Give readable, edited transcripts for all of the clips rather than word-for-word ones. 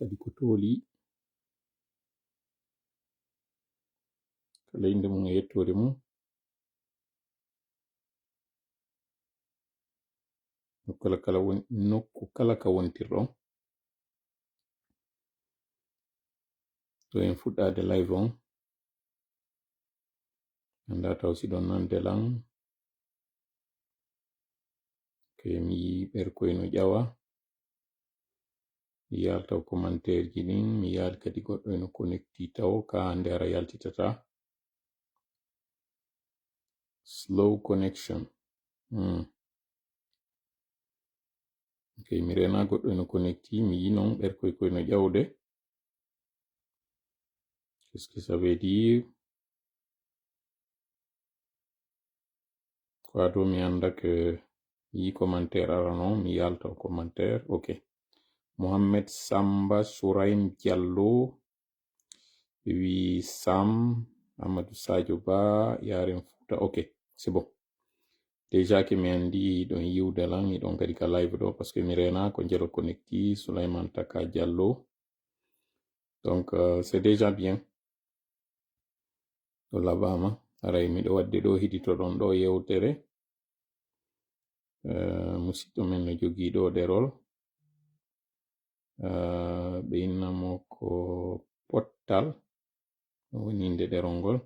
kadi ko tooli kala inde mum e yettore mum nokku kala ka wontirɗon to en fuɗɗade live on anda taw si ɗon nan delan ke mi yi ɓerkoyno ƴawa mi yal taw commentaire ji ɗin mi yal kadi goɗɗo eno connecti taw ka hande ara yaltitata slow connection okay, mi rena goɗɗo eno connecti mi yi non ɓerkoy koyno ƴawde qu'est-ce que ça veut dire quoi do mi anda que yi commentaire ara non mi yal taw commentaire ok Mohamed Samba Souraim Diallo wi Sam Amadou Sadio Ba Yaren Fouta ok c'est bon déjà que mi andi ɗon yiwde lan miɗon kadi ka live ɗo parce que mi rena ko jelo connecti Souleymane Taka Diallo donc c'est déjà bien ɗo labama aray miɗo wadde ɗo hidito ɗon ɗo yewtere musidɗo men no jogui ɗo ɗerol ɓe innamo ko pottal woni inde ɗerol ngol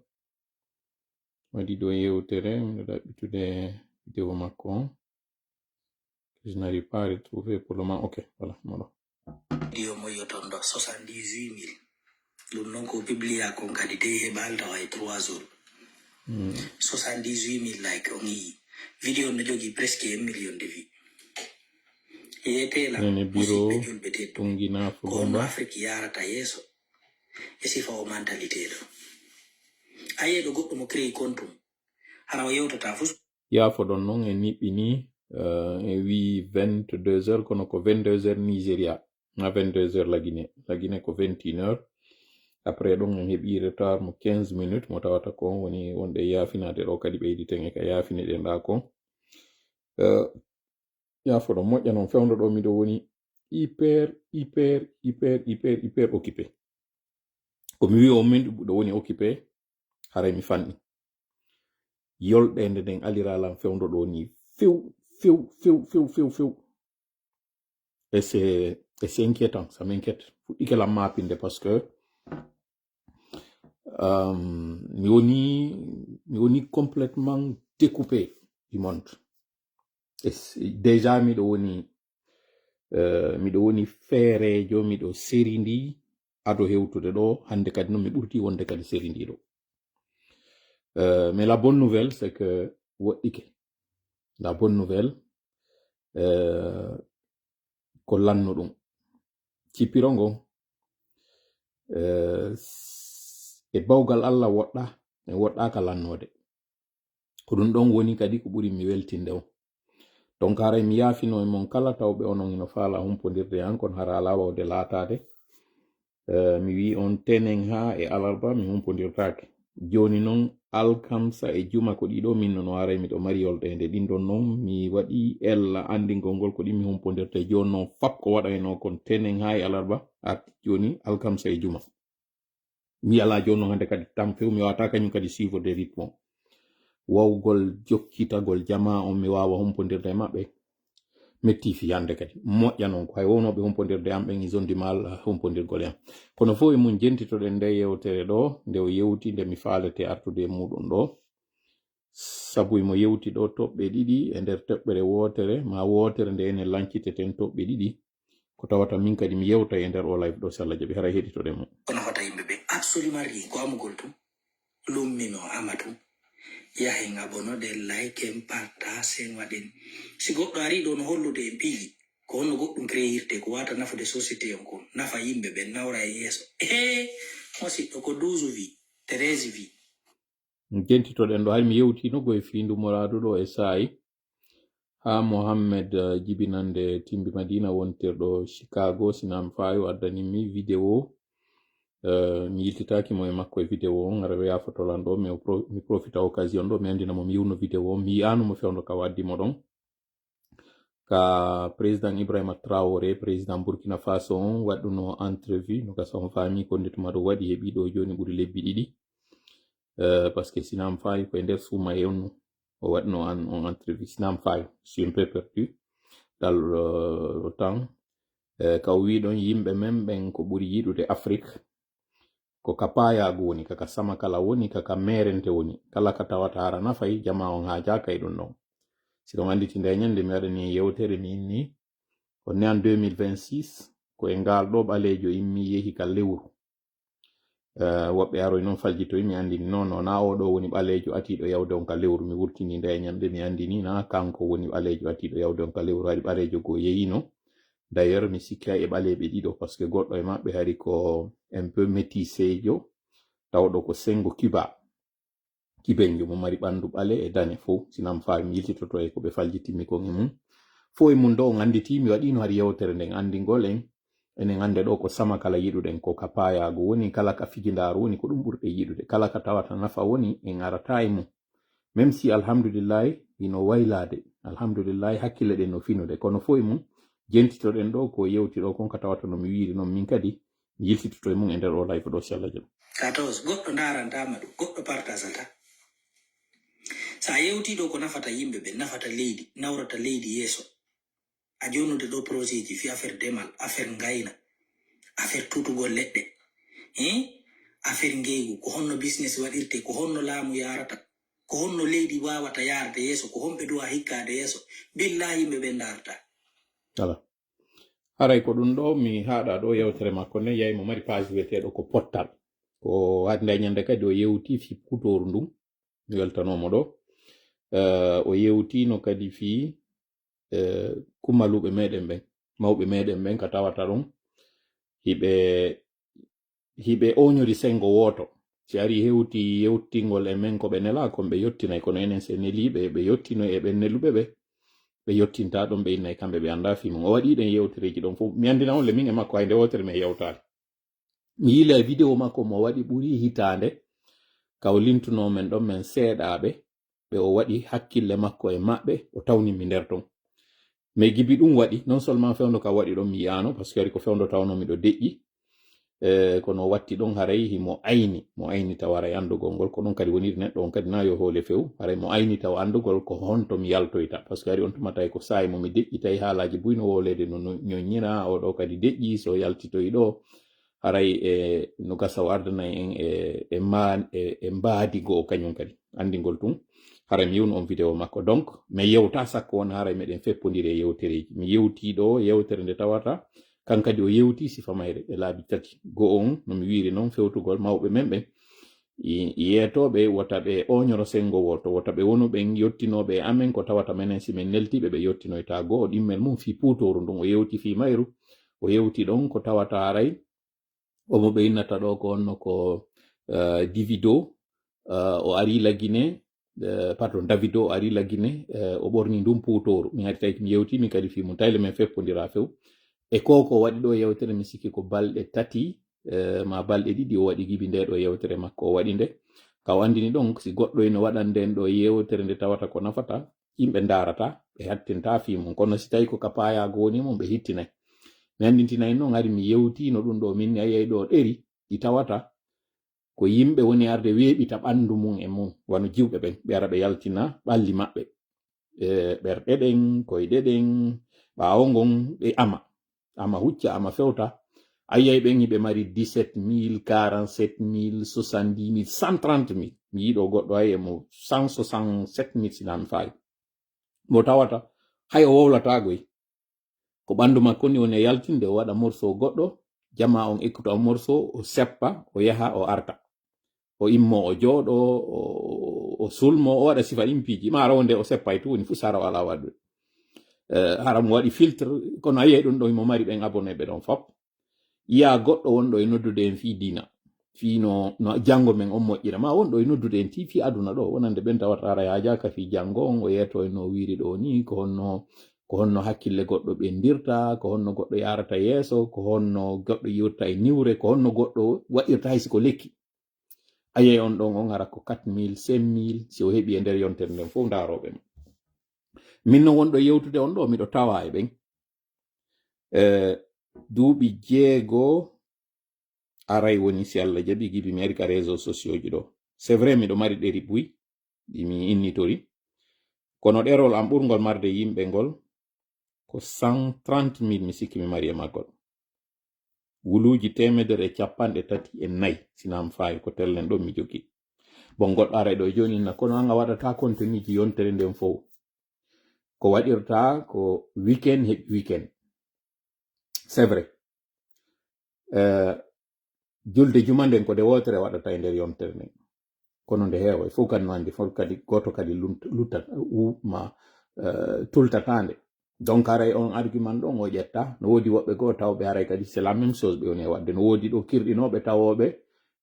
waɗi ɗo yewtere miɗo ɗaɓɓitude vidéo makko on je n'arrive pas à retrouver pour le moment ok voilà moɗo vidéo mo yoton ɗo 78 000 ɗum noon ko publia kon kadi te heɓal tawa e 3 jours 78 000 like on yi vidéo no jogui presque 1 million de vues yetela ene biro tungina fulumba afrique yarata yeso e sifa o mentalité ɗo ayeɗo goɗɗo mo créé compte hara o yewtata fu yaafo ɗon noon en niɓɓini e wi 22 heures kono ko 22 heures Nigeria na 22 heures la Guinée ko 21 heures après ɗon en heɓi retard mo 15 minutes mo tawata ko woni wonɗe yaafinade ɗo kadi ɓeyditen e ka yaafine ɗen ɗa ko yaafo ɗon moƴƴa noon fewndo ɗo miɗo woni hyper occupé ko mi wi o min ɗo woni occupé haray mi fanni yolɗende nden aliralan fewndo ɗo ni few et c'est inquiétant, ça m'inquiète fuɗɗike lam mapinde parce que mi woni complètement découpé du monde et déjà miɗo woni feerejo miɗo série ndi ado hewtude ɗo hande kadi no mi ɓurti wonde kadi série ndi ɗo mais la bonne nouvelle c'est que woɗɗike la bonne nouvelle ko lanno ɗum cippiro ngo e bawgal Allah woɗɗa e woɗɗaka lannode ko ɗum ɗon woni kadi ko ɓuri mi weltinde o donc haray mi yaafino e mon kala tawɓe onon ino faala humpodirde an kono hara ala wawde laatade mi wi on tenen ha e alarba mi humpodirtake joni noon alkamsa e juma ko ɗiɗo min no haray miɗo mari yolɗende ɗin ɗon noon mi waɗi ella andingol ngol ko ɗi mi humpodirte joni noon fap ko waɗayno kon tenen ha e alarba arti joni alkamsa e juma mi ala joni noon hande kadi tampew mi wawata kañum kadi suivre des rythmes wawgol jokkitagol jama on mi wawa humpodirde e maɓɓe metti fiyande kadi moƴƴa noon ko hay wownoɓe humpodirde am ɓen ison du mal humpodirgol yam kono fof e mum jentitoɗen nde yewtere ɗo nde o yewti nde mi faalete artude e muɗum ɗo sabu mo yewti ɗo toɓɓe ɗiɗi e nder toɓɓere wotere ma wotere nde enen lanciteten toɓɓe ɗiɗi ko tawata min kadi mi yewta e nder o live ɗo so Allah jaɓi hara heɗitoɗe mum kono hota yimɓeɓe absolument rien ko amugol tum lummino amatu yahen abonoɗe like partage waɗen si goɗɗo ari ɗo no hollude en piiji ko honno goɗɗum créirte ko wata nafude société on kon nafa yimɓe ɓe nawra e yeeso mosiɗɗo ko 12 vie 13 vie jentitoɗen ɗo hay mi yewtino goye findu moradu ɗo e saayi ha Mohammed jibinande timbi Madina wontirɗo Chicago sinam fayo addanimi vidéo mi yiltitaki mo e makko e vidéo on ara yafotolan ɗo mi profita occasion ɗo mi andina mo mi yiwno vidéo mi yi'anumo fewndo ka waddimo ɗon ka président Ibrahima Traoré président Burkina Faso on waɗuno entrevue no gasa on faami ko ndetuma ɗo waɗi heɓi ɗo joni ɓuri lebbi ɗiɗi parce que sinam fayi koye nder suuma yewnu o waɗno on entrevue sinam fayi suis un peu perdu dans le temps ka o wi ɗon yimɓe men ɓen ko ɓuri yiɗude Afrique ko ka payago woni kaka sama kala woni kaka merente woni kala ka tawata hara nafay jama on ha jaka e ɗum ɗon siɗon anditi nde ñande mi waɗani yewtere mi inni o ne en 2026 ko e ngal ɗo ɓalejo immi yehi ka lewru woɓɓe aroy noon faljitoy mi andini non na o ɗo woni ɓalejo atiɗo yawde on ka lewru mi wurtini nde ñande mi andini na kanko woni ɓalejo atiɗo yawde on ka lewru haɗi ɓalejo go yeyino d'ailleurs mi sikki e ɓaleɓe ɗiɗo par ce que goɗɗo e maɓɓe haɗi ko un peu métissejo tawɗo ko sengo kibenjo mo mari ɓandu ɓale e dane fo sinam fa mi yiltitoto e ko ɓe faljitimi kon e mum fo e mum ɗo on anditi mi waɗino haɗi yewtere nden andigol enen ande ɗo ko sama kala yiɗuɗen ko ka payago woni kala ka fijindaru woni ko ɗum ɓurɗe yiɗude kala ka tawata nafa woni en arata e mum même si alhamdulillahi ino waylade alhamdulillahi hakkille ɗen no finude kono fo e mum jentitoɗen ɗo ko yewtiɗo kon ka tawata no mi wiiri noon min kadi mi yiltitoto e mum e nder o live ɗo sallah jam ka tawas goɗɗo darantama ɗum goɗɗo partasata sa yewtiɗo ko nafata yimɓe ɓe nafata leydi nawrata leydi yeeso a jonude ɗo projet ji fi affaire demal affaire ngayna affaire tutugol leɗɗe affaire ngeygu ko honno business waɗirte ko honno laamu yarata ko honno leydi wawata yarde yeeso ko honɓe duwa hikkade yeeso billahi yimɓe ɓe darta ala haray ko ɗum ɗo mi haɗa ɗo yewtere makko ne yayi mo mari page wiyeteɗo ko pottal ko hande ñande kadi o yewti fi kutoru ndun mi weltanomo ɗo o yewtino kadi fi kumaluɓe meɗen ɓen mawɓe meɗen ɓen ka tawata ɗum hiɓe oñori sengo woto si ari hewti yewtingol e men ko ɓe nela kon ɓe yettinay kono enen se neliɓe ɓe yettino e ɓen neluɓe ɓe yettinta ɗon ɓe innay kamɓe ɓe anda fi mum o waɗi ɗen yewtereji ɗon fof mi andina on le min e makko hayde wotere mi yewtare mi yila vidéo makko mo waɗi ɓuri hitande ka o lintuno men ɗon men seeɗaɓe ɓe o waɗi hakkille makko e maɓɓe o tawnimi nder ton mais gibi ɗum waɗi non seulement fewndo ka waɗi ɗon mi yano par ce que ari ko fewndo tawnomi ɗo deƴƴi kono watti ɗon haray himo ayni taw aray andugol ngol ko ɗon kadi woniri neɗɗo on kadi na yo hoole few haray mo ayni taw andugol ko honto mi yaltoyta par ce que ari on tumatay ko sayi momi deƴƴitay haalaji buyno wolede no ñoññira o ɗo kadi deƴƴi so yaltitoy ɗo haray no gasa o ardanay en e mbaadigo kañum kadi andigol tun haray mi yewnu on vidéo makko donc mais yewta sakko won haray meɗen feppodiri e yewtereji mi yewtiɗo yewtere nde tawata kankadi o yewti sifa mayre e laabi tati go on nomi wiiri noon fewtugol mawɓe men ɓen yeetoɓe wota ɓe oñoro sengo woto wota ɓe wonu ɓen yettinoɓe amen ko tawata menen si min neltiɓe ɓe yettinoyta go o ɗimmel mum fi puutoru ndun o yewti fi mayru o yewti ɗon ko tawata haray omo ɓe innata ɗo ko onno ko divido o ari lagine pardon davido o ari lagine o ɓorni ndun puutoru mi hari tawi mi yewtimi kadi fi mum tayle men feppodira few e koko waɗi ɗo yewtere mi sikki ko balɗe tati ma balɗe ɗiɗi o waɗi gibi nde ɗo yewtere makko o waɗi nde ka o andini ɗon si goɗɗo eno waɗan nden ɗo yewtere nde tawata ko nafata yimɓe darata ɓe hattinta fi mum kono si tawi ko ka payago woni mum ɓe hittinay mi andintinayi noon ari mi yewtino ɗum ɗo minni ayiyay ɗo ɗeri ɗi tawata ko yimɓe woni arde weeɓita ɓandu mum e mum wano jiwɓe ɓen ɓe ara ɓe yaltina ɓalli maɓɓe ɓerɗe ɗen koyɗe ɗen ɓawo ngon ɓe ama hucca ama fewta ayiyay ɓen hiɓe mari 17 000 47 000 70 000 130 000 mi yiɗo goɗɗo ay mo 167 000 sinami fayi mo tawata hay o wowlatagoy ko ɓandu makko ni woni yaltinde o waɗa morceau goɗɗo jama on ekkuto o morceau o seppa o yaha o arta o immo o jooɗo o sulmo o waɗa sifa impiji ma rawde o seppay to woni fu sara wala waɗude hara mo waɗi filtre kono ayiyay ɗum ɗo mo mari ɓen abonné ɓe ɗon fop yiya goɗɗo wonɗo e noddude en fi dina fi no janngo men on moƴƴira ma wonɗo e noddude en ti fi aduna ɗo wonande ɓen tawata hara yajaka fi janngo on o yeeto e no wiiri ɗo ni ko honno hakkille goɗɗo ɓendirta ko honno goɗɗo yarata yeeso ko honno goɗɗo yiwrta e niwre ko honno goɗɗo waɗirta hay siko lekki ayey on ɗon on ara ko 4 000 5 000 si o heɓi e nder yontere nden fof ndaroɓe ma min no wonɗo yewtude on ɗo miɗo tawa e ɓen duuɓi 6 aray woni si Allah jaɓi gibi mi ari ka réseaux sociaux ji ɗo c'est vrai miɗo mari ɗeri buy ɗi mi innitori kono ɗerol am ɓurgol marde yimɓe ngol ko 130.000 mi sikki mi mari e maggol wuluji 134 sinam fayi ko tellen ɗo mi jogi bon goɗɗo ara ɗo joni na kono anga waɗata contenu ji yontere nden fof ko waɗirta ko weekend heɓi weekend c'est vrai julde juma nden ko de wotere waɗata e nder yontere nden kono nde heewa fof kadi no andi fof kadi goto kadi tultatande donc aray on argument ɗon o ƴetta no woodi woɓɓe goo tawɓe aray kadi c'est la même chose ɓe woni e wadde no woodi ɗo kirɗinoɓe tawoɓe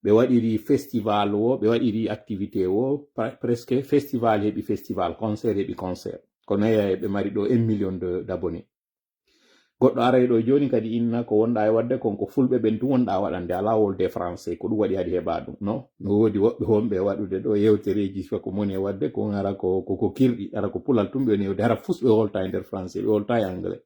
ɓe waɗiri festival o ɓe waɗiri activité o presque festival heɓi festival concert heɓi concert kono yeya ɓe mari ɗo 1 million d'abonnés goɗɗo aray ɗo joni kadi inna ko wonɗa e wadde konko fulɓe ɓen tu wonɗa waɗande ala wolde français ko ɗum waɗi hadi heɓa ɗum non no woodi woɓɓe wonɓe waɗude ɗo yewtereji ko moni e wadde ko ara ko kirɗi ara ko pulal tum ɓe woni yewde hara fus ɓe wolta e nder français ɓe wolta e anglais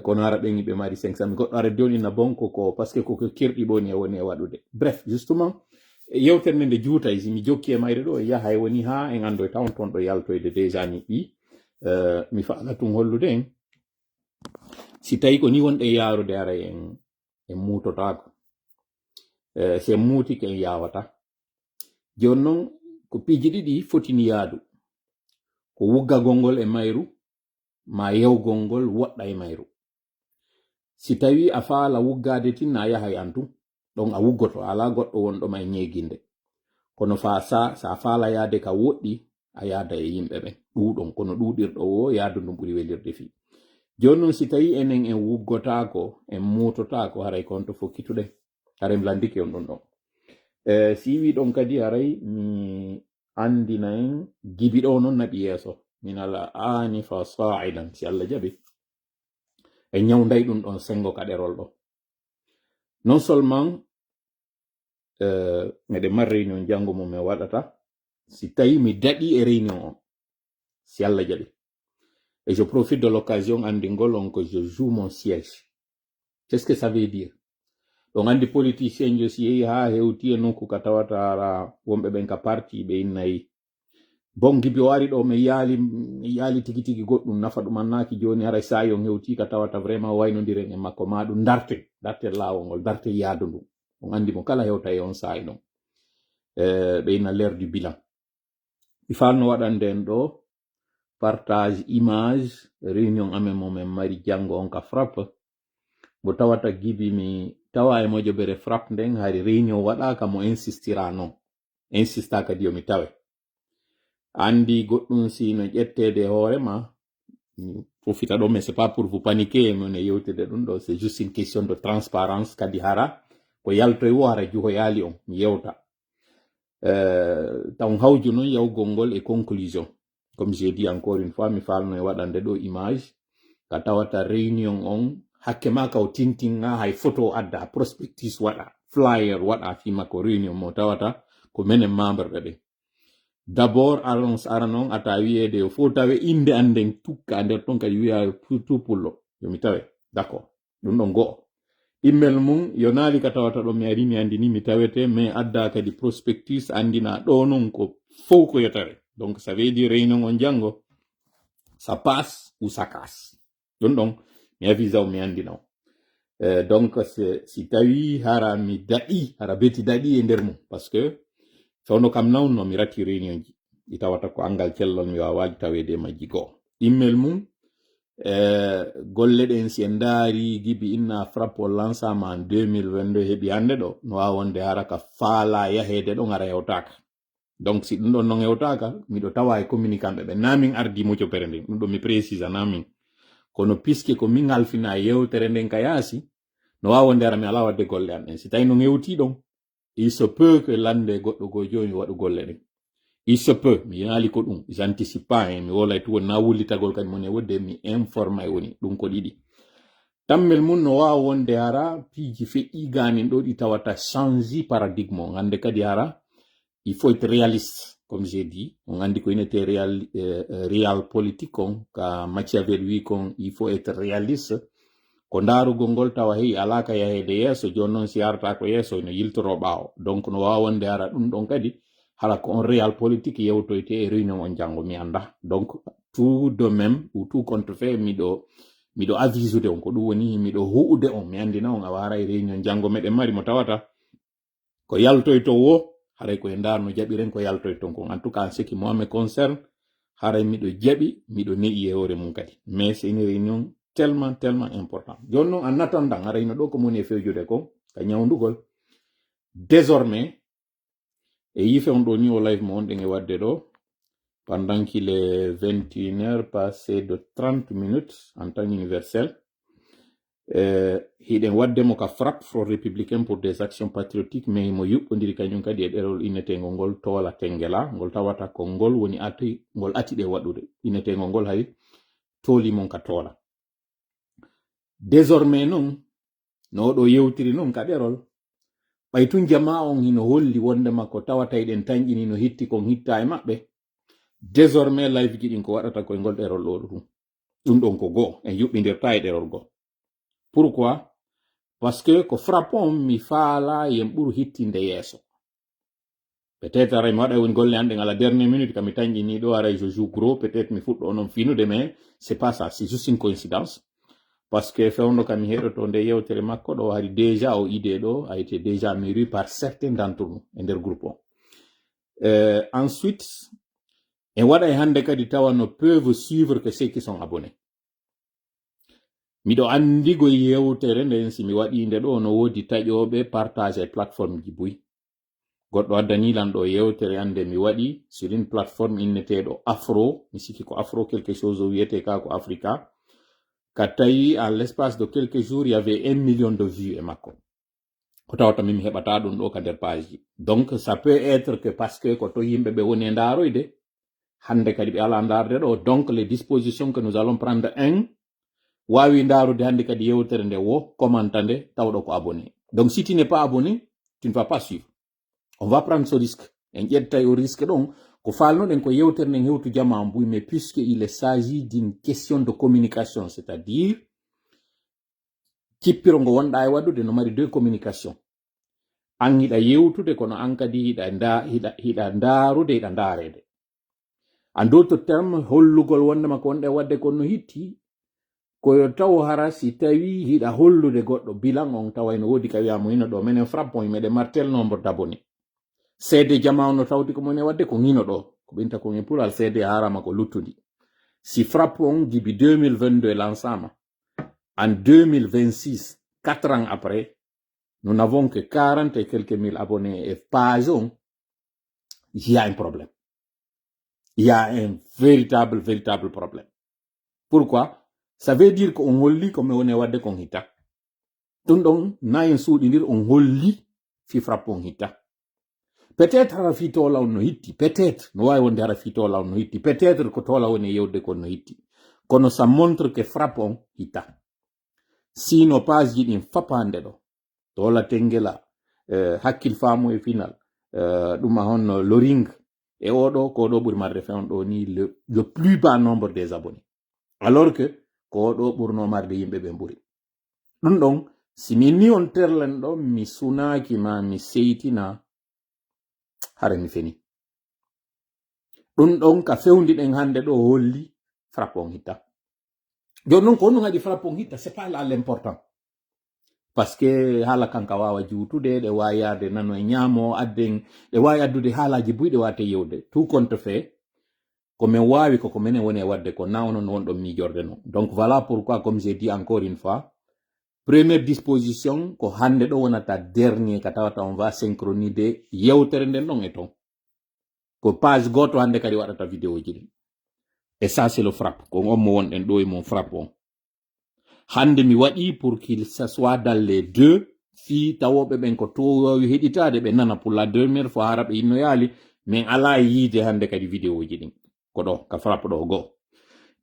kono ara ɓen ɓe mari 500 goɗɗo ara joni inna bonko ko par ce que koko kirɗi ɓoni e woni e waɗude bref justement yewtere nde nde juutay si mi jokki e mayre ɗo e yaha e woni ha en ando e tawn toon ɗo yaltoyde déjà ni ɓi mi faala tun hollude en si tawi ko ni wonɗe yaarude ara en muutotako se muutike en yawata joni noon ko piiji ɗiɗi fotini yaadu ko wuggagol ngol e mayru ma yewgol ngol woɗɗa e mayru si tawi a faala wuggade tinna a yahay an tum ɗon a wuggoto ala goɗɗo wonɗoma e ñeeginde kono sa faala yaade ka woɗɗi a yaada e yimɓe ɓen ɗuɗon kono ɗuɗirɗo o yaadu ndum ɓuri welirde fi joni noon si tawi enen en wuggotako en mutotako haray konto fokkituɗe haray mi landike on ɗon ɗon si wi ɗon kadi haray mi andina en gibi ɗo noon naɓi yeeso min ala anifa sa'idan si Allah jaɓi e ñawday ɗum ɗon sengo ka ɗerol ɗo non seulement meɗe mar réunion jango mum e waɗata si tawi mi daɗi e réunion on si Allah jaɓi. Et je profite de l'occasion andingol on que je joue mon siège. Qu'est-ce que ça veut dire? Donc andi politicien je si ha hewti e nokku ka tawata ara wonɓe ɓen ka parti ɓe innayi bon gibi wari ɗo mi yaali tigi tigi goɗɗum nafa ɗum annaki joni hara sayon hewti ka tawata vraiment waynodiren e makko ma ɗum darte lawol ngol darte yaadu ndum on andi mo kala hewta e on sayi ɗon ɓe inna l'heure du bilan mi falno waɗanden ɗo partage image réunion amen momen mari jango on ka frappe mo tawata gibi mi tawa e mojobere frappe nden hari réunion waɗaka mo insistira non insista kadi yo mi tawe andi goɗɗum si no ƴettede hoorema profita ɗo mais c'est pas pour vous paniquer mon e yewtede ɗum ɗo c'est juste une question de transparence kadi hara ko yaltoy wo hara juho yaali on mi yewta taw hawju noon yawgol ngol e conclusion comme j'ai dit encore une fois mi falno e waɗande ɗo image ka tawata réunion on hakke ma ka o tintinga hay photo adda prospectus waɗa flyer waɗa fima ko réunion mo tawata ko menen membre ɓe ɓen d'abord ara noon ata wiyede o fo tawe inde anden tukka nder ton kadi wiya tout pullo yomi tawe d'accord ɗum ɗon go'o email mum yo naali ka tawata ɗo mi ari mi andini mi tawete mais adda kadi prospectus andina ɗo noon ko fof ko yotare donc ça veut dire réunion on jango ça passe ou ça casse ɗum ɗon mi avisa o mi andina o donc si tawi hara mi daɗi hara beti daɗi e nder mum parce que fewno kam nawno mi rati réunion ji ɗi tawata ko angal cellol mi wawaji tawede majji goo email mum golle ɗen si en daari gibi inna frappe o lansama en 2022 heɓi hande ɗo no wawa wonde hara ka faala yahede ɗon ara hewtaka donc si ɗum ɗon non hewtaka miɗo tawa e communicant ɓe namin ardi mojopere nden ɗum ɗo mi précisa namin kono puisque ko min halfina yewtere nden ka yaasi no wawa wonde ara mi ala wadde golle an ɗen si tawi no hewti ɗon il se peut que lande goɗɗo go joni waɗu golle ɗen il se peut mi yaali ko ɗum j'anticipe pas mi wolay to wonna wullitagol kadi moni e wodde mi informa e woni ɗum ko ɗiɗi tammel mum no wawa wonde hara piiji feƴƴi ganin ɗo ɗi tawata change paradigme o hande kadi hara il faut être réaliste comme j'ai dit on andi ko inete real politique on ka Machiavelli wi kon il faut être réaliste ko ndaarugol ngol tawa heyi alaka yahede yeeso joni noon si arta ko yeeso no yiltoro ɓaawo donc no wawonde ara ɗum ɗon kadi hala ko on réal politique yewtoyte e réunion on janngo mi anda donc tout de même ou tout contre fait miɗo avisude on ko ɗum woni miɗo huude on mi andina on a wara e réunion janngo meɗen mari mo tawata ko yaltoyto wo haray koye ndarno jaɓiren ko yaltoyton kon en tout cas en ce qui moi me concerne haray miɗo jaɓi miɗo ne'i e hoore mum kadi mais c'est une réunion tellement important joni noon en attendant haray no ɗo ko moni e fewjude ko ka ñawdugol désormais e yife on ɗo ni o live mo on ɗen e wadde ɗo pendant qu'il est 21h passé de 30 minutes en temps universel hiɗen waddemo ka frappe front républicain pour des actions patriotiques mais mo yuɓɓodiri kañum kadi e ɗerol innetego ngol toola tengela ngol tawata ko ngol woni ngol atiɗe waɗude innetego ngol hay toolimon ka toola désormais noon no ɗo yewtiri noon ka ɗerol ɓay tun jama on hino holli wondema ko tawata eɗen tañƴini no hitti kon hitta e maɓɓe désormais live ji ɗin ko waɗata koye ngol ɗerol ɗo ɗum ɗon ko goo en yuɓɓidirta e ɗerol goo pourquoi parce que ko frappon mi faala yen ɓuru hittinde yeeso peut-être aray mi waɗa woni golle anɗen à la dernière minute kam mi tañƴini ɗo aray je joue gros peut-être mi fuɗɗo onon finude mais c'est pas ça c'est juste une coïncidence parce que fewno kam mi heɗoto nde yewtere makko ɗo hari déjà o idée ɗo a été déjà mûri par certains d'entre nous e nder groupe o ensuite en waɗa e hande kadi tawa no peuvent suivre que ceux qui sont abonnés miɗo andigo yewtere nden si mi waɗi nde ɗo no wodi taƴoɓe partage e plateforme ji buy goɗɗo addanilan ɗo yewtere ande mi waɗi sur une plateforme inneteɗo afro mi sikki ko afro quelque chose o wiyete ka ko africa ka tawi à l'espace de quelques jours il y avait 1 million de vues e makko ko tawata min mi heɓata ɗum ɗo ka nder page ji donc ça peut être que parce que ko to yimɓe ɓe woni e ndaroyde hande kadi ɓe ala ndarde ɗo donc les dispositions que nous allons prendre wawi ndarude hande kadi yewtere nde wo commenta nde tawɗo ko abonné donc si tu n'es pas abonné tu ne vas pas suivre on va prendre ce risque en ƴettay o risque ɗon ko falnoɗen ko yewtere nden hewtu jama mbuy mais puisque il s'agit d'une question de communication c'est-à-dire cippiro ngo wonɗa e waɗude no mari deux communication an hiɗa yewtude kono an kadi hiɗa ndarude hiɗa ndarede en d'autres termes hollugol wondema ko wonɗe wadde kono hitti koyo taw hara si tawi hiɗa hollude goɗɗo bilan on tawa no wodi ka wiyamo hino ɗo menen frappon meɗe martel nombre d'abonnés seede jama no tawti ko mone wadde ko hino ɗo ko ɓinta ko pural seede harama ko luttudi si frappon jibi 2022 l'ensemble en 2026 4 ans après nous n'avons que 40 et quelques mille abonnés et page on il y a un problème il y a un véritable problème pourquoi ça veut dire ko on holli ko mi woni wadde kon hitta ɗum ɗon nayen suuɗidir on holli fi frappon hitta peut-être hara fi tola on no hitti peut-être no wawi wonde hara fi tola on no hitti peut-être ko tola woni yewde kon no hitti kono ça montre que frappon hitta sino page ji ɗin fapande ɗo tola tengela hakkil faamu e final ɗuma hon loring e oɗo ko ɗo ɓuri marde fewn ɗo ni le plus bas nombre des abonnés alors que ko ɗo ɓurno marde yimɓe ɓe ɓuri ɗum ɗon si min ni on terlen ɗo mi sunaki ma mi seytina hare mi feni ɗum ɗon ka fewdiɗen hande ɗo holli frappon hitta joni noon ko honɗum haɗi frappon hitta c'est pas là l'important parce que haala kanka wawa juutude ɗe wawi yarde nano e ñaamo adden ɗe wawi addude haalaji buyɗe wate yewde tout compte fait komin wawi koko minen woni e wadde ko na onon wonɗon miijorde non donc voilà pourquoi comme j'ai dit encore une fois première disposition ko hande ɗo wonata dernier ka tawata on va synchroniser yewtere nden ɗon e ton ko page goto hande kadi waɗata vidéo ji ɗin et ça c'est le frappe ko on mo wonɗen ɗo e mon frappe on hande mi waɗi pour qu'il soit dans les deux fi tawoɓe ɓen ko to wawi heɗitade ɓe nana pour la dernière fois hara ɓe inno yaali min ala yiide hande kadi vidéo ji ɗin ko ɗo ka frappe ɗo go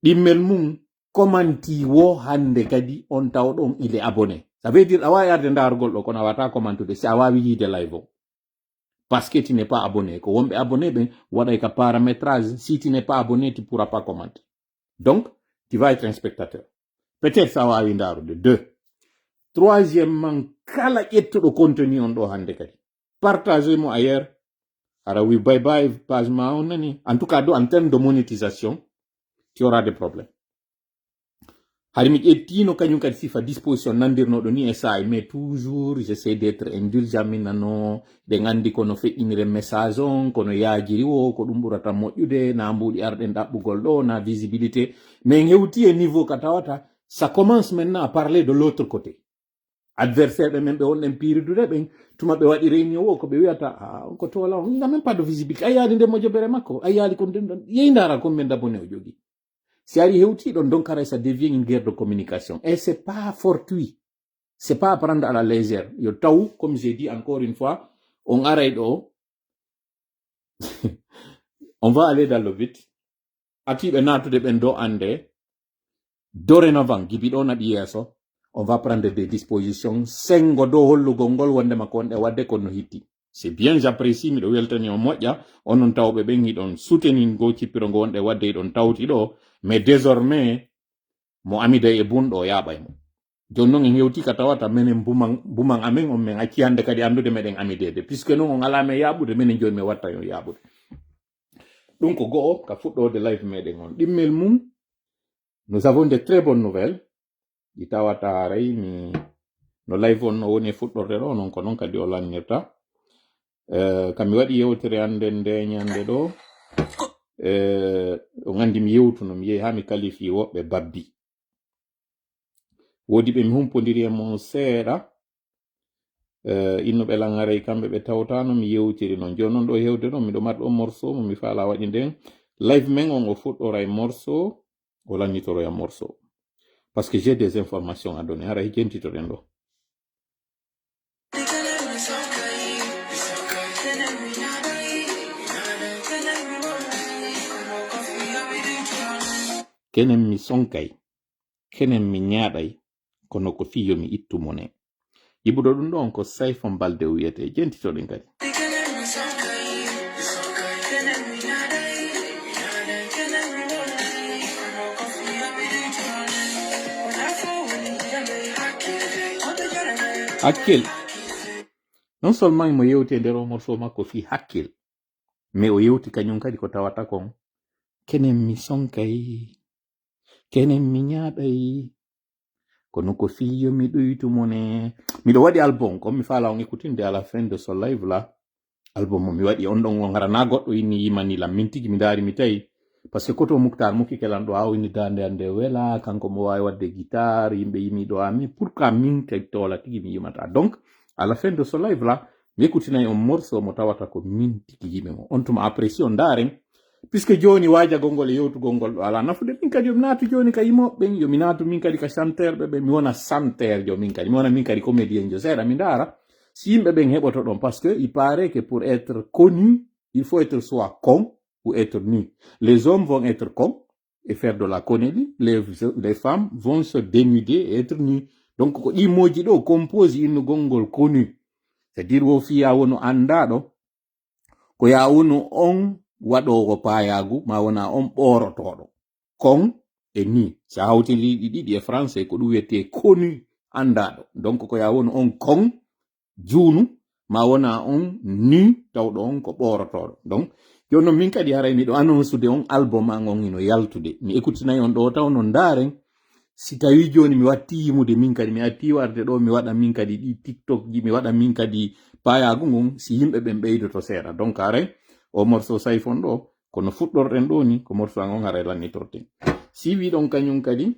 ɗimmel mum commenti wo hande kadi on taw ɗon il est abonné ça veut dire a wawi arde ndarugol ɗo kono a wata commentude si a wawi yiide live o parce que tu n'es pas abonné. Ko wombe abonné ben wada ka paramétrage, si tu n'es pas abonné tu pourras pas commenter. Donc tu vas être un spectateur. Peut-être ça va avoir de 2. Troisièmement, kala ettuɗo contenu on ɗo hande kadi partagez mo ailleurs ara wi bye bye page ma on nani. En tout cas do en termes de monétisation tu auras des problèmes. Hari mi ƴettino kañum kadi sifa disposition nandirnoɗo ni e sa'i, mais toujours j'essaie d'être indulgent min nano ɗe gandi kono feƴƴinire message on kono yaajiri o ko ɗum ɓurata moƴƴude na mbuɗi arɗen ɗaɓɓugol ɗo na visibilité, mais hewti e niveau ka tawata ça commence maintenant à parler de l'autre côté. Adversaire ɓe men ɓe wonɗen piridude ɓen tuma ɓe waɗi réunion o ko ɓe wiyata on ko tola on n'a même pas de visibilité a yaali nde mo jobere makko a yaali ko nden ɗon yeyi ndara combien d'abonnés o jogui. Si ari hewti ɗon donc ça devient une guerre de communication et c'est pas fortuit, c'est pas à prendre à la légère. Yo taw comme j'ai dit encore une fois on arrête ɗo on va aller dans le vite atiɓe natude ɓen do ande dorénavant gibi ɗo naɓi yeeso on va prendre des dispositions sengo do hollugol ngol wonde makko wonɗe wadde kono hitti. C'est bien, j'apprécie miɗo weltani on moƴƴa onon tawɓe ɓen hiɗon soutenir go cippiro ngo wonɗe wadde hiɗon tawti ɗo, mais désormais mo amida e bunɗo yaɓay mo. Joni noon en hewti ka tawata menen buman amen on men acci hande kadi andude meɗen amidede puisque noon on ala men yaɓude menen joni mi watta yo yaɓude. ɗum ko go'o ka fuɗɗode live meɗen on. ɗimmel mum nous avons de très bonnes nouvelles ɗi tawata haray mi no live on no woni fuɗɗorde ɗo non ko noon kadi o lannirta. Kami waɗi yewtere hande nde ñande ɗo o gandi mi yewtuno mi yehi ha mi kalifi woɓɓe babbi wodi ɓe mi humpodiri e mon seeɗa innuɓe langaray kamɓe ɓe tawtano mi yewtiri noon. Joni noon ɗo hewde ɗo miɗo marɗo morceau mo mi faala waɗi nden live men on o fuɗɗora e morceau o lannitoro e morceau parce que j'ai des informations à donner. Ara jentitoɗen ɗo. Kenen mi sonkay kenen mi ñaaɗay kono ko fiyo mi ittumone. Yiɓuɗo ɗum ɗon ko Sayfon Balde wiyete. Jentitoɗen kadi. Hakkil non seulement mo yewti e nder o morceau makko fi hakkil, mais o yewti kañum kadi ko tawata kon kenen mi sonkay kenen mi ñaaɗay kono ko fiyo mi ɗoytumone. Miɗo waɗi album comme mi faala on écoutinde à la fin de ce live là album mo mi waɗi on ɗon on hara na goɗɗo inni yimanilam min tigi mi daari mi tawi parce que koto Moukhtar Moukikelan ɗo a winni dande ande wela kanko mo wawi wadde guitare yimɓe yimi ɗo ami pourquoi min kadi tola tigi mi yimata. Donc à la fin de ce live là mi écoutinayi on morceau mo tawata ko min tigi yimi mo on tuma apprécie on daren puisque joni wajagol ngol e yewtugol ngol ɗo ala nafude. Min kadi yomi naatu joni ka yimoɓe ɓen yomi naatu min kadi ka chanteur ɓe mi wona chanteur jo min kadi mi wona min kadi comédien jo seeɗa mi ndara si yimɓe ɓen heɓoto ɗon parce que il paraît que pour être connu il faut être soit con ou être nu. Les hommes vont être cons et faire de la comédie, les femmes vont se dénuder et être nues. Donc ko ɗi moji ɗo compose innugol ngol connu, c'est à dire wo fi ya wono andaɗo ko ya wono on waɗowo payagu ma wona on ɓorotoɗo. Con et nu si a hawtiri ɗi ɗiɗi e français ko ɗum wiyete connu andaɗo. Donc ko ya wono on con juunu ma wona on nu tawɗo on ko ɓorotoɗo. Donc joni noon min kadi haray miɗo annonsude on album an on ino yaltude mi écoutinayi on ɗo taw no ndaren si tawi joni mi watti yimude min kadi mi atti warde ɗo mi waɗa min kadi ɗi tiktok ji mi waɗa min kadi payagu ngon si yimɓe ɓen ɓeydoto seeɗa. Donc haray o morceau Sayfon ɗo kono fuɗɗorɗen ɗo ni ko morceau an on haray lannitorten. Si wiɗon kañum kadi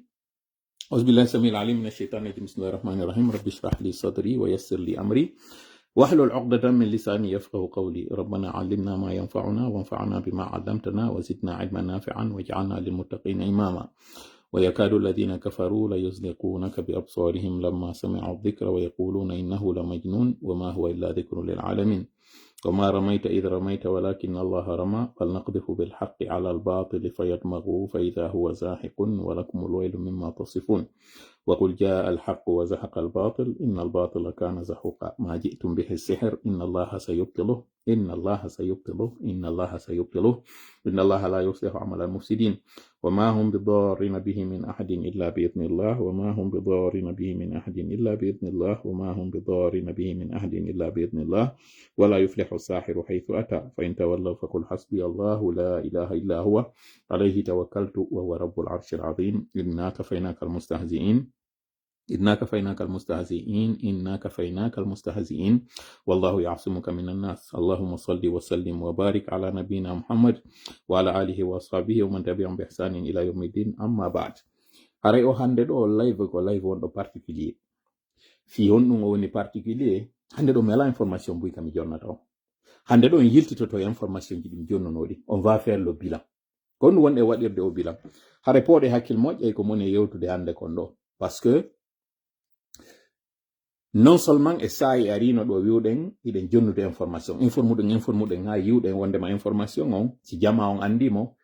ausbillahi samil alim min ashaitan rajim bismillahi rahmani rahim rabbi shrah li sadri wa yassir li amri واحلل عقدة من لساني يفقه قولي ربنا علمنا ما ينفعنا وانفعنا بما علمتنا وزدنا علما نافعا واجعلنا للمتقين إماما ويكاد الذين كفروا ليزلقونك بأبصارهم لما سمعوا الذكر ويقولون إنه لمجنون وما هو إلا ذكر للعالمين وما رميت إذ رميت ولكن الله رمى بل نقذف بالحق على الباطل فيدمغه فإذا هو زاحق ولكم الويل مما تصفون وقل جاء الحق وزهق الباطل إن الباطل كان زهوقا ما جئتم به السحر إن الله سيبطله إن الله سيبطله إن الله سيبطله إن الله لا يصلح عمل المفسدين وما هم بضارين به من أحد إلا بإذن الله وما هم بضارين به من أحد إلا بإذن الله وما هم بضارين به من أحد إلا بإذن الله ولا يفلح الساحر حيث أتى فإن تولوا فقل حسبي الله لا إله إلا هو عليه توكلت وهو رب العرش العظيم إنا كفيناك المستهزئين إنا كفيناك المستهزئين إنا كفيناك المستهزئين والله يعصمك من الناس اللهم صل وسلم وبارك على نبينا محمد وعلى آله وأصحابه ومن تبعهم بإحسان إلى يوم الدين أما بعد أرى أو هندد أو live on particulier في هون وني particulier هندد ملا information بوي كم جونا تاو هندد أو يلتي تو information جديم جونا نودي on va faire le bilan kon wonde waɗirde o bilan hare poɗe hakkil moƴƴe ko moni yewtude hande kon ɗo parce que non seulement e sa'i arino ɗo wiwɗen iɗen jonnude information informuɗen ha yiwɗen wondema information on si jama on andimo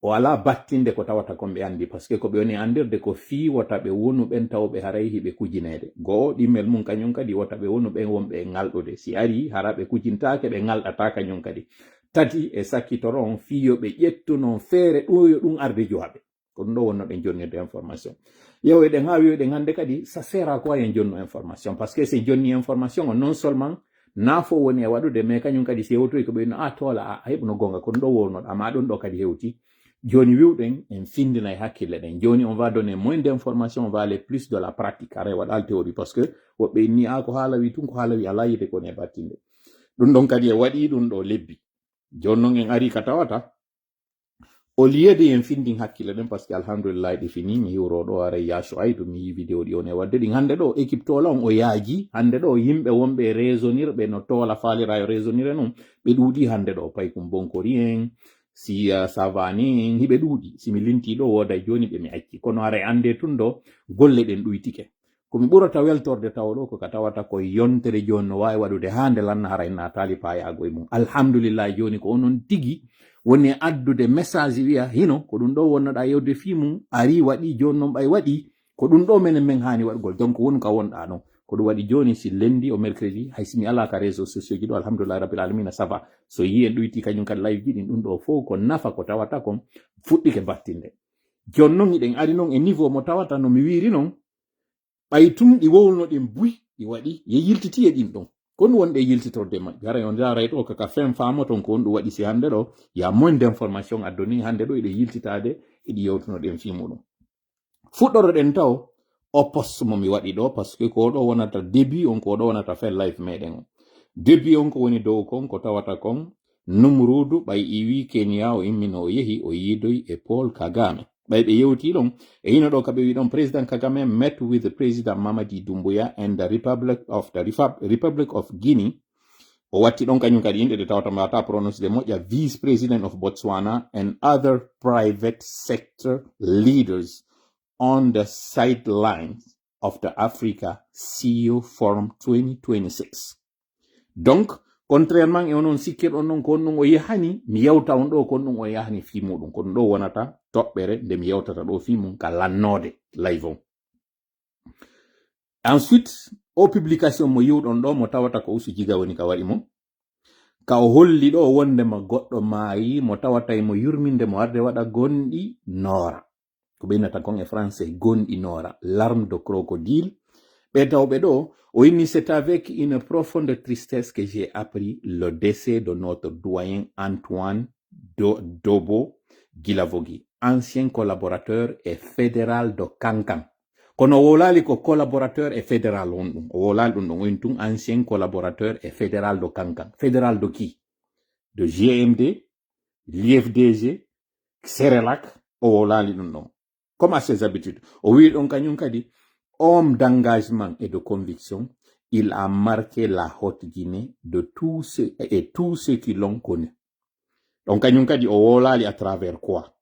o ala battinde ko tawata konɓe andi par ce que ko ɓe woni andirde ko fiwota ɓe wonuɓen tawɓe haray hiɓe kujinede goo ɗimmel mum kañum kadi wota ɓe wonuɓen wonɓe ngalɗude si ari hara ɓe kujintake ɓe ngalɗata kañum kadi tati e sakkitoron fiyoɓe ƴettunon feere ɗoyo ɗum arde jowaɓe ko ɗum ɗo wonno ɗen jonnirde information yewoyɗen ha wiyoɗen hande kadi ça sert à quoi en jonnu information parce que c'est jonni information o non seulement naafo woni e waɗude mais kañum kadi si hewtoyi ko ɓeyno a toola a heɓno gonga ko ɗum ɗo wonnoɗo amma ɗum ɗo kadi hewti joni wiwɗen en findina e hakkille ɗen joni on va donner moins d'information on va aller plus de la pratique ara waɗal théorie parce que woɓɓe inni a ko haala wi tun ko haala wi ala yide koni e battinde ɗum ɗon kadi e waɗi ɗum ɗo lebbi joni noon en ari ka tawata au lieu de en findin hakkille ɗen parce que alhamdulillah ɗi fini mi hiwroɗo ara yaso aydu mi yi vidéo ɗi on e wadde ɗin hande ɗo équipe tola on o yaaji hande ɗo yimɓe wonɓe raisonnirɓe no tola faalira e raisonnire noon ɓe ɗuuɗi hande ɗo paykum bonkori en si savani en hiɓe ɗuuɗi simi linti ɗo woda joni ɓe mi acci kono ara ande tun ɗo golle ɗen ɗuytike komi ɓurata weltorde tawa ɗo ko ka tawata ko yontere joni no wawi waɗude hande lanna hara en natali payago e mum alhamdulillah joni ko onon tigi woni addude message wiya hino ko ɗum ɗo wonnoɗa yewde fimum ari waɗi joni noon ɓay waɗi ko ɗum ɗo menen men hani waɗgol donc woni ka wonɗa ɗon ko ɗum waɗi joni si lendi o mercredi hay simi ala ka réseau sociaux ji ɗo alhamdulillah rabbil alamina ça va so yi en ɗoyti kañum kadi live ji ɗin ɗum ɗo fof ko nafa ko tawata kon fuɗɗike battinde joni noon iɗen ari noon e niveau mo tawata no mi wiri noon ɓay tum ɗi wowno ɗin buy ɗi waɗi ye yiltiti e ɗin ɗon kon wonɗe yiltitorde maɓɓe hara on jaray ɗo kaka fen famoton ko on ɗum waɗi si hande ɗo ya moins d'information addoni hande ɗo eɗe yiltitade eɗi yewtunoɗen fimuɗum fuɗɗoroɗen taw o poste mo mi waɗi ɗo par ce que ko ɗo wonata début on ko ɗo wonata fen live meɗen o début on ko woni dow kon ko tawata kon numrudu ɓay iwi Kenya o immino o yehi o yiidoy e Paul Kagame ɓay ɓe yewti ɗon e hino ɗo kaɓe wi ɗon président Kagame met with the president Mamadi Doumbouya and the Republic of Guinea o watti ɗon kañum kadi yimɓe ɗe tawata mbata prononce de moƴƴa vice president of Botswana and other private sector leaders on the sidelines of the Africa CEO Forum 2026 donc contrairement e onon sikkirɗon noon ko on ɗum o yahani mi yewta on ɗo kon ɗum o yahani fi muɗum ko ɗum ɗo wonata toɓɓere nde mi yewtata ɗo fi mum ka lannode live on ensuite o publication mo yiwɗon ɗo mo tawata ko usu jiga woni ka waɗi mo ka o holli ɗo wondema goɗɗo maayi mo tawata mo yurminde mo arde waɗa gonɗi noora ko ɓeynata kon e français gonɗi noora larme de crocodile ɓe tawɓe ɗo o inni c'est avec une profonde tristesse que j'ai appris le décès de notre doyen Antoine Dobo Gilavogui, ancien collaborateur et fédéral de Kankan. Kono wolali ko collaborateur et fédéral on ɗum o wolali ɗum ɗon woni tun ancien collaborateur et fédéral de Kankan. Fédéral de qui? De GMD, l'IFDG, Serelac o wolali ɗum ɗon comme à ses habitudes o wi ɗon kañum kadi homme d'engagement et de conviction, il a marqué la Haute-Guinée de tous ceux et tous ceux qui l'ont connu. Donc, kadi o wolali à travers quoi?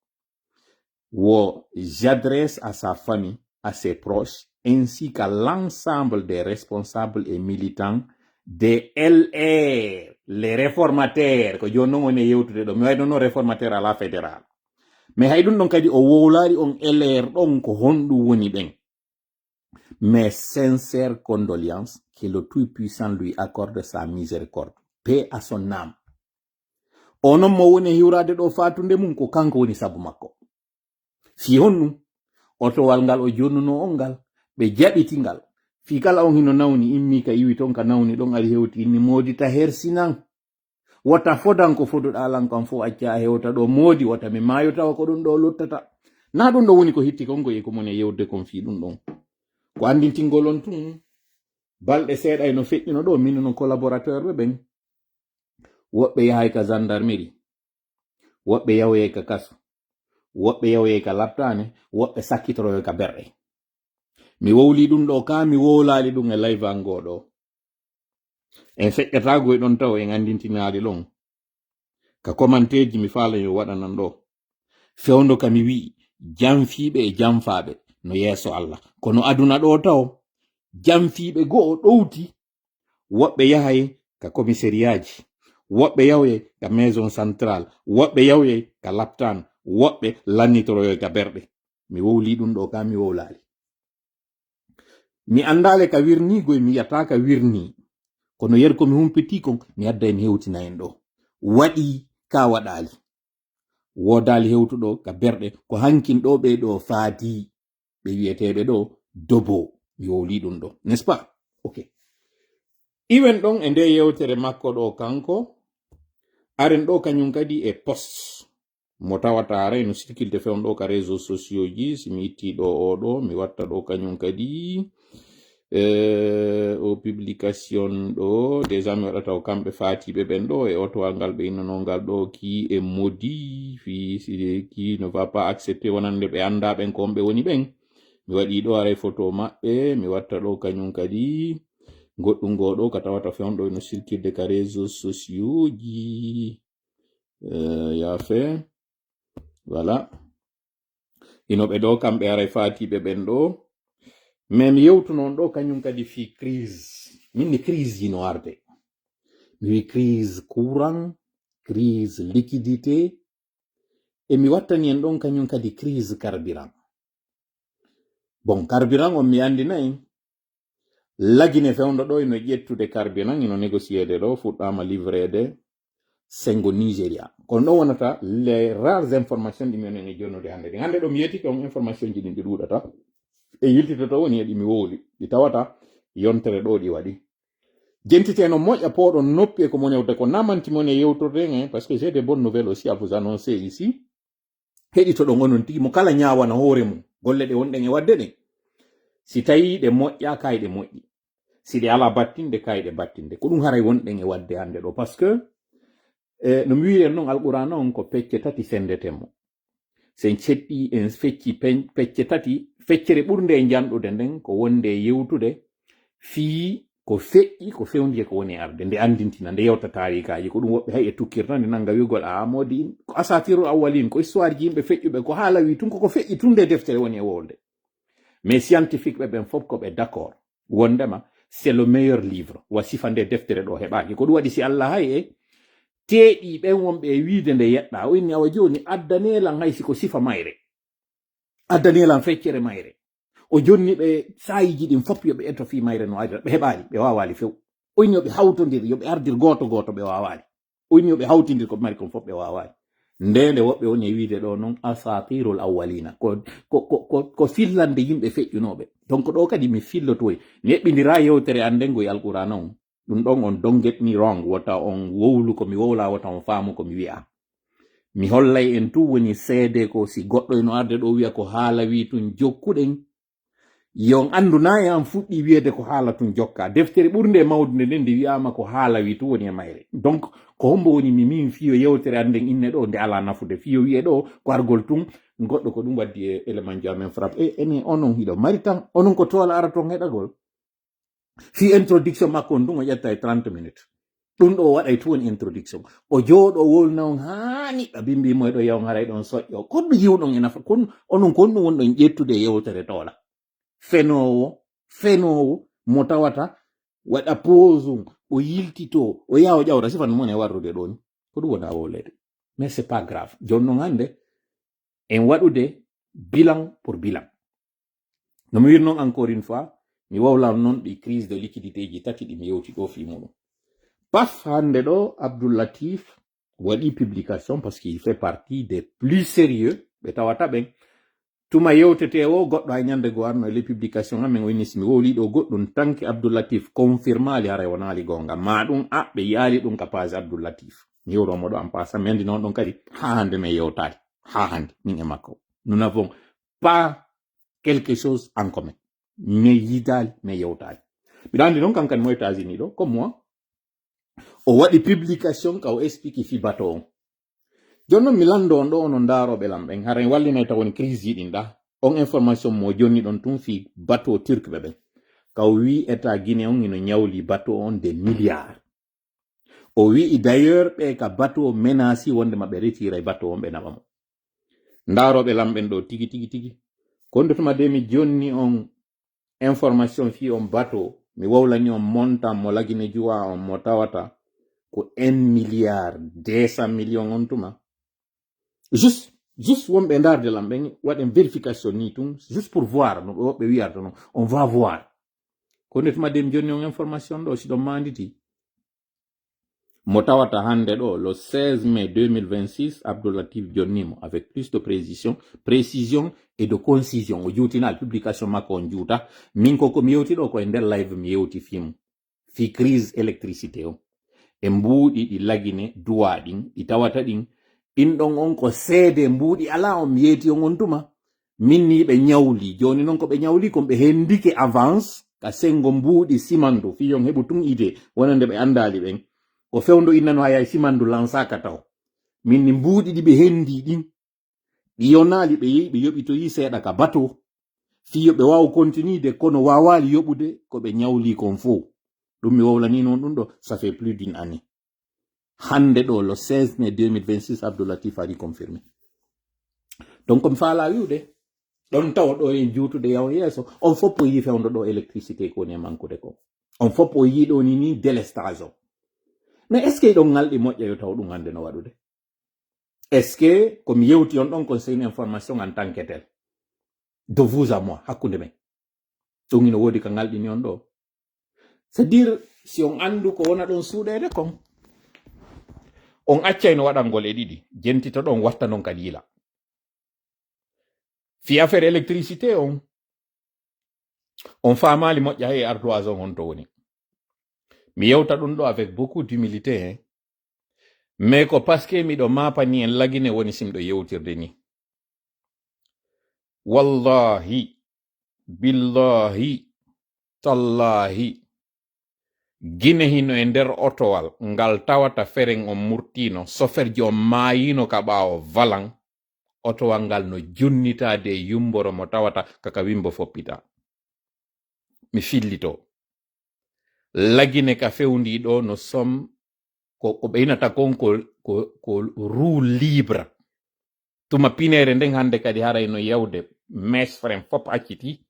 J'adresse à sa famille, à ses proches, ainsi qu'à l'ensemble des responsables et militants des LR, les réformateurs ko joni non woni yewtude ɗo mi wayno non réformateur à la fédérale mais hay ɗum ɗon kadi o wowlari on LR ɗon ko honɗum woni ɓen. Mes sincères condoléances, que le Tout-Puissant lui accorde sa miséricorde. Paix à son âme. Onon mo woni hiwrade ɗo fatunde mum ko kanko woni sabu makko. Fi honnu otowal ngal o jonnuno on ngal ɓe jaɓiti ngal. Fi kala on hino nawni immi ka iwi ton ka nawni ɗon ari hewti inni modi ta hersinan. Wata fodan ko foduɗa alan kan fo acca hewta ɗo modi wata mi mayo tawa ko ɗum ɗo lottata. Na ɗum ɗo woni ko hitti kongo e ko mon e yewde kon fi ɗum ɗon. Ko andintingol on tun balɗe seeɗa eno feƴƴino ɗo min no collaborateur ɓe ɓen woɓɓe yahay ka gendarmerie woɓɓe yawoye ka kaso woɓɓe yawoye ka laptane woɓɓe sakkitoroye ka berɗe mi wowli ɗum ɗo ka mi wowlali ɗum e live ango ɗo en feƴƴatago e ɗon taw en andintinali ɗon ka commenteji mi faala yo waɗanan ɗo fewndo ka mi wi'i jamfiɓe e jamfaɓe no yeeso Allah kono aduna ɗo taw jamfiɓe go'o ɗowti woɓɓe yahay ka commissariat ji woɓɓe yawye ka maison centrale woɓɓe yawye ka laptan woɓɓe lannitoroyo ka berɗe mi wowli ɗum ɗo ka mi wowlali mi andale ka wirnigo e mi yata ka wirni kono yer komi humpiti kon mi adda en hewtina en ɗo waɗi ka waɗali wodali hewtuɗo ka berɗe ko hankin ɗo ɓe ɗo faati ɓe wiyeteɓe ɗo dobo mi wowli ɗum ɗo n'est ce pas ok iwen ɗon e nde yewtere makko ɗo kanko aren ɗo kañum kadi e post mo tawata aray no circulte fewn ɗo ka réseaux sociaux ji simi itti ɗo oɗo mi watta ɗo kañum kadi o publication ɗo déjà mi waɗata o kamɓe fatiɓe ɓen ɗo e otowal ngal ɓe innanongal ɗo qui est maudit qui ne va pas accepter wonande ɓe anda ɓen ko ɓe woni ɓen mi waɗi ɗo aray photo maɓɓe mi watta ɗo kañum kadi goɗɗum goɗo ka tawata fewnɗo no circude ka réseaux sociaux ji ya fait voilà inoɓe ɗo kamɓe aray fatiɓe ɓen ɗo mais mi yewtu noon ɗo kañum kadi fi crise minni crise ji no arde mi wi crise courant crise liquidité e mi wattani en ɗon kañum kadi crise carburant bon carburant on mi andinayi lagine fewndo ɗo ino ƴettude carburant ino négociede ɗo fuɗɗama livrede sengo Nigeria kono ɗo wonata les rares informations ɗi minen e jonnude hande ɗo mi yeti kon information ji ɗin ɗi ɗuɗata e yiltitoto woni e ɗi mi wowli ɗi tawata yontere ɗo ɗi waɗi jentite no moƴƴa poɗon noppi e ko mon yewte ko namantimon e yewtorde parce que j'ai des bonnes nouvelles aussi à vous annoncer ici heɗito ɗon onon tigi mo kala ñawana hoore mum golle ɗe wonɗen e wadde ɗen si tawi ɗe moƴƴa kayɗe moƴƴi si ɗe ala battinde kayɗe battinde ko ɗum haray wonɗen e wadde hande ɗo parce que no mi wiren noon alqur'an on ko pecce tati sendetemo sen ceɗɗi en fecci pecce tati feccere ɓurde e janɗude nden ko wonde yewtude fii ko feƴƴi ko fewndi e ko woni arde nde andintina nde yewta tarikaji ko ɗum woɓɓe hay e tukkirta nde nanga wigol a modi ko asatiru awwalin ko histoire ji yimɓe feƴƴuɓe ko haala wi tun koko feƴƴi tun nde deftere woni e wolde mais scientifique ɓe ɓen fof ko ɓe d'accord wondema c'est le meilleur livre wasifa nde deftere ɗo heɓaki ko ɗum waɗi si Allah hay e teeɗi ɓen wonɓe e wiide nde yeɗɗa o inni awa joni addanelan hay siko sifa mayre addanelan feccere mayre o jonni ɓe sayiji ɗin fof yoɓe etto fi mayre no adira ɓe heɓali ɓe wawali few o inni yoɓe hawtodir yoɓe ardir goto goto ɓe wawali o inni yoɓe hawtidir ko mari kon fof ɓe wawali ndende woɓɓe woni e wiide ɗo noon asatirul awwalina ko fillande yimɓe feƴƴunoɓe donc ɗo kadi mi fillotoy mi heɓɓidira yewtere andengo e alqur'an on ɗum ɗon on don't get me wrong wota on wowlu komi wowla wota on faamu komi wi'a mi hollay en tu woni seede ko si goɗɗo no arde ɗo wi'a ko haala wi tun jokkuɗen yon anduna e an fuɗɗi wiyede ko haala tun jokka deftere ɓurde mawdude nden nde wiyama ko haala wi tu woni e mayre donc ko hombo woni min fiyo yewtere anden inne ɗo nde ala nafude fiyo wiye ɗo ko argol tun goɗɗo ko ɗum waddi e élément jamen frappe e enen onon hiɗo mari tan onon ko toola ara ton heɗagol fi introduction makko on ɗum o ƴetta e 30 minutes ɗum ɗo waɗay tu woni introduction o jooɗo wolna on haa niɗɗa bimbimo ɗo yaw haray ɗon soƴƴo konɗo yiwɗon e nafa onon kon ɗum wonɗon ƴettude yewtere toola fenowo mo tawata waɗa pause o yiltito o yaha o ƴawra sifan mon e warrude ɗo ni ko ɗum wona wolede. Mais c'est pas grave. Jonnon hande en waɗude bilan pour bilan. No mi wirnon encore une fois, mi wawlan non ɗi crise de liquidité ji tati ɗi mi yewti ɗo fi muɗum. Paf hande ɗo Abdoul Latif waɗi publication parce qu'il fait partie des plus sérieux ɓe tawata ɓen tuma yewtete o goɗɗo hay ñande go arno les publication amen o inisi mi wowli ɗo goɗɗum tanki Abdoul Latif confirmali haray wonali gonga ma ɗum ɓe yaali ɗum ka page Abdoul Latif mi yewromo ɗo en passant mi andi noon ɗon kadi ha hande min yewtali ha hande min e makko nous n'avons pas quelque chose en commun mi yidali mi yewtali mbiɗa andi noon kankani mo États-Unis ɗo comme moi o waɗi publication ka o explique fi bateau on jonnon mi lando on ɗo onon daroɓe lam ɓen hara wallinay tawoni crise yiɗin ɗa on information mo jonni ɗon tun fi bateau turc ɓe ɓen ka o wi état Guinée on ino ñawli bateau on des milliards o wi d'ailleurs ɓe ka bateau menasi wonde maɓe retira bateau on ɓe naɓa mo daroɓe lam ɓen ɗo tigi tigi tigi kondotuma de mi jonni on information fi on bateau mi wawlani on montant mo lagine juwa on mo tawata ko 1 milliard 200 millions on tuma juste wonɓe darde lam ɓen waɗen vérification ni tun juste pour voir no woɓɓe wiyarta non on va voir ko ndetuma de mi jonni on information ɗo si ɗon manditi mo tawata hande ɗo le 16 mai 2026 Abdoul Latif jonnimo avec plus de précision et de concision o juutinal publication makko on juuta min ko mi yewti ɗo ko e nder live mi yewti fimu fi crise électricité o e mbuuɗi ɗi lagine duwa ɗin ɗi tawata ɗin ɗon on ko seede mbuuɗi ala on mi yeeti on tuma min ni ɓe ñawli joni noon ko ɓe ñawli kon ɓe hendike avance ka sengo mbuuɗi simandu fiyon heɓu tun ide wonande ɓe andali ɓen ko fewndo innano hayay simandu lansaka taw min ni mbuuɗi ɗi ɓe hendi ɗin ɗi yonali ɓe yehi ɓe yoɓitoyi seeɗa ka bateau fiyo ɓe wawa continuide kono wawali yoɓude ko ɓe ñawli kon fo ɗum mi wowlani noon ɗum ɗo ça fait plus d'une année hande ɗo le 16 mai 2026 Abdoul Latif ari confirmé donc mi faala wiwde ɗon tawa ɗo e juutude yaw yeeso on foppo yi fewndo ɗo électricité ko woni e mankude ko on foppo yi ɗo ni délestage o mais est ce que ɗon ngalɗi moƴƴa yo taw ɗum hande no waɗude est ce que komi yewti on ɗon conseil une information en tant que tel de vous à moi hakkunde men ɗum ino woodi ka ngalɗini on ɗo c'est dire si on andu ko wona ɗon suuɗede kon on accay no waɗangol e ɗiɗi jentito ɗon watta non kadi yila fi affaire électricité on faamali moƴƴa e ardoise on to woni mi yewta ɗum ɗo avec beaucoup d'humilité mais ko parce que miɗo mapani en lagine woni simɗo yewtirde ni wallahi billahi tallahi Guinée hino e nder otowal ngal tawata feren on murtino soferji on maayino ka ɓaawo valan otowal ngal no junnitade yumboro mo tawata kaka wimbo foppita mi fillito lagine ka fewndi ɗo no som ko ɓeynata kon ko roue libre tuma pinere nden hande kadi haray no yewde mes fren fop acciti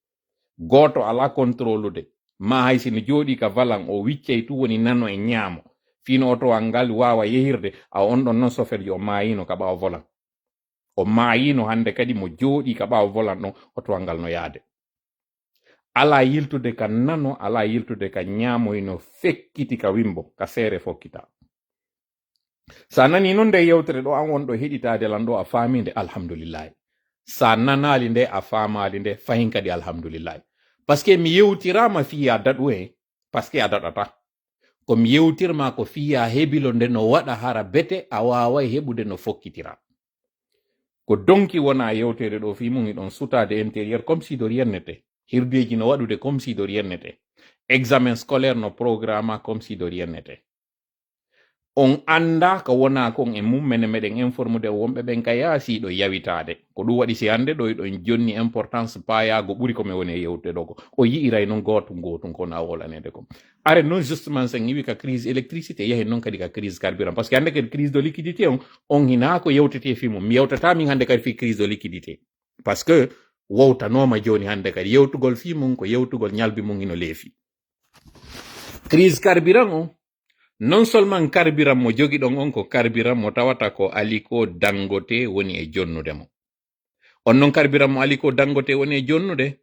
goto ala contrôlude ma hay sino jooɗi ka valan o wiccay tu woni nano e ñaamo fino otowal ngal wawa yehirde a on ɗon noon soferji o maayino ka ɓaawo volan o maayino hande kadi mo jooɗi ka ɓaawo volan ɗon otowal ngal no yaade ala yiltude ka nano ala yiltude ka ñaamoyno fekkiti ka wimbo ka seere fokkita sa nani noon nde yewtere ɗo an wonɗo heɗitade lan ɗo a faaminde alhamdulillahi sa nanali nde a faamali nde fayin kadi alhamdulillahi parce que mi yewtirama fiya daɗu he parce que a daɗata ko mi yewtirma ko fiya heɓilo nde no waɗa hara bete a wawai heɓude no fokkitira ko donki wona yewtere ɗo fi mum iɗon sutade intérieur comme si de rien n'était hirdeji no waɗude comme si de rien n'était examen scolaire no programme comme si de rien n'était on anda ko wona kon e mum mene meɗen informude wonɓe ɓen ka yaasiɗo yawitade ko ɗum waɗi si hande ɗo ɗon jonni importance payago ɓuri komi woni e yewtude ɗo ko o yi'iray noon gotum kono a wolanede kom are non justement sen iwi ka crise électricité yahe noon kadi ka crise carburant parce que hande kadi crise de liquidité on hina ko yewtete fi mum mi yewtata min hande kadi fi crise de liquidité parce que wowtanoma joni hande kadi yewtugol fi mum ko yewtugol ñalbi mum ino leefi crise carburant o non seulement carburant mo jogi ɗon on ko carburant mo tawata ko Aliko Dangote woni e jonnude mo on non carburant mo Aliko Dangote woni e jonnude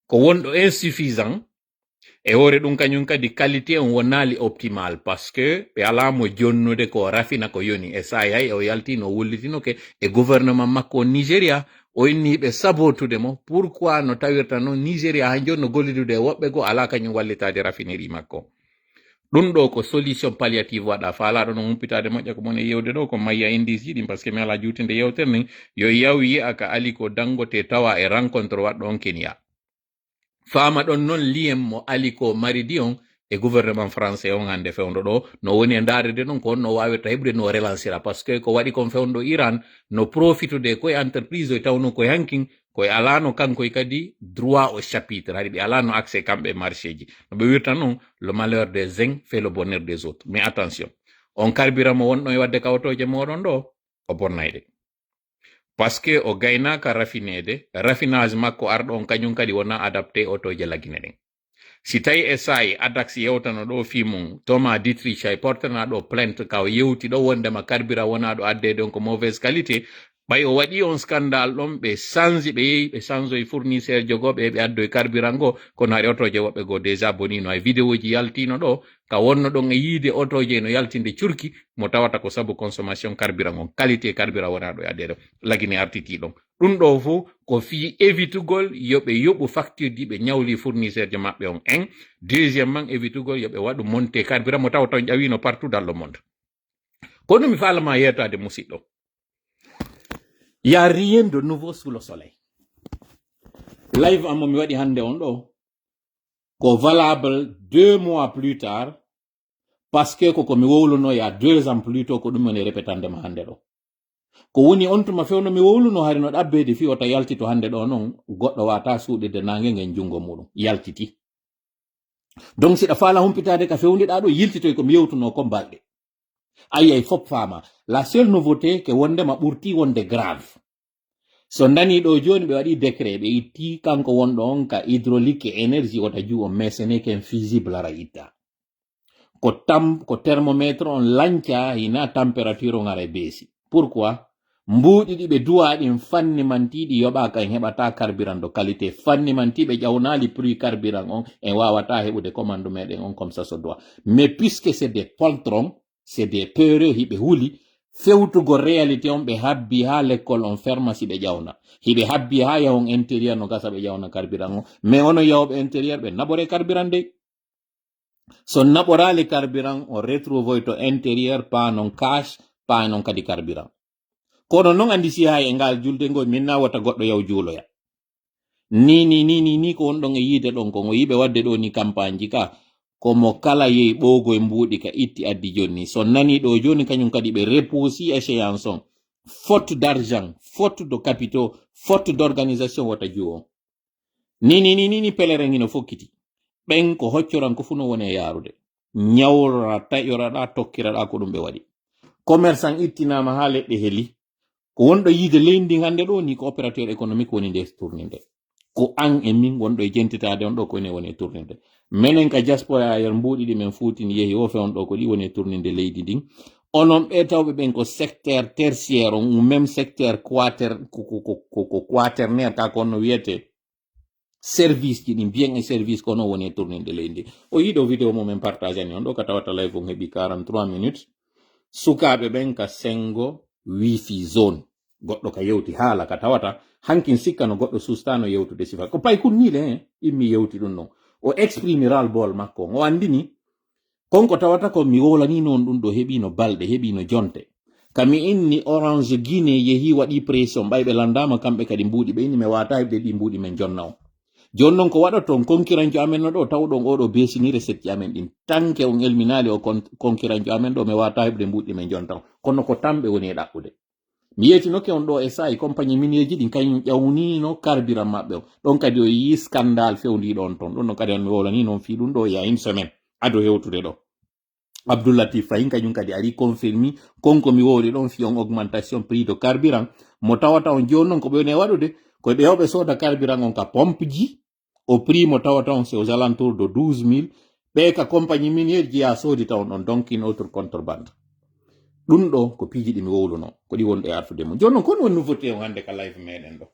ko wonɗo insuffisant e hore ɗum kañum kadi qualité on wonali optimal parce que ɓe alamo jonnude ko rafina ko yoni e sa hay o yaltino wullitinoke e gouvernement makko Nigeria o inni ɓe sabotude mo pourquoi no tawirta noon Nigeria ha joni no gollidude e woɓɓe go ala kañum wallitade raffinerie makko ɗum ɗo ko solution palliative waɗa faalaɗo no humpitade moƴƴa ko mon e yewde ɗo ko mayya indice yiɗi par ce que mi ala juutinde yewtere nden yo yaw yi'a ka Aliko Dangote tawa e rencontre waɗɗo on Kenya fama ɗon noon lien mo Aliko maridi on e gouvernement français on hande fewndo ɗo no woni e ndaarede ɗon ko honno wawirta heɓude no relancera par ce que ko waɗi kon fewndo Iran no profitude koye entreprise o tawno koye hankin koye alano kankoye kadi droit au chapitre haɗi ɓe alano accès kamɓe marché ji no ɓe wirta noon le malheur des uns fait le bonheur des autres mais attention on carburant mo wonɗon e wadde kawtoje moɗon ɗo o bonnayɗe parce que o gaynaka raffinede raffinage makko arɗo on kañum kadi wona adapté otoje lagine ɗen si tawi e sayi adax yewtano ɗo fimum Thomas Dietrich ay portana ɗo plainte ka o yewti ɗo wondema carburant wona ɗo addede on ko mauvaise qualité ɓay o waɗi on scandale ɗon ɓe change ɓe yehi ɓe change e fournisseur jogoɓe ɓe addo e carburant go kono haɗi otoje woɓɓe go déjà bonino ay vidéo ji yaltino ɗo ka wonno ɗon e yiide otoje no yaltinde curki mo tawata ko sabu consommation carburant on qualité carburant wona ɗo e addede lagine artiti ɗon ɗum ɗo fof ko fi évitugol yoɓe yoɓu facture ɗi ɓe ñawli fournisseur je maɓɓe on en deuxièmement évitugol yoɓe waɗu monté carburant mo tawata on ƴawino partout dans le monde kono mi falama yettade musidɗo il y a rien de nouveau sous le soleil live amo mi waɗi hande on ɗo ko valable 2 mois plus tard parce que koko mi wowluno il y a 2 ans plus tôt ko ɗum woni répétandema hande ɗo ko woni on tuma fewno mi wowluno hari no ɗabbede fi o ta yaltito hande ɗo noon goɗɗo wata suuɗide nangue ngen jungo muɗum yaltiti donc siɗa faala humpitade ka fewniɗa ɗo yiltitoy komi yewtuno ko balɗe ayiyay fop fama la seule nouveauté ke wondema ɓurti wonde grave so dani ɗo joni ɓe waɗi décret ɓe itti kanko wonɗo on ka hydraulique et énergie wota juo mais ce n'est qu'un fusible ara itta ko thermomètre on lanca hina température on ara beesi pourquoi mbuuɗi ɗi ɓe duwaɗin fannimantiɗi yoɓa kan heɓata carburant de qualité fannimantiɓe ƴawnali prix carburant on en wawata heɓude commande meɗen on comme ça so doit mais puisque c'est des poltrons c'est des peureux hiɓe huuli fewtugo réalité on ɓe habbi ha l'école on pharmacie ɓe ƴawna hiɓe habbi ha yahon intérieur no gasa ɓe ƴawna carburant on mais ono yawɓe intérieur ɓe naɓore carburant de so naɓorali carburant on retrouve to intérieur pa non cash pa non kadi carburant kono non andi si hay e ngal julde ngol min nawata goɗɗo yaw juuloya ni ko wonɗon e yiide ɗon ko yiɓe wadde ɗo ni campagne ji ka komo kala yehi ɓoogo e mbuuɗi ka itti addi joni so nani ɗo joni kañum kadi ɓe repoussi échéance on faute d'argent faute de capitaux faute d'organisation wota juo ni pelerin ino fokkiti ɓen ko hoccoran ko fu no woni e yaarude ñawra taƴoraɗa tokkiraɗa ko ɗum ɓe waɗi commerçant ittinama ha leɗɗe heli ko wonɗo yiide leydi hande ɗo ni ko opérateur économique woni nde tourninde ko an e min wonɗo e jentitade on ɗo ko ene woni e tourninde menen ka diaspora yer mbuuɗi ɗi men fuutini yehi o fewn ɗo ko ɗi woni e tourninde leydi ndin onon ɓe tawɓe ɓen ko secteur tertiaire on ou même secteur quaternaire ka ko no wiyete service ji ɗi bien e service kono woni e tourninde leydi o yiɗo vidéo mumen partage ani on ɗo ka tawata live on heeɓi 43 minutes sukaɓe ɓen ka sengo wifi zone goɗɗo ka yewti haala ka tawata hankin sikka no goɗɗo sustano yewtude sifa ko pay kunnile immi yewti ɗum non o exprimiral bol makko o andini konko tawata ko mi wolani noon ɗum ɗo heɓino balɗe heɓino jonte kami inni Orange Guinée yehi waɗi pression ɓayɓe landama kamɓe kadi mbuuɗi ɓe inni mi wata heɓde ɗi mbuuɗi men jonna o joni noon ko waɗata on konkiranjo amen no ɗo tawɗon oɗo besini recette ji amen ɗin tanke on elminali o konkiranjo amen ɗo mi wata heɓde mbuuɗi men jonta kono ko tamɓe woni e ɗaɓɓude mi yetinoke on ɗo e sayi compagnie minieji ɗin kañum ƴawnino carburant maɓɓe o ɗon kadi o yi scandale fewdiɗo on toon ɗon no kadi on mi wolani noon fi ɗum ɗo ya une semaine ado hewtude ɗo Abdoulatif Fayin kañum kadi ari confirmi konko mi wowli ɗon fi on augmentation prix de carburant mo tawata on joni noon ko ɓe woni e waɗude koye ɓe hewɓe soda carburant on ka pompe ji au prix mo tawata on c'est aux alentours de 12 000 ɓe ka compagnie minière ji ya soodi taw ɗon donc une autre contrebande ɗum ɗo ko piiji ɗi mi wowluno ko ɗi wonɗo e artude mum joni noon kono woni nouveauté o hannde ka live meɗen ɗo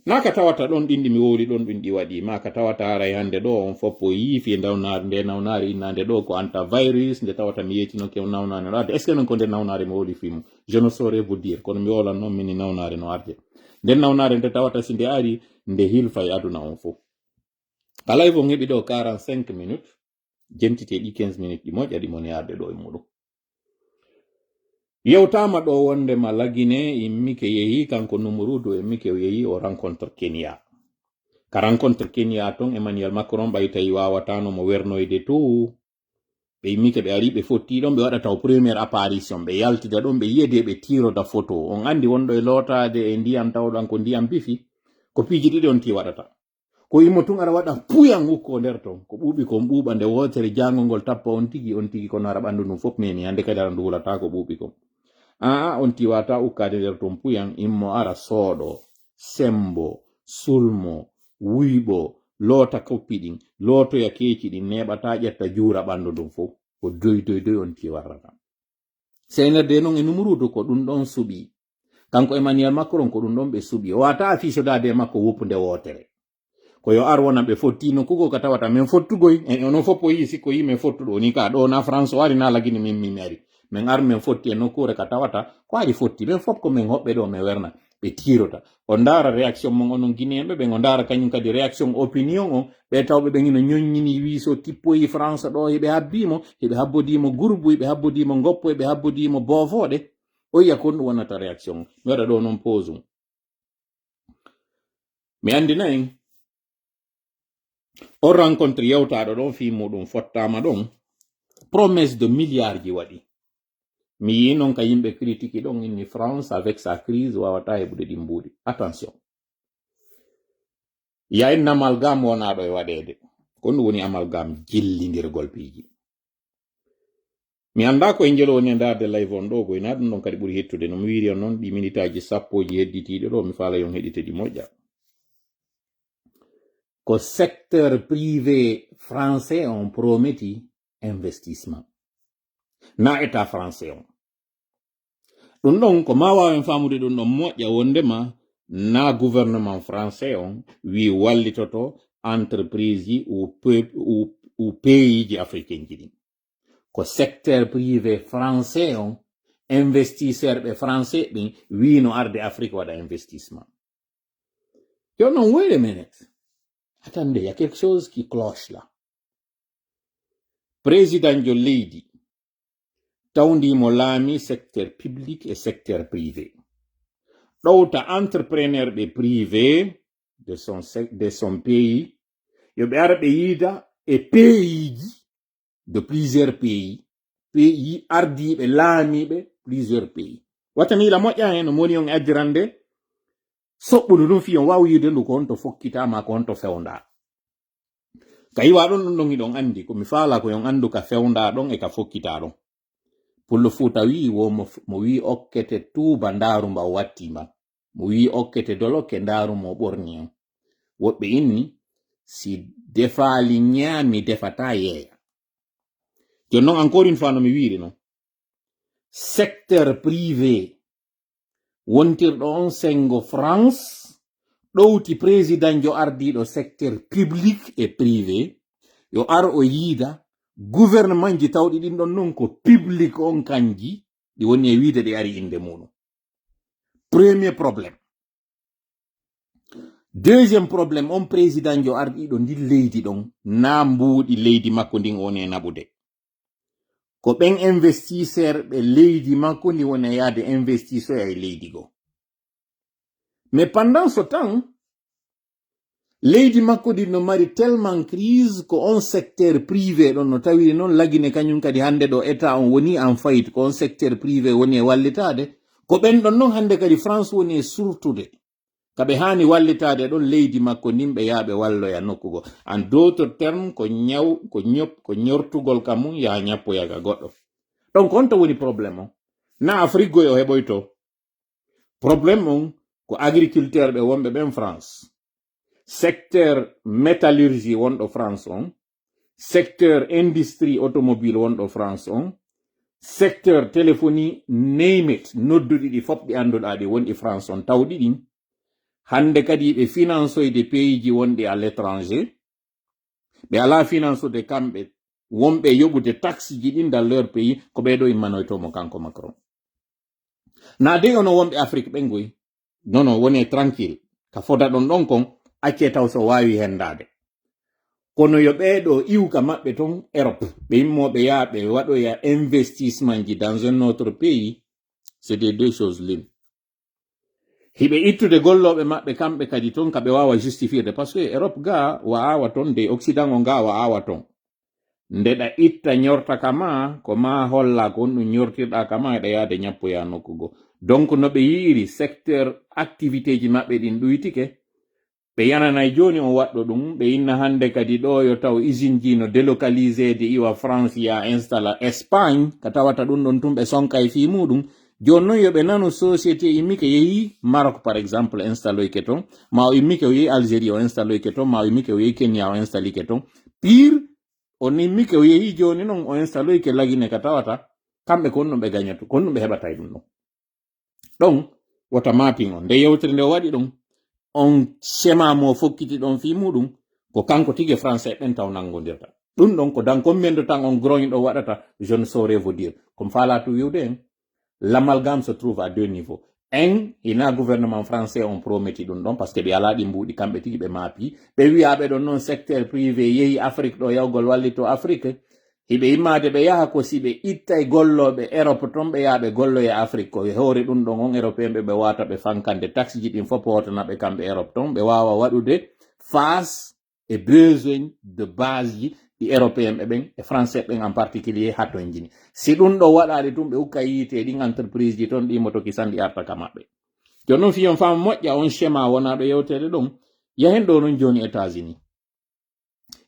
na ka tawata ɗon ɗin ɗi mi wowli ɗon ɗum ɗi waɗi ma ka tawata aray hannde ɗo on foppo yiifi nawnare nde nawnare innande ɗo ko antavirus nde tawata mi yettinoke nawnare no arde est ce que noon ko nde nawnare mi wowli fimu je ne saurais vous dire kono mi wolan noon mini nawnare no arde nden nawnare nde tawata si nde ari nde hilfa e aduna on fof ka live on heɓi ɗo 45 minutes jentite ɗi 15 minutes ɗi moƴƴa ɗi moni arde ɗo e muɗum yewtama ɗo wondema lagine immike yehi kanko numurudu immike yehi o rencontre Kenya ka rencontre Kenya ton Emmanuel Macron ɓayi tawi wawatano mo wernoyde to ɓe immike ɓe ari ɓe fotti ɗon ɓe waɗa taw première apparition ɓe yaltida ɗon ɓe yiyede ɓe tiroda photo on andi wonɗo e lotade e ndiyam tawɗan ko ndiyam bifi ko piiji ɗiɗi on ti waɗata ko immo tun ara waɗa puyan ukko nder ton ko ɓuuɓi kon ɓuuɓa nde wotere jangol ngol tappa on tigi kono ara ɓandu ɗum fof memi hande kadi ara ndu wulata ko ɓuuɓi kon on tiwata ukkade nder ton puyan immo ara sooɗo sembo sulmo wuyɓo loota koppi ɗin lootoya keeci ɗin neɓata ƴetta juura ɓandu ɗum fof ko doy on tiwarrata seynerde noon e numurudu ko ɗum ɗon suɓi kanko Emmanuel Macron ko ɗum ɗon ɓe suɓi o wata affichodade makko wuppude wotere ko yo ar wona ɓe fottino kuko ka tawata min fottugoy onon fof o yi sikko yi min fottuɗo ni ka ɗo na France o ari na lagini min min ari min ar min fotti e nokkure ka tawata ko ari fotti ɓen fof ko min hoɓɓe ɗo min werna ɓe tirota o ndara réaction mon onon guinéen ɓe o ndara kañum kadi réaction opinion o ɓe tawɓe ɓen ino ñoññini wiiso tippoyi France ɗo heɓe habbimo heɓe habbodimo gurbu heɓe habbodimo goppo heɓe habbodimo bofoɗe o yiya kon ɗum wonata réaction mi waɗa ɗo noon pause mi andina en on rencontre yewtaɗo ɗon fi muɗum fottama ɗon promesse de milliards ji waɗi mi yi noon ka yimɓe critique ɗon inni France avec sa crise wawata heɓude ɗi mbuuɗi attention yayin amalgame wonaɗo e waɗede kon ɗum woni amalgame jillidirgol piiji mi anda ko en jelo woni e darde live on ɗo goyna ɗum ɗon kadi ɓuuri hettude no mi wiri on noon ɗi minitaji sappoji hedditiɗo ɗo mi faala yon heɗite ɗi moƴƴa ko secteur privé français on prometi investissement na état français on ɗum ɗon ko ma wawen famude ɗum ɗon moƴƴa wondema na gouvernement français on wi wallitoto entreprise ji ou pays ji africain ji ɗin ko secteur privé français on investisseur ɓe français ɓin wi no arde Afrique waɗa investissement yo non wait a minute attendez, il y a quelque chose qui cloche là. Président de leydi tawndimo laami secteur public et secteur privé ɗowta entrepreneur ɓe privé de son pays yoɓe ara ɓe yiida e pays ji de plusieurs pays ardiɓe laamiɓe plusieurs pays wataniila moƴƴa hen no moni on ajjirande soɓɓudu ɗum fi on wawi yiide ndu ko honto fokkitama ko honto fewnda ka yiwa ɗon ɗum ɗon iɗon andi ko mi faala ko yon andu ka fewnda ɗon e ka fokkita ɗon pullo Fuuta wi mo wi okkete tuuba ndaaru mba o wattima mo wi okkete dolokke ndaaru mo ɓorni on woɓɓe inni si defaali ñaami defata yeeya jon noon encore une fois no mi wiri non secteur privé wontirɗo on sengo France ɗowti président jo ardiɗo secteur public et privé yo ar o yiida gouvernement ji tawɗi ɗin ɗon non ko public on kanji ɗi woni e wiide ɗi ari inde muɗum premier problème deuxième problème on président jo ardiɗo ndi leydi ɗon na mbuuɗi leydi makko ndin woni e naɓude ko ɓen investisseur ɓe leydi makko ndi woni e yaade investisseur e leydi go mais pendant ce temps leydi makko ndi no mari tellement crise ko on secteur privé ɗon no tawi noon lagine kañum kadi hande ɗo état on woni en faillite ko on secteur privé woni e wallitade ko ɓen ɗon noon hande kadi France woni e surtude kaɓe hani wallitade ɗon leydi makko ndin ɓe yaaɓe walloya nokkugo en d'autres termes ko ñortugol kam mum yaha ñappoyaga goɗɗo donc honto woni probléme on na Afrique goy o heɓoyto probléme on ko agriculteur ɓe wonɓe ɓen France secteur métallurgie wonɗo France on secteur industrie automobile wonɗo France on, secteur téléphonie, name it, nodduɗi ɗi fop ɗi annduɗa ɗi wonɗi France on tawɗi ɗin. Hande kadi ɓe finançoyde pays ji wonɗi à l'étranger. Ɓe ala finançude kamɓe wonɓe yoɓude taxe ji ɗin dans leur pays ko ɓeɗo immanoytomo kanko Macron. Na de ono wonɓe Afrique ɓe ngoy. Non, woni tranquille. Ka foda ɗon ɗon kon acce taw so wawi hendade. Kono yo ɓeɗo iwka maɓɓe ton Europe ɓe immoɓe yaa ɓe waɗoya investissement ji dans un autre pays, c'est des deux choses l'une. Hiɓe ittude golloɓe maɓɓe kamɓe kadi ton ka ɓe wawa justifierde parce que Europe ga wa awa ton de Occident o ga wa awa ton. Ndeɗa itta ñorta kama ko ma holla ko on ɗum ñortirɗa kama eɗa yaade ñappoya nokkugo. Donc no ɓe yiiri secteur activité ji maɓɓe ɗin ɗuytike ɓe yananay joni on waɗɗo ɗum ɓe inna hande kadi ɗo yo taw usine ji no délocalisé de iwa France ya installa Espagne ka tawata ɗum ɗon tum ɓe sonka e fi muɗum. Joni noon yoɓe nano société immike yeehi Maroc par exemple installoyke ton, ma o immike o yeehi Algérie o installoyke ton, ma o immike o yeehi Kenya o installike ton. Pire on immike o yeehi joni noon o installoyke lagine ka tawata kamɓe ko onno ɓe gagnata ko onno ɓe heɓata ɗum ɗon. Donc wota mapping on nde yewtere nde waɗi ɗum on schéma mo fokkiti ɗon fi muɗum ko kanko tige français ɓen taw nangodirta ɗum ɗon ko dan combien de temps on grogne ɗo waɗata je ne saurais vous dire comme fala to wiwde en l'amalgame se trouve à deux niveaux. Un, ina gouvernement français on prometi ɗum ɗon parce que ɓe ala ɗi mbuɗi kamɓe tigi ɓe maapi ɓe wiyaɓe ɗon noon secteur privé yehi Afrique ɗo yawgol wallito Afrique hiɓe immade ɓe yaha ko si ɓe ittay golloɓe Europe ton ɓe yaha ɓe golloye Afrique ko hoore ɗum ɗon on européen ɓe wata ɓe fankande taxe ji ɗin fof wotanaɓe kamɓe Europe ton ɓe wawa waɗude face et besoin de base ji ɗi européen ɓe ɓen e français ɓen en particulier ha ton jini si ɗum ɗo waɗade tum ɓe hukka yiite ɗin entreprise ji ton ɗi motoki sanɗi arta ka maɓɓe joni noon fiyon fam moƴƴa on schéma wona ɗo yewtede ɗon yahen ɗo noon joni États-Unis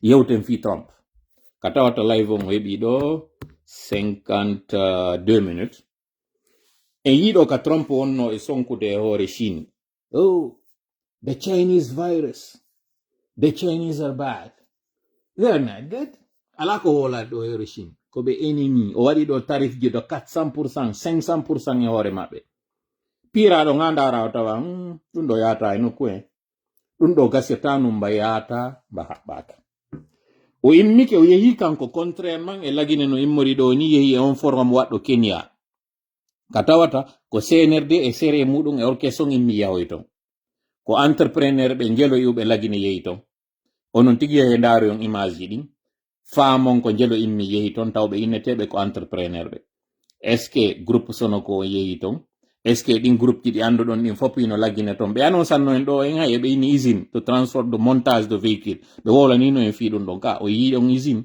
yewten fi Trump ka tawata live on o heɓi ɗo 52 minutes en yiɗo ka Trump wonno e sonkude e hoore Chine. Oh, the Chinese virus, the Chinese are bad, they're not good. Ala ko wolade ɗo e hoore Chine ko ɓe ennemi o waɗi ɗo tarif ji ɗo 400% 500% e hoore maɓɓe piraɗo ngandara o tawa ɗum ɗo yata e nokku en ɗum ɗo gasirta numba yata mba haɓɓaka o immike o yehi kanko contrairement e lagine no immori ɗo ni yehi e on forum waɗɗo Kenya ka tawata ko CNRD e sere muɗum e orchestre immi yahoy ton ko entrepreneur ɓe jelo iwɓe lagine yehi ton onon tigi yehe ndaaro on image ji ɗin faamon ko jelo immi yehi ton tawɓe inneteɓe ko entrepreneur ɓe est ce que groupe sono ko yehi ton est ce que ɗin groupe ji ɗi annduɗon ɗin fof ino laggine ton ɓe anon sanno en ɗo en hay eɓe inni usine de transport de montage de véhicule ɓe wowlanino en fi ɗum ɗon ka o yi on usine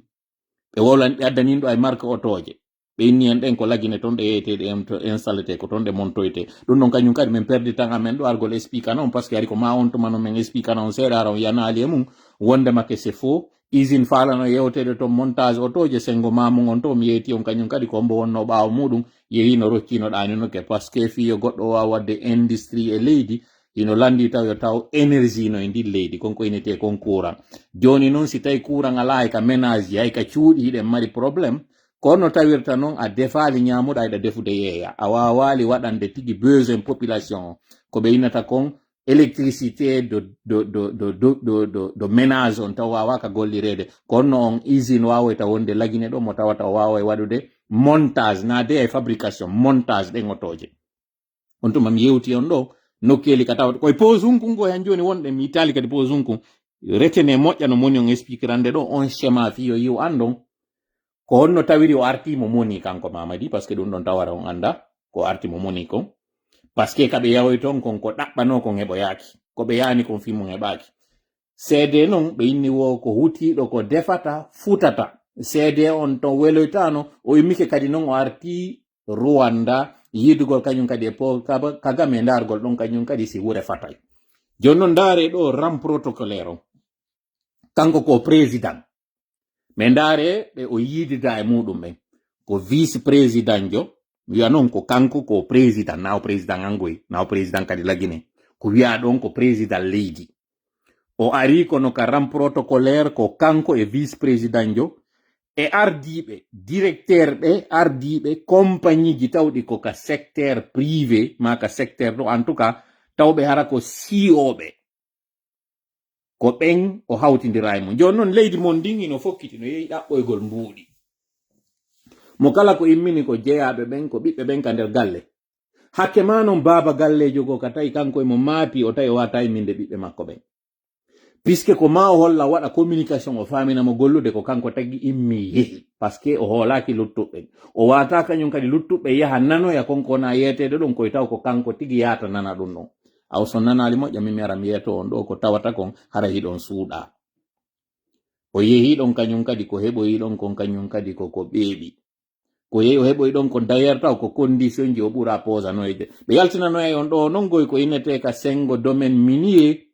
ɓe wowlan ɓe addaninɗo ay marque otoje ɓe inni en ɗen ko laggine ton ɗe yeyeteɗe installete ko ton ɗe montoyte ɗum ɗon kañum kadi min perdi tan amen ɗo argol expliquana on par ce que ari ko ma on tumano min expliquana on seeɗa ara on yanaali e mum wondema que c'est faux usine falano yewtede to montage otoje sengo mamum on to mi yeyti on kañum kadi ko mbo wonno ɓaawo muɗum yehino roccino ɗaninoke par ce que fiyo goɗɗo wawa wadde industrie e leydi ino landi taw yo taw énergie no e ndi leydi konko inete kon courant joni noon si tawi courant ala e ka ménage hay ka cuuɗi hiɗen mari probléme kono tawirta noon a defali ñamuɗa eɗa defude yeeya a wawali waɗande tigi besoin population ko ɓe innata kon électricité do ménage on taw wawaka gollirede kono on usine wawoyta wonde lagine ɗo mo tawata o wawa waɗude montage na de e fabrication montage ɗen otoje on tuma mi yewti on ɗo nokkeli ka tawata koye pose unku ngo hen joni wonɗe mi itali kadi pose unku retene moƴƴa no moni on expliquerande ɗo on schéma fiyo yiw andon ko honno tawiri o arti mo moni kanko Mamadi parce que ɗum ɗon tawara on anda ko arti mo moni kon parce que kaɓe yawoy ton kon ko ɗaɓɓano kon heɓoyaki ko ɓe yani kon fimum heɓaki seede noon ɓe inni wo ko hutiɗo ko defata futata seede on ton weloytano o immike kadi noon o arti Rwanda yidugol kañum kadi e kagame ndargol ɗon kañum kadi si wure fatay joni noon ndaare ɗo ram protocolaire o kanko ko président mais ndaare ɓe o yidida e muɗum ɓen ko vice président jo wiya noon ko kanko ko président na o président angoy na o président kadi lagine ko wiya ɗon ko président leydi o ari kono ka ram protocolaire ko kanko e vice président jo e ardiɓe directeur ɓe ardiɓe compagnie ji tawɗi ko ka secteur privé ma ka secteur ɗo en tout cas tawɓe hara ko siyoɓe ko ɓen o hawtidira e mum joni noon leydi mon ndin ino fokkiti no yehi ɗaɓɓoygol mbuuɗi mo kala ko immini ko jeyaɓe ɓen ko ɓiɓɓe ɓen ka nder galle hakke ma noon baaba gallejo go ka tawi kanko emo maapi o tawi o wata imminde ɓiɓɓe makko ɓen puisque ko ma o holla waɗa communication o faminamo gollude ko kanko tagi immi yehi par ce que o hoolaki luttuɓɓen o wata kañum kadi luttuɓɓe yaha nanoya konko na yetede ɗon koye taw ko kanko tigi yata nana ɗum ɗon aw so nanali moƴƴa mimi ara mi yeeto on ɗo ko tawata kon hara hiɗon suuɗa o yehiɗon kañum kadi ko heɓoyiɗon kon kañum kadi koko ɓeeɓi ko yehi o heɓoyiɗon ko d'ailleurs taw ko condition ji o ɓuura posanoyde ɓe yaltinanoya on ɗo non goy ko innete ka sengo domaine minier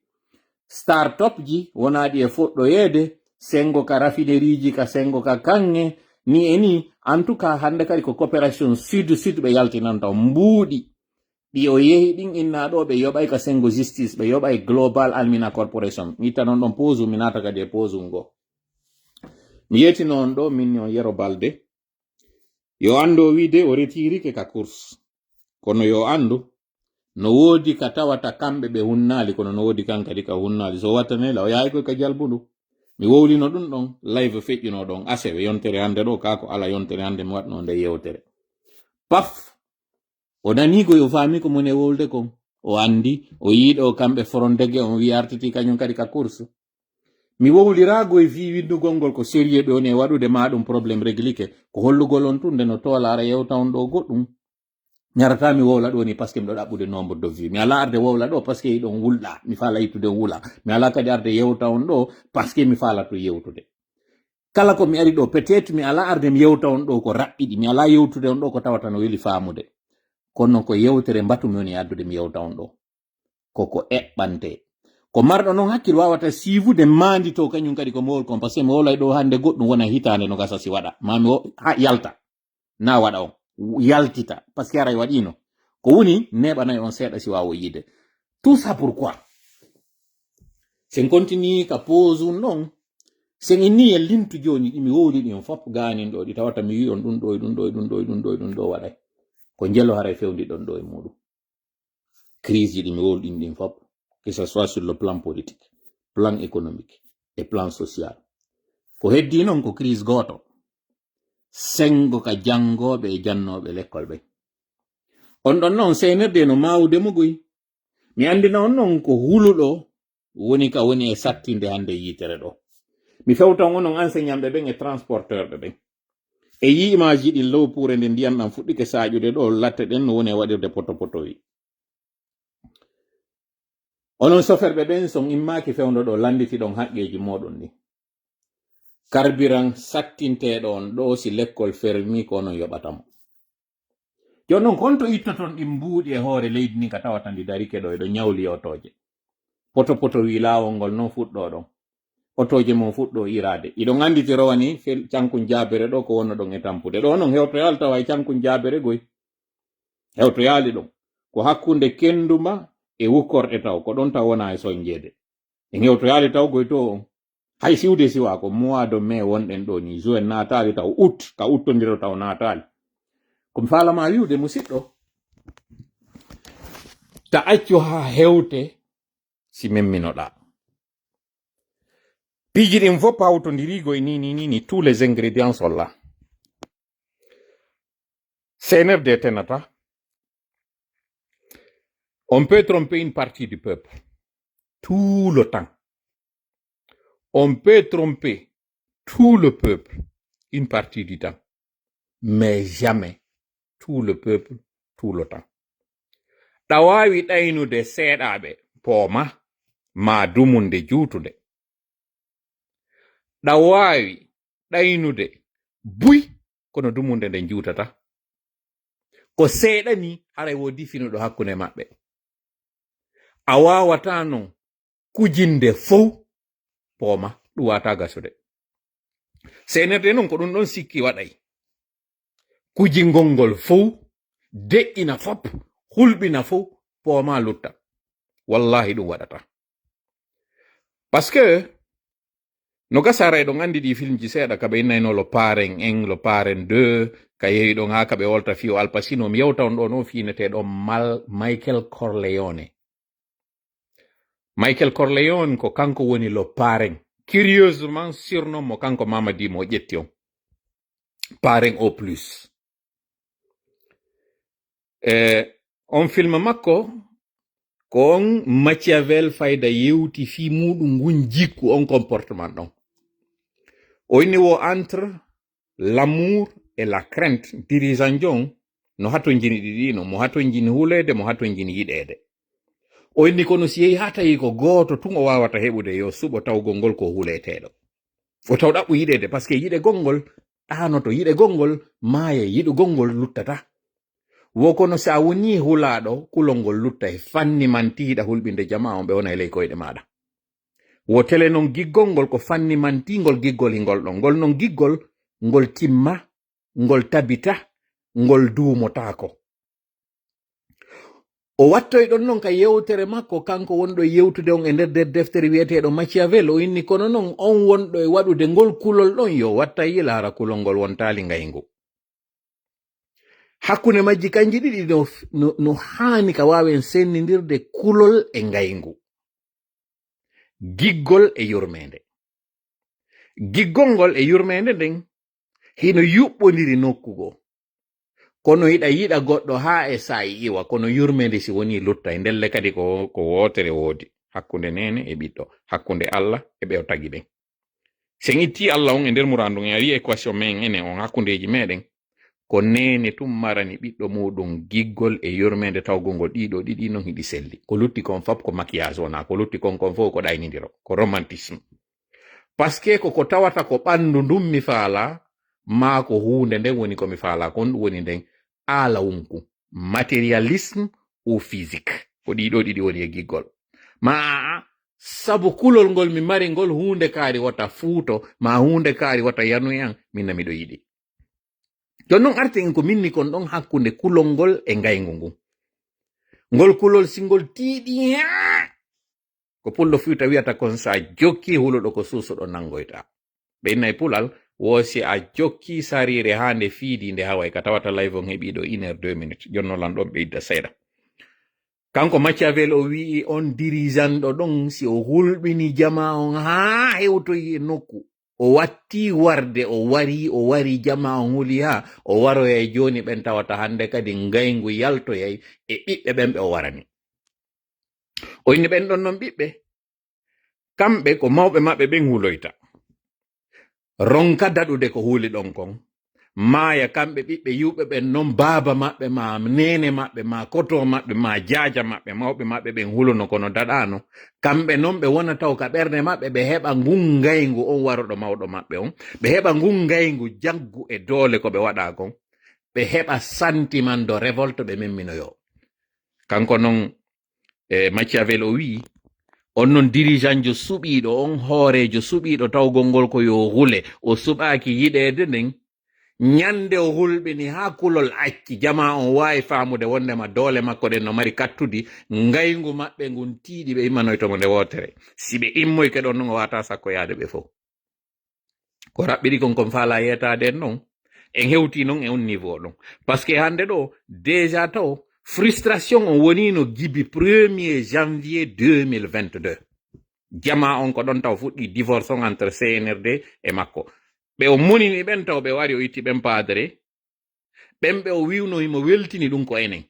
start-up ji wonaɗi e foɗɗoyede sengo ka raffinerie ji ka sengo ka kange ni e ni en tout cas hande kadi ko coopération sud sud ɓe yaltinanta mbuuɗi ɗi o yehi ɗin inna ɗo ɓe yoɓay ka sengo justice ɓe yoɓay global almina corporation mi itta noon ɗon pose mi nata kadi e pose ngo mi yeti noon ɗo min on Yero Balde yo andu o wiide o retirike ka course kono yo andu no woodi ka tawata kamɓe ɓe hunnali kono no woodi kan kadi ka hunnali so wattanela o yahay koy ka jalbundu mi wowlino ɗum ɗon live feƴƴuno ɗon asewe yontere hande ɗo kako ala yontere hande mi waɗno nde yewtere paf o nani koy o faami ko mone wolde kon o andi o yiiɗo kamɓe frondege on wi artiti kañum kadi ka course mi wowlirago e fi windugol ngol ko sérieux ɓe woni e waɗude ma ɗum probléme réglike ko hollugol on tunde no toolara yewta on ɗo goɗɗum mi arata mi wowla ɗo ni par ce que miɗo ɗaɓɓude nombre de vie mi ala arde wowla ɗo par ce que yiɗon wulɗa mi faala yittude wula mi ala kadi arde yewta on ɗo par ce que mi faala to yewtude kala ko mi ari ɗo peut être mi ala arde mi yewta on ɗo ko raɓɓiɗi mi ala yewtude on ɗo ko tawata no weli faamude kono ko yewtere mbatumi woni addude mi yewta on ɗo koko eɓɓante ko marɗo noon hakkil wawata siivude mandi to kañum kadi ko mowol kon par ce que mi wolay ɗo hande goɗɗum wona hitande no gasa si waɗa mami yalta na waɗa on yaltita par ce que aray waɗino ko woni neɓanayi on seeɗa si wawo yide tout ça pourquoi sen continue ka pose un ɗon sen inni e lintu joni ɗimi wowli ɗin fop ganin ɗo ɗi tawata mi wi on ɗum ɗo e ɗum ɗo e ɗum ɗo e ɗum ɗo e ɗum ɗo waɗay ko jelo haray fewndi ɗon ɗo e muɗum crise ji ɗimi wowli ɗin fop que ce soit sur le plan politique plan économique et plan social ko heddi noon ko crise goto sengo ka jangoɓe e jannoɓe l'école ɓe on ɗon noon seynirde no mawdemo goy mi andina on noon ko huluɗo woni ka woni e sattinde hande yitere ɗo mi fewtan onon enseignant ɓe ɓen e transporteur ɓe ɓen e yi image ji ɗin low pour nde ndiyam ɗam fuɗɗike saƴude ɗo latte ɗen no woni e waɗirde poto potoyi onon chauffeur ɓe ɓen son immaki fewndo ɗo landiti ɗon haqqeji moɗon ni carburant sattinteɗo on ɗo si l'école fermi ko onon yoɓatamo joni noon konto ittoton ɗin mbuuɗi e hoore leydi ni ka tawata ndi darike ɗo eɗo ñawli otoje poto poto wi laawol ngol non fuɗɗo ɗon otoje mon fuɗɗo irade iɗon anditi rowani cankun jabere ɗo ko wonno ɗon e tampude ɗo noon hewtoyal tawa e cankun jabere goy hewtoyali ɗon ko hakkunde kenduma e wukkorɗe taw ko ɗon taw wona e soñjede e hewtoyali taw goy to on hay siwde siwa ko mois de mai wonɗen ɗo ni juin natali taw août ka uttodiro taw natali komi falama wiwde musidɗo ta accu ha hewte si memminoɗa piji ɗin fof hawtodirigo e ni tous les ingrédients sont là CNRD tenata on peut tromper une partie du peuple tout le temps on peut tromper tout le peuple une partie du temps mais jamais tout le peuple tout le temps ɗa wawi ɗaynude seeɗaɓe pooma ma dumunde juutude ɗa wawi ɗaynude buy kono dumunde nde juutata ko seeɗa ni haray wodi finuɗo hakkunde maɓɓe a wawata non kujinde fow pooma ɗum wata gasude senerde noon ko ɗum ɗon sikki waɗay kujingol ngol fow de'ina fop hulɓina fow pooma lutta wallahi ɗum waɗata parce que no gasara ɗon andi ɗi film ji seeɗa kaɓe innayno lo paren 1 lo paren 2 ka yehi ɗon ha kaɓe wolta fiyo Al Pacino mi yewta on ɗo no fineteɗo Michael Corleone. Michael Corleone ko kanko woni lo paren, curieusement surnom mo kanko Mamadi mo ƴetti on paren au plus. On film makko ko on Machiavel fayda yewti fi muɗum ngun jikku on comportement ɗon. O inni wo entre l'amour et la crainte dirigeant jon no hatto jini ɗiɗino mo hatto jini hulede mo hatto jini yiɗede. O inni kono si yehi ha tawi ko goto tun o wawata heɓude yo suɓo tawgol ngol ko huleteɗo o taw ɗaɓɓu yiɗede par ce que yiɗe gongol ɗanoto yiɗe gongol maaye yiɗugol ngol luttata wo kono sa woni hulaɗo kulol ngol lutta e fanni man tiiɗa hulɓinde jama on ɓe wona e ley koyɗe maɗa. Wo tele non giggol ngol ko fanni man tingol giggol hingol ɗon ngol non giggol ngol timma ngol tabita ngol duumotako. O wattoy ɗon non ka yewtere makko kanko wonɗo yewtude on e nder deftere wiyeteɗo Machiavel o inni kono non on wonɗo e waɗude ngol kulol ɗon yo watta yilara kulol ngol wontali ngaygu. Hakkunde majji kanji ɗiɗi no hani ka wawen sennidirde kulol e ngaygu. Giggol e yurmede. Giggol ngol e yurmede nden hino yuɓɓodiri nokkugo. Kono yiɗa goɗɗo ha e sa iwa kono yurmede si woni lutta e ndelle kadi ko wotere woodi hakkunde nene e ɓiɗɗo hakkunde Allah e ɓe o tagi ɓen. Sen itti Allah on e nder murandu en ari équation men ene on hakkundeji meɗen ko nene tum marani ɓiɗɗo muɗum giggol e yurmede tawgol ngol ɗiɗo ɗiɗi non hiɗi selli ko lutti kon fab ko maquillage wona ko lutti kon fof ko ɗaynidiro ko romantisme parce que ko tawata ko ɓandu ndum mi faala ma ko hunde nden woni ko mi faala kon woni nden ala wonku matérialisme ou physique ko ɗiɗo ɗiɗi woni e giggol ma sabu kulol ngol mi mari ngol hunde kaari wata fuuto ma hunde kaari wata yanuyan minna miɗo yiɗi. Jon non arti en ko minni kon ɗon hakkunde kulol ngol e ngaygu ngu ngol kulol singol tiiɗi ko pullo fiuta wiyata kon sa jokki huluɗo ko suusuɗo nangoyta ɓe inna e pulal wosi a jokki sarire ha nde fiidi nde haway ka tawata live on heɓiɗo 1 heure 2 minutes jonnolan ɗon ɓe idda seeɗa. Kanko Machiavel o wi'i on dirigeant ɗo ɗon si o hulɓini jama on ha hewtoyi e nokku o watti warde o wari jama on huli ha o waroya joni ɓen tawata hande kadi ngaygu yaltoyay e ɓiɓɓe ɓen ɓe o warani. O inni ɓen ɗon non ɓiɓɓe kamɓe ko mawɓe maɓɓe ɓen huloyta ronka daɗude ko huuli ɗon kon maaya kamɓe ɓiɓɓe yuɓɓe ɓen non baaba maɓɓe ma nene maɓɓe ma koto maɓɓe ma jaaja maɓɓe mawɓe maɓɓe ɓen hulono kono daɗano kamɓe non ɓe wona taw ka ɓernde maɓɓe ɓe heɓa ngun ngaygu on waroɗo mawɗo maɓɓe on ɓe heɓa ngun ngaygu jaggu e doole ko ɓe waɗa kon ɓe heɓa sentiment de révolte ɓe memminoyo. Kanko non Machiavel o wi on non dirigeant jo suɓiɗo on hoorejo suɓiɗo tawgol ngol ko yo hule o suɓaki yiɗede nden ñande o hulɓini ha kulol acci jama on wawi famude wondema doole makko ɗen no mari kattudi ngaygu maɓɓe ngun tiiɗi ɓe immanoytomo nde wotere si ɓe immoy keɗon non o wata sakko yaade ɓe fof ko raɓɓiɗi kon faala yetade en non en hewti non e on niveau ɗon par ce que hande ɗo déjà taw frustration on woni no gibi 1er janvier 2022 jama on ko ɗon taw fuɗɗi divorce on entre CNRD e makko ɓe o monini ɓen taw ɓe wari o itti ɓen padre ɓen ɓe o wiwno himo weltini ɗum ko enen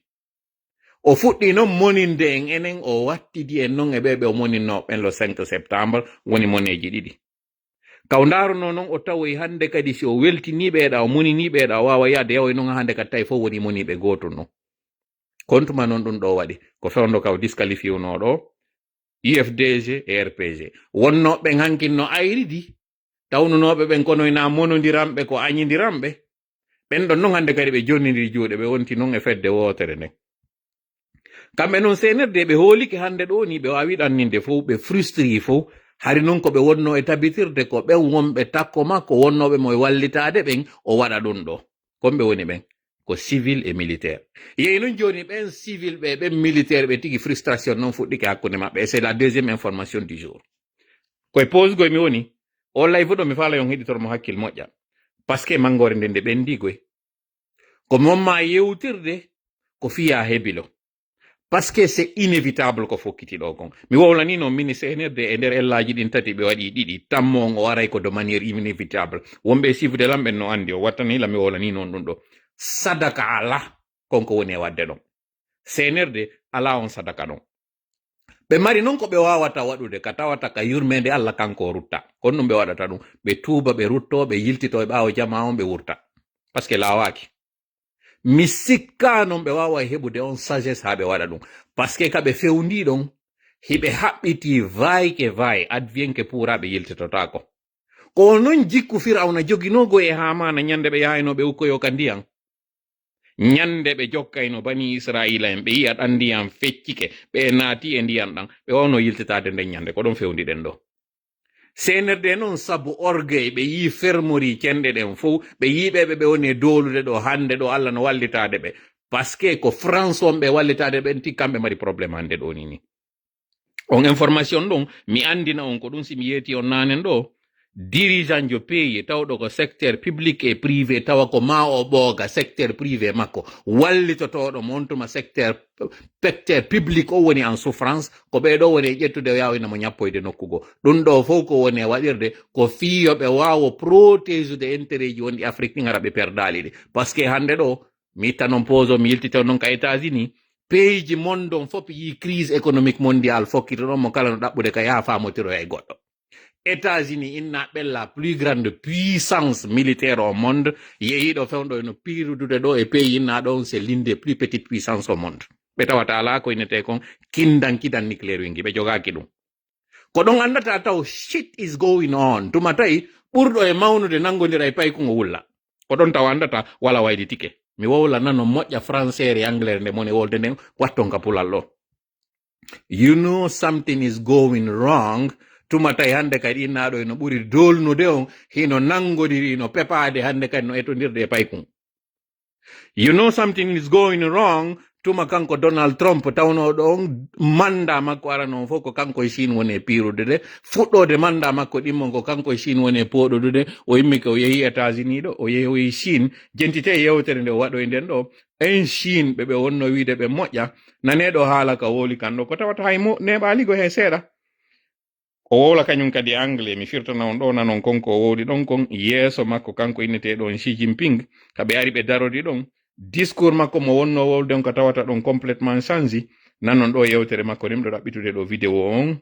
o fuɗɗi noon moninde en enen o wattidi en noon e ɓe o moninno ɓen le 5 septembre woni moneji ɗiɗi kaw ndaruno noon o tawoy hande kadi si o weltini ɓeeɗa o monini ɓeeɗa o wawa yaade yawoy noon hande kadi tawi fof woni moniɓe goto no kontuma noon ɗum ɗo waɗi ko fewndo kaw disqualifié uno ɗo UFDG e RPG wonnoɓe hankinno ayridi tawnunoɓe ɓen kono na monodiranɓe ko añidiranɓe ɓen ɗon noon hande kadi ɓe jonnidiri juuɗe ɓe wonti noon e fedde wotere nde kamɓe noon senerde ɓe hooliki hande ɗo ni ɓe wawi ɗanninde fof ɓe frustri fof hari noon ko ɓe wonno e tabitirde ko ɓen wonɓe takko makko wonnoɓe mo e wallitade ɓen o waɗa ɗum ɗo komɓe woni ɓen ko civil et militaire yeyi noon joni ɓen civil ɓe ɓen militaire ɓe tigi frustration noon fuɗɗike hakkunde maɓɓe et c'est la deuxième information du jour koye posgoy mi woni o live ɗo mi fala yon heɗitor mo hakkil moƴƴa parce que mangore nde nde ɓendigoy ko momma yewtirde ko fiya hebilo parce que c'est inévitable ko fokkiti ɗo kon mi wowlani noon mini cnrd e nder ellaji ɗin tati ɓe waɗi ɗiɗi tammon o waray ko de manière inévitable wonɓe sifde lamɓen no andi o wattanila mi wowlani noon ɗum ɗo sadaka ala konko woni e wadde ɗon cnrd ala on sadaka ɗon ɓe mari noon ko ɓe wawata waɗude ka tawata ka yurmede allah kanko rutta kono ɗum ɓe waɗata ɗum ɓe tuuba ɓe rutto ɓe yiltito e ɓawo jama on ɓe wurta par ce que lawaki mi sikka noon ɓe wawa heɓude on sagesse ha ɓe waɗa ɗum par ce que kaɓe fewndi ɗon hiɓe haɓɓiti vaye ke vaye advien ke pourra ɓe yiltitotako ko noon jikku firawna joginogo e hamana ñande ɓe yahaynoɓe ukkoyo ka ndiyam ñande ɓe jokkayno bani israila en ɓe yiya ɗan ndiyam feccike ɓe naati e ndiyam ɗan ɓe wawno yiltitade nden ñande ko ɗon fewndi ɗo senerde noon sabu orgueil ɓe yi fermori cenɗe ɗen fof ɓe yiɓeɓe ɓe woni dolude ɗo hande ɗo allah no wallitade ɓe par ce que ko france on ɓe wallitade ɓen ti kamɓe mari probléme hande ɗo nini on information ɗon mi andina on ko ɗum simi yeeti on nanen ɗo dirigeant jo pays tawɗo ko secteur public et privé tawa ko ma o ɓooga secteur privé makko wallitotoɗo montuma secteur public o woni en souffrance ko ɓeɗo woni e ƴettude yawinamo ñappoyde nokkugo ɗum ɗo fof ko woni e waɗirde ko fiyoɓe wawo protéjude intérêt ji wonɗi afrique ɗi gara ɓe perdali ɗi par ce que hande ɗo mi itta noon pose o mi yiltito noon ka états-unis pays ji mondon fof yi crise économique mondial fokkito ɗon mo kala no ɗaɓɓude ka yaha famotiro e goɗɗo États-Unis inna la plus grande puissance militaire au monde yehiɗo fewɗo no pirudude ɗo e pays inna ɗon c'est l'une des plus petites puissances au monde ɓe tawata ala ko inete kon kidan nucléaire wingi ɓe jogaki ɗum ko ɗon andata taw shit is going on tuma tawi ɓurɗo e mawnude nangodira e paykugo wulla ko ɗon taw andata wala wayditike mi wowla nano moƴƴa français e anglais nde moni wolde nden watton ka pulal ɗo you know something is going wrong tuma tawi hande kadi innaɗo eno ɓuri dolnude on hino nangodiri no pepade hande kadi no etodirde e paykun you know something is going wrong tuma kanko Donald Trump tawnoɗo on manda makko arano fof ko kanko e Chine woni e pirude de fuɗɗode manda makko ɗimmon ko kanko e Chine woni e poɗodude o yimmi ko o yeehi États-Unis ɗo o yeehoyi Chine jentite yewtere nde o waɗoy nden ɗo en Chine ɓe wonno wiide ɓe moƴƴa naneɗo haala ka woli kanɗo ko tawata hay neɓaligo he seeɗa o wowla kañum kadi anglais mi firtana on ɗo nanon konko o wowli ɗon kon yeeso makko kanko inneteɗon Xi Jinping kaɓe ari ɓe darodi ɗon discours makko mo wonno wowde on ko tawata ɗon complètement changi nanon ɗo yewtere makko nimɗo ɗaɓɓitude ɗo vidéo on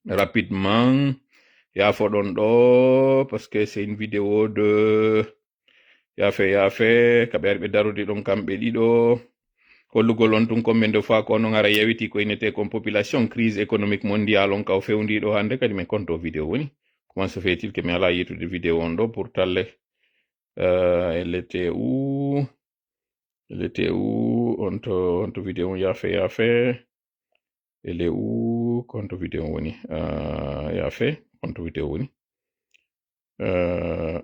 rapidement yaafo ɗon ɗo parce que c'est une vidéo de yaafe kaɓe ari ɓe darodi ɗon kamɓe ɗiɗo hollugol on tun kommen de fois ko onon ara yewiti ko inete kon population crise économique mondial on ka o fewndiɗo hande kadi min konto vidéo woni comment se fait-il que mi ala yettude vidéo on ɗo pour talle elle était où onto vidéo on yaafe elle est où konto vidéo woni yaafe konto vidéo woni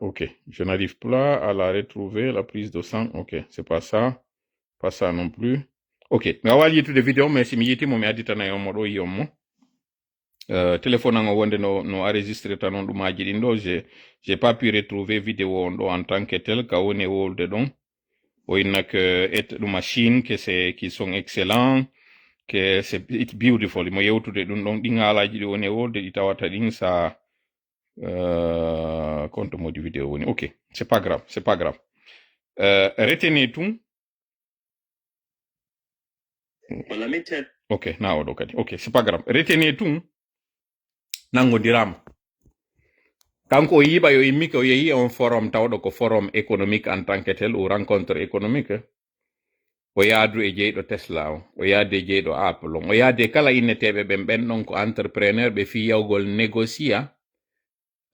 ok je n'arrive pas à la retrouver la prise de sang ok c'est pas ça non plus ok mi wawa yittude vidéo mais si mi yitimo mi additana on mo ɗo yi on mo téléphone an o wonde no enregistré tan on ɗumaji ɗin ɗo j'ai pas pu retrouver vidéo on ɗo en tant que tel ka woni wolde ɗon o inna que ɗum machine que c'est qui sont excellents que c'est it's beautiful mo yewtude ɗum ɗon ɗin haalaji ɗi woni e wolde ɗi tawata ɗin sa compte modi vidéo woni ok c'est pas grave retenez tout ok na oɗo kadi ok c'est pas grave retenez tout nangodirama kanko o yiɓa yo yimmi ko yeehi on forum tawɗo ko forum économique en tant que tel ou rencontre économique o yaadu e jeyɗo Tesla o yaade e jeyɗo Apple o yaade kala inneteɓe ɓen ɗon ko entrepreneur ɓe fiyawgol négocia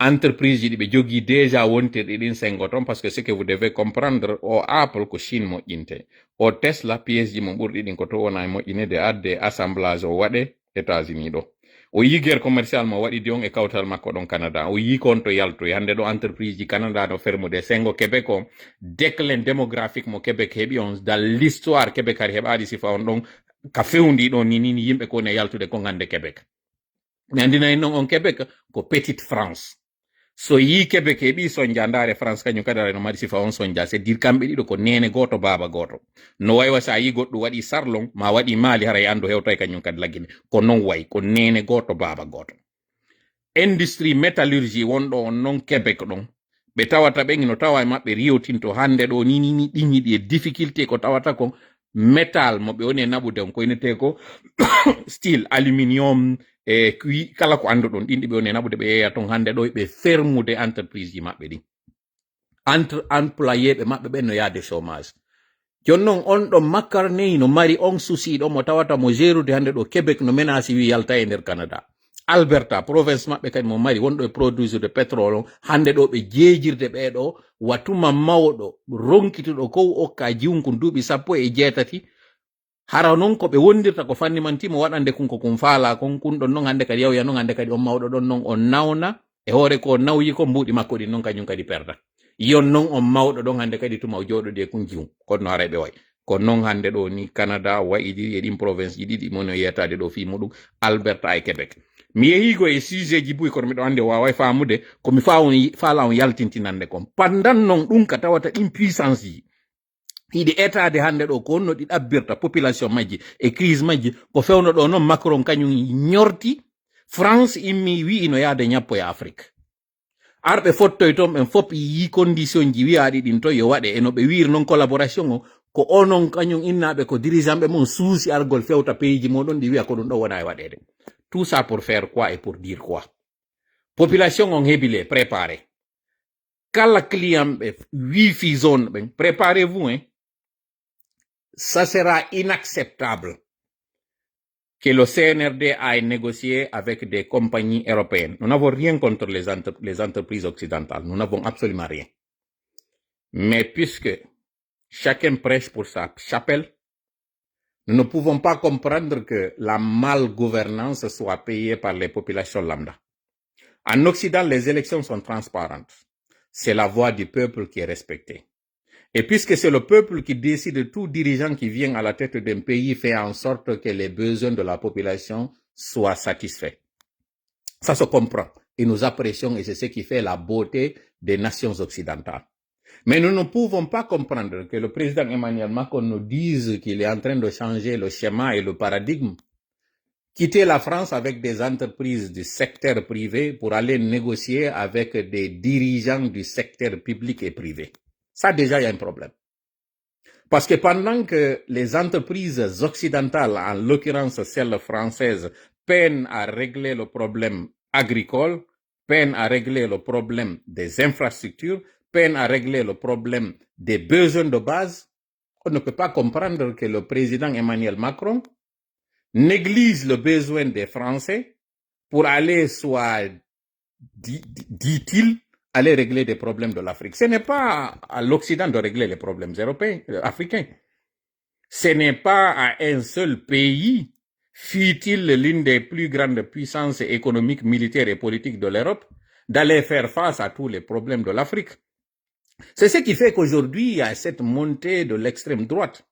entreprise ji ɗi ɓe jogii déjà wontirɗi ɗin sengo ton parce que ce que vous devez comprendre o Apple ko Chine moƴƴinte o Tesla pièce ji mo ɓurɗi ɗin ko to wona e moƴƴinede adde assemblage o waɗe États-Unis ɗo o yi guerre commercial mo waɗi on e kawtal makko ɗon Canada o yi kon to yaltoy hande ɗo entreprise ji Canada no fermude sengo Québec o déclin démographique mo Québec heɓi on dans l'histoire Québec hari heɓaɗi sifa on ɗon ka fewndi ɗon ni yimɓe ko ne yaltude ko hande Québec mi andina non on Québec ko petite France so yi Québec e ɗi sonja ndare France kañum kadi no mari sifa on sonja c'est dire kamɓe ɗiɗo ko nene goto baba goto no waywa sa yi goɗɗo waɗi sarlon ma waɗi maali hara ando hewtoy kañum kadi laggine ko non way ko nene goto baba goto industrie métallurgie wonɗo on non Québec ɗon ɓe tawata ɓen no tawa e maɓɓe riyotinto hande ɗo ni ɗin yiɗi e difficulté ko tawata ko métal mo ɓe woni e naɓude on koynete ko style aluminium e kala ko andu ɗon ɗinɗi ɓe woni e naɓude ɓe yeeya ton hande ɗo ɓe fermude entreprise ji maɓɓe ɗin entre employé ɓe maɓɓe ɓen no yaade chômage jonnon on ɗo Macarney no mari on souci ɗo mo tawata mo gérude hande ɗo Québec no menasi wi yalta e nder Canada Alberta province maɓɓe kadi mo mari wonɗo e produire de pétrole on hande ɗo ɓe jeejirde ɓeɗo watuma mawɗo ronkituɗo kow okka jiwnkun duuɓi 17 hara non ko ɓe wondirta ko fannimantimo waɗande kunko kum faala kon kun ɗon non hande kadi yawya non hande kadi on mawɗo ɗon non on nawna e hoore ko nawyi ko mbuuɗi makko ɗin non kañum kadi perda yon non on mawɗo ɗon hande kadi tuma o jooɗodi e kun jiwum kono haray ɓe way ko non hande ɗo ni Canada wayiɗi e ɗin province ji ɗiɗi mono yetade ɗo fi muɗum Alberta e Québec mi yehigo e sujet ji buy kono miɗo ande waway famude komi faala on yaltintinande kon pandan non ɗum ka tawata ɗin puissance ji hiɗi etade hande ɗo ko wonno ɗi ɗabbirta population majji e crise majji ko fewno ɗo noon Macron kañum ñorti France immi wi ino yaade ñappo e Afrique arɓe fottoy toon ɓen fop yi condition ji wiyaɗi ɗin to yo waɗe eno ɓe wiiri noon collaboration o ko onon kañum innaɓe ko dirigeant ɓe mon suusi argol fewta pays ji moɗon ɗi wiya ko ɗum ɗo wona e waɗede tout ça pour faire quoi et pour dire quoi population on heɓile préparé kala client ɓe wifi zone ɓen préparez-vous hein ça sera inacceptable que le CNRD aille négocier avec des compagnies européennes. Nous n'avons rien contre les entreprises occidentales. Nous n'avons absolument rien. Mais puisque chacun prêche pour sa chapelle, nous ne pouvons pas comprendre que la malgouvernance soit payée par les populations lambda. En Occident, les élections sont transparentes. C'est la voix du peuple qui est respectée. Et puisque c'est le peuple qui décide, tout dirigeant qui vient à la tête d'un pays fait en sorte que les besoins de la population soient satisfaits. Ça se comprend. Et nous apprécions, et c'est ce qui fait la beauté des nations occidentales. Mais nous ne pouvons pas comprendre que le président Emmanuel Macron nous dise qu'il est en train de changer le schéma et le paradigme. Quitter la France avec des entreprises du secteur privé pour aller négocier avec des dirigeants du secteur public et privé. Ça, déjà, il y a un problème. Parce que pendant que les entreprises occidentales, en l'occurrence celles françaises, peinent à régler le problème agricole, peinent à régler le problème des infrastructures, peinent à régler le problème des besoins de base, on ne peut pas comprendre que le président Emmanuel Macron néglige le besoin des Français pour aller, soit, dit-il, aller régler des problèmes de l'Afrique. Ce n'est pas à l'Occident de régler les problèmes européens, africains. Ce n'est pas à un seul pays, fût-il l'une des plus grandes puissances économiques, militaires et politiques de l'Europe, d'aller faire face à tous les problèmes de l'Afrique. C'est ce qui fait qu'aujourd'hui, il y a cette montée de l'extrême droite.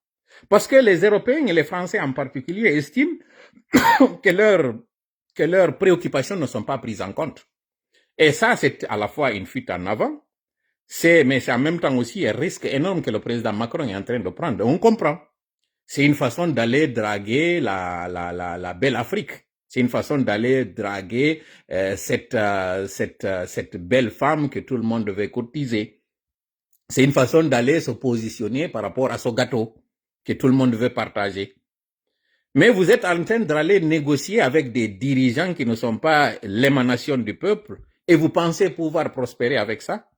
Parce que les Européens et les Français en particulier estiment que leurs préoccupations ne sont pas prises en compte. Et ça, c'est à la fois une fuite en avant, mais c'est en même temps aussi un risque énorme que le président Macron est en train de prendre. On comprend. C'est une façon d'aller draguer la belle Afrique. C'est une façon d'aller draguer cette belle femme que tout le monde devait courtiser. C'est une façon d'aller se positionner par rapport à ce gâteau que tout le monde veut partager. Mais vous êtes en train d'aller négocier avec des dirigeants qui ne sont pas l'émanation du peuple et vous pensez pouvoir prospérer avec ça?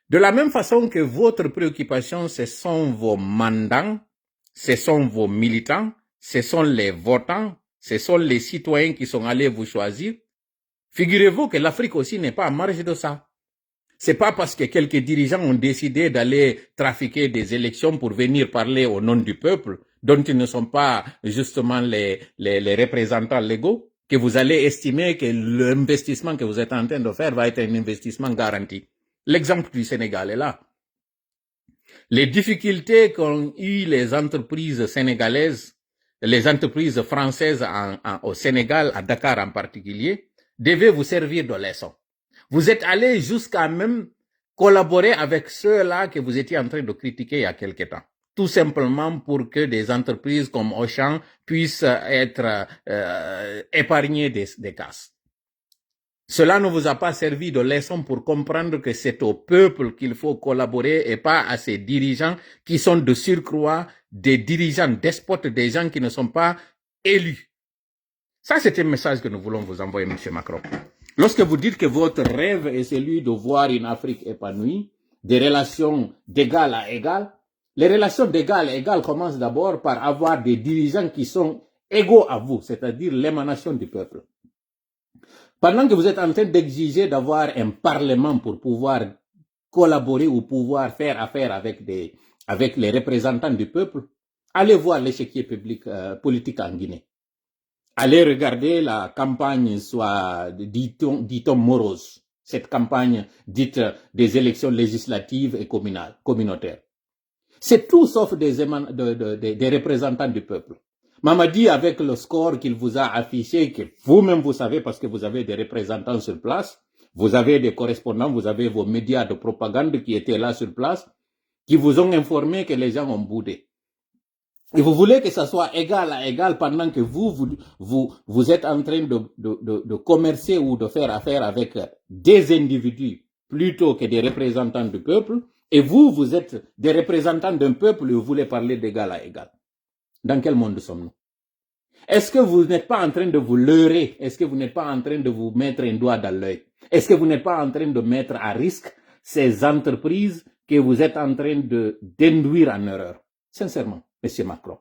De la même façon que votre préoccupation, ce sont vos mandants, ce sont vos militants, ce sont les votants, ce sont les citoyens qui sont allés vous choisir. Figurez-vous que l'Afrique aussi n'est pas en marge de ça. C'est pas parce que quelques dirigeants ont décidé d'aller trafiquer des élections pour venir parler au nom du peuple, dont ils ne sont pas justement les représentants légaux, que vous allez estimer que l'investissement que vous êtes en train de faire va être un investissement garanti. L'exemple du Sénégal est là. Les difficultés qu'ont eu les entreprises sénégalaises les entreprises françaises au Sénégal, à Dakar en particulier, devaient vous servir de leçon. Vous êtes allé jusqu'à même collaborer avec ceux-là que vous étiez en train de critiquer il y a quelque temps. Tout simplement pour que des entreprises comme Auchan puissent être épargnées des casses. Cela ne vous a pas servi de leçon pour comprendre que c'est au peuple qu'il faut collaborer et pas à ces dirigeants qui sont de surcroît des dirigeants despotes, des gens qui ne sont pas élus. Ça, c'est un message que nous voulons vous envoyer, M. Macron. Lorsque vous dites que votre rêve est celui de voir une Afrique épanouie, des relations d'égal à égal, les relations d'égal à égal commencent d'abord par avoir des dirigeants qui sont égaux à vous, c'est-à-dire l'émanation du peuple. Pendant que vous êtes en train d'exiger d'avoir un parlement pour pouvoir collaborer ou pouvoir faire affaire avec les représentants du peuple, allez voir l'échiquier public politique en Guinée. Allez regarder la campagne, soit dit-on morose, cette campagne dite des élections législatives et communautaires. C'est tout sauf des représentants du peuple. Mamadi, avec le score qu'il vous a affiché, que vous-même vous savez parce que vous avez des représentants sur place, vous avez des correspondants, vous avez vos médias de propagande qui étaient là sur place, qui vous ont informé que les gens ont boudé. Et vous voulez que ça soit égal à égal pendant que vous êtes en train de commercer ou de faire affaire avec des individus plutôt que des représentants du peuple, et vous êtes des représentants d'un peuple et vous voulez parler d'égal à égal. Dans quel monde sommes-nous? Est-ce que vous n'êtes pas en train de vous leurrer? Est-ce que vous n'êtes pas en train de vous mettre un doigt dans l'œil? Est-ce que vous n'êtes pas en train de mettre à risque ces entreprises que vous êtes en train d'induire en erreur? Sincèrement, M. Macron.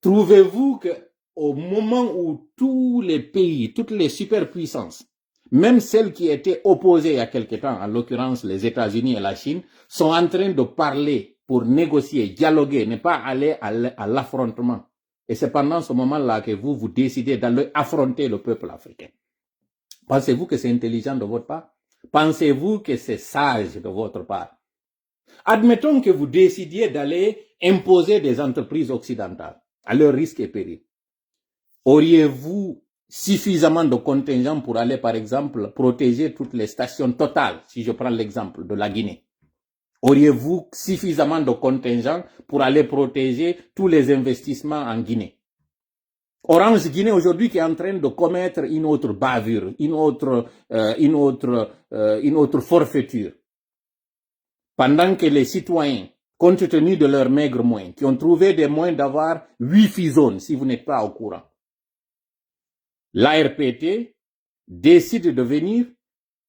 Trouvez-vous qu'au moment où tous les pays, toutes les superpuissances, même celles qui étaient opposées il y a quelque temps, en l'occurrence les États-Unis et la Chine, sont en train de parler pour négocier, dialoguer, ne pas aller à l'affrontement. Et c'est pendant ce moment-là que vous décidez d'aller affronter le peuple africain. Pensez-vous que c'est intelligent de votre part? Pensez-vous que c'est sage de votre part? Admettons que vous décidiez d'aller imposer des entreprises occidentales à leur risque et péril. Auriez-vous suffisamment de contingents pour aller, par exemple, protéger toutes les stations Total, si je prends l'exemple de la Guinée? Auriez-vous suffisamment de contingents pour aller protéger tous les investissements en Guinée? Orange Guinée aujourd'hui qui est en train de commettre une autre bavure, une autre forfaiture. Pendant que les citoyens, compte tenu de leurs maigres moyens, qui ont trouvé des moyens d'avoir Wi-Fi zone, si vous n'êtes pas au courant, l'ARPT décide de venir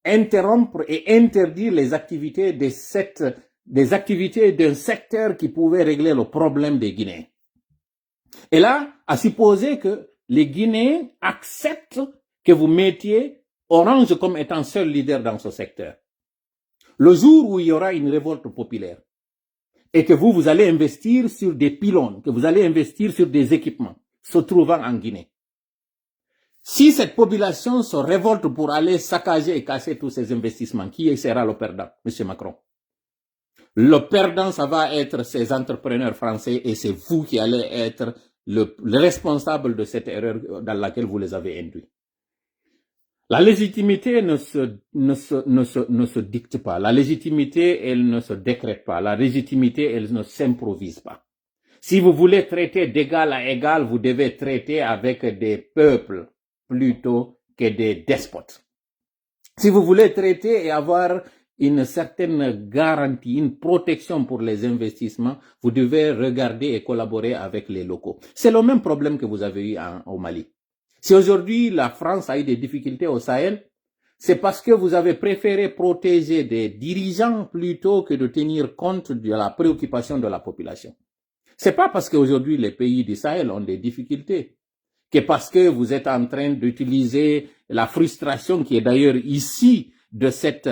interrompre et interdire les activités d'un secteur qui pouvait régler le problème des Guinéens. Et là, à supposer que les Guinéens acceptent que vous mettiez Orange comme étant seul leader dans ce secteur. Le jour où il y aura une révolte populaire et que vous allez investir sur des pylônes, que vous allez investir sur des équipements se trouvant en Guinée. Si cette population se révolte pour aller saccager et casser tous ces investissements, qui sera le perdant, M. Macron? Le perdant, ça va être ces entrepreneurs français et c'est vous qui allez être le responsable de cette erreur dans laquelle vous les avez induits. La légitimité ne se dicte pas. La légitimité, elle ne se décrète pas. La légitimité, elle ne s'improvise pas. Si vous voulez traiter d'égal à égal, vous devez traiter avec des peuples plutôt que des despotes. Si vous voulez traiter et avoir une certaine garantie, une protection pour les investissements, vous devez regarder et collaborer avec les locaux. C'est le même problème que vous avez eu au Mali. Si aujourd'hui la France a eu des difficultés au Sahel, c'est parce que vous avez préféré protéger des dirigeants plutôt que de tenir compte de la préoccupation de la population. C'est pas parce qu'aujourd'hui les pays du Sahel ont des difficultés que parce que vous êtes en train d'utiliser la frustration qui est d'ailleurs ici de cette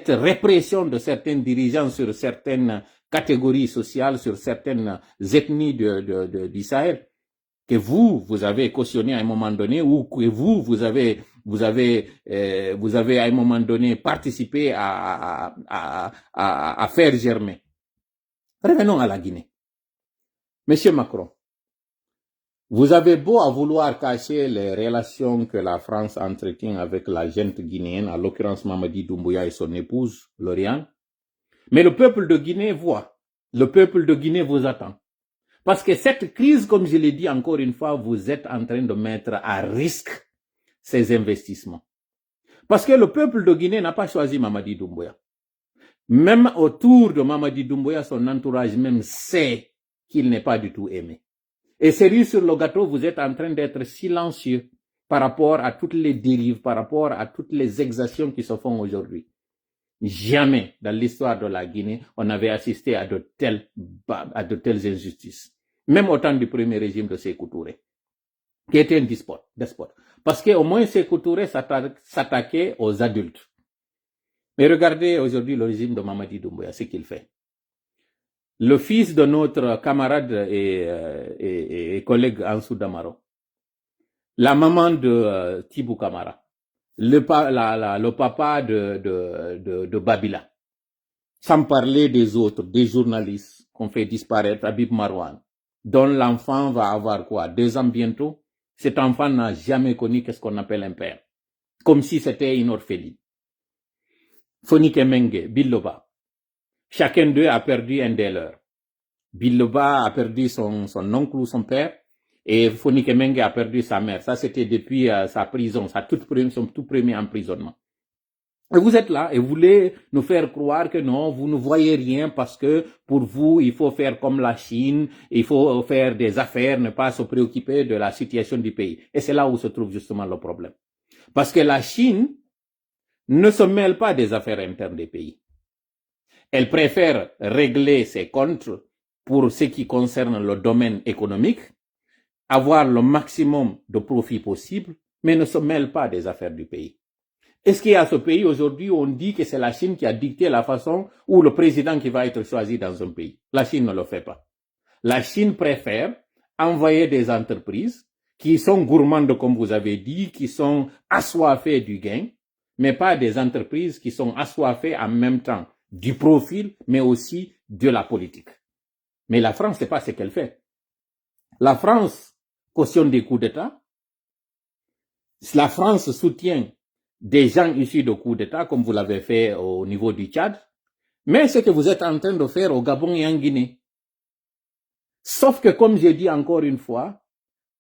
répression de certains dirigeants sur certaines catégories sociales, sur certaines ethnies du Sahel, que vous avez cautionné à un moment donné, ou que vous avez à un moment donné participé à faire germer. Revenons à la Guinée. Monsieur Macron, vous avez beau à vouloir cacher les relations que la France entretient avec la gente guinéenne, à l'occurrence Mamadi Doumbouya et son épouse, Lauriane, mais le peuple de Guinée voit, le peuple de Guinée vous attend. Parce que cette crise, comme je l'ai dit encore une fois, vous êtes en train de mettre à risque ces investissements. Parce que le peuple de Guinée n'a pas choisi Mamadi Doumbouya. Même autour de Mamadi Doumbouya, son entourage même sait qu'il n'est pas du tout aimé. Et cerise sur le gâteau, vous êtes en train d'être silencieux par rapport à toutes les dérives, par rapport à toutes les exactions qui se font aujourd'hui. Jamais dans l'histoire de la Guinée, on avait assisté à de telles injustices. Même au temps du premier régime de Sékou Touré, qui était un despote. Parce qu'au moins Sékou Touré s'attaquait aux adultes. Mais regardez aujourd'hui le régime de Mamadi Doumbouya, ce qu'il fait. Le fils de notre camarade et collègue Ansou Damaro, la maman de Tibou Kamara, le papa de Babila, sans parler des autres, des journalistes qu'on fait disparaître, Habib Marwan, dont l'enfant va avoir quoi, 2 ans bientôt. Cet enfant n'a jamais connu qu'est-ce qu'on appelle un père, comme si c'était une orpheline. Fonike Menge, Biloba, chacun d'eux a perdu un des leurs. Biloba a perdu son oncle ou son père, et Fonike Menge a perdu sa mère. Ça, c'était depuis sa prison, son tout premier emprisonnement. Et vous êtes là et vous voulez nous faire croire que non, vous ne voyez rien parce que pour vous, il faut faire comme la Chine, il faut faire des affaires, ne pas se préoccuper de la situation du pays. Et c'est là où se trouve justement le problème. Parce que la Chine ne se mêle pas des affaires internes des pays. Elle préfère régler ses comptes pour ce qui concerne le domaine économique, avoir le maximum de profit possible, mais ne se mêle pas des affaires du pays. Est-ce qu'il y a ce pays aujourd'hui où on dit que c'est la Chine qui a dicté la façon où le président qui va être choisi dans un pays? La Chine ne le fait pas. La Chine préfère envoyer des entreprises qui sont gourmandes, comme vous avez dit, qui sont assoiffées du gain, mais pas des entreprises qui sont assoiffées en même temps du profil, mais aussi de la politique. Mais la France, c'est pas ce qu'elle fait. La France cautionne des coups d'État. La France soutient des gens issus de coups d'État, comme vous l'avez fait au niveau du Tchad. Mais ce que vous êtes en train de faire au Gabon et en Guinée. Sauf que, comme j'ai dit encore une fois,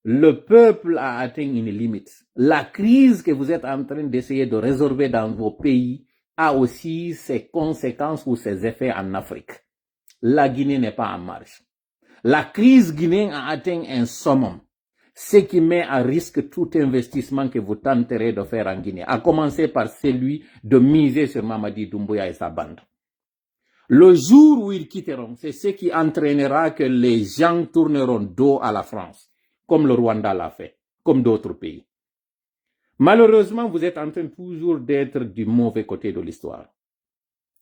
le peuple a atteint une limite. La crise que vous êtes en train d'essayer de résorber dans vos pays a aussi ses conséquences ou ses effets en Afrique. La Guinée n'est pas en marche. La crise guinéenne a atteint un summum, ce qui met à risque tout investissement que vous tenterez de faire en Guinée, à commencer par celui de miser sur Mamadi Doumbouya et sa bande. Le jour où ils quitteront, c'est ce qui entraînera que les gens tourneront dos à la France, comme le Rwanda l'a fait, comme d'autres pays. Malheureusement, vous êtes en train toujours d'être du mauvais côté de l'histoire.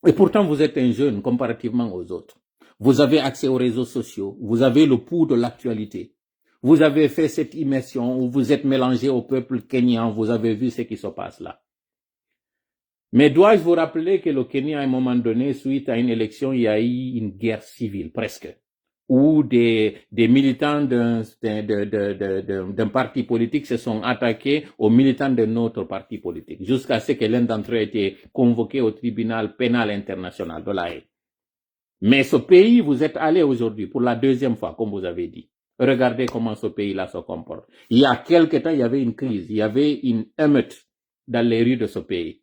Et pourtant, vous êtes un jeune comparativement aux autres. Vous avez accès aux réseaux sociaux, vous avez le pouls de l'actualité. Vous avez fait cette immersion où vous êtes mélangé au peuple kenyan, vous avez vu ce qui se passe là. Mais dois-je vous rappeler que le Kenya, à un moment donné, suite à une élection, il y a eu une guerre civile, presque, où des militants d'un parti politique se sont attaqués aux militants d'un autre parti politique, jusqu'à ce que l'un d'entre eux ait été convoqué au tribunal pénal international de La Haye. Mais ce pays, vous êtes allé aujourd'hui pour la 2e fois, comme vous avez dit. Regardez comment ce pays-là se comporte. Il y a quelque temps, il y avait une crise, il y avait une émeute dans les rues de ce pays.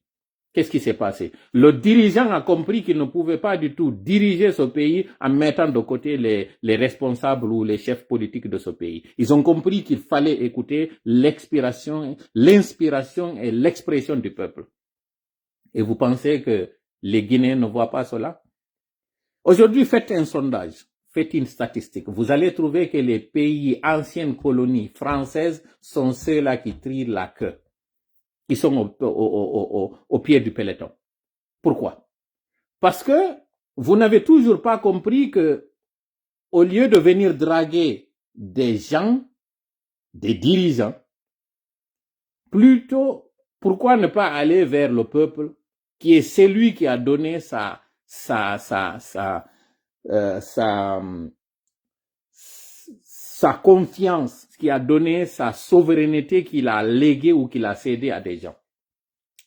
Qu'est-ce qui s'est passé? Le dirigeant a compris qu'il ne pouvait pas du tout diriger ce pays en mettant de côté les responsables ou les chefs politiques de ce pays. Ils ont compris qu'il fallait écouter l'inspiration et l'expression du peuple. Et vous pensez que les Guinéens ne voient pas cela? Aujourd'hui, faites un sondage, faites une statistique. Vous allez trouver que les pays anciennes colonies françaises sont ceux-là qui trient la queue, qui sont au pied du peloton. Pourquoi? Parce que vous n'avez toujours pas compris que, au lieu de venir draguer des gens, des dirigeants, plutôt, pourquoi ne pas aller vers le peuple qui est celui qui a donné sa confiance, qui a donné sa souveraineté qu'il a léguée ou qu'il a cédée à des gens.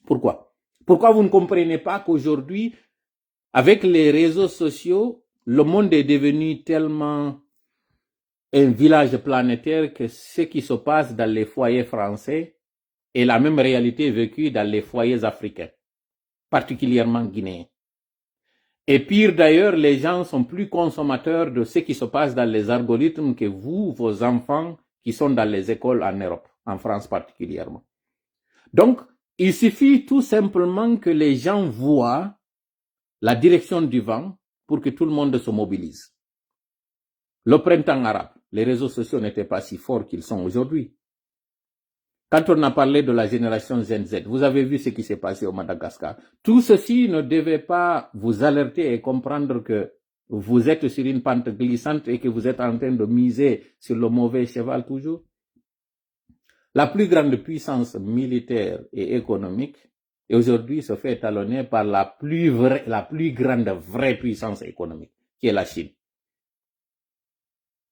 Pourquoi? Pourquoi vous ne comprenez pas qu'aujourd'hui, avec les réseaux sociaux, le monde est devenu tellement un village planétaire que ce qui se passe dans les foyers français est la même réalité vécue dans les foyers africains, particulièrement guinéens. Et pire d'ailleurs, les gens sont plus consommateurs de ce qui se passe dans les algorithmes que vous, vos enfants, qui sont dans les écoles en Europe, en France particulièrement. Donc, il suffit tout simplement que les gens voient la direction du vent pour que tout le monde se mobilise. Le printemps arabe, les réseaux sociaux n'étaient pas si forts qu'ils sont aujourd'hui. Quand on a parlé de la génération Gen Z, vous avez vu ce qui s'est passé au Madagascar. Tout ceci ne devait pas vous alerter et comprendre que vous êtes sur une pente glissante et que vous êtes en train de miser sur le mauvais cheval toujours. La plus grande puissance militaire et économique aujourd'hui se fait étalonner par la plus grande vraie puissance économique, qui est la Chine.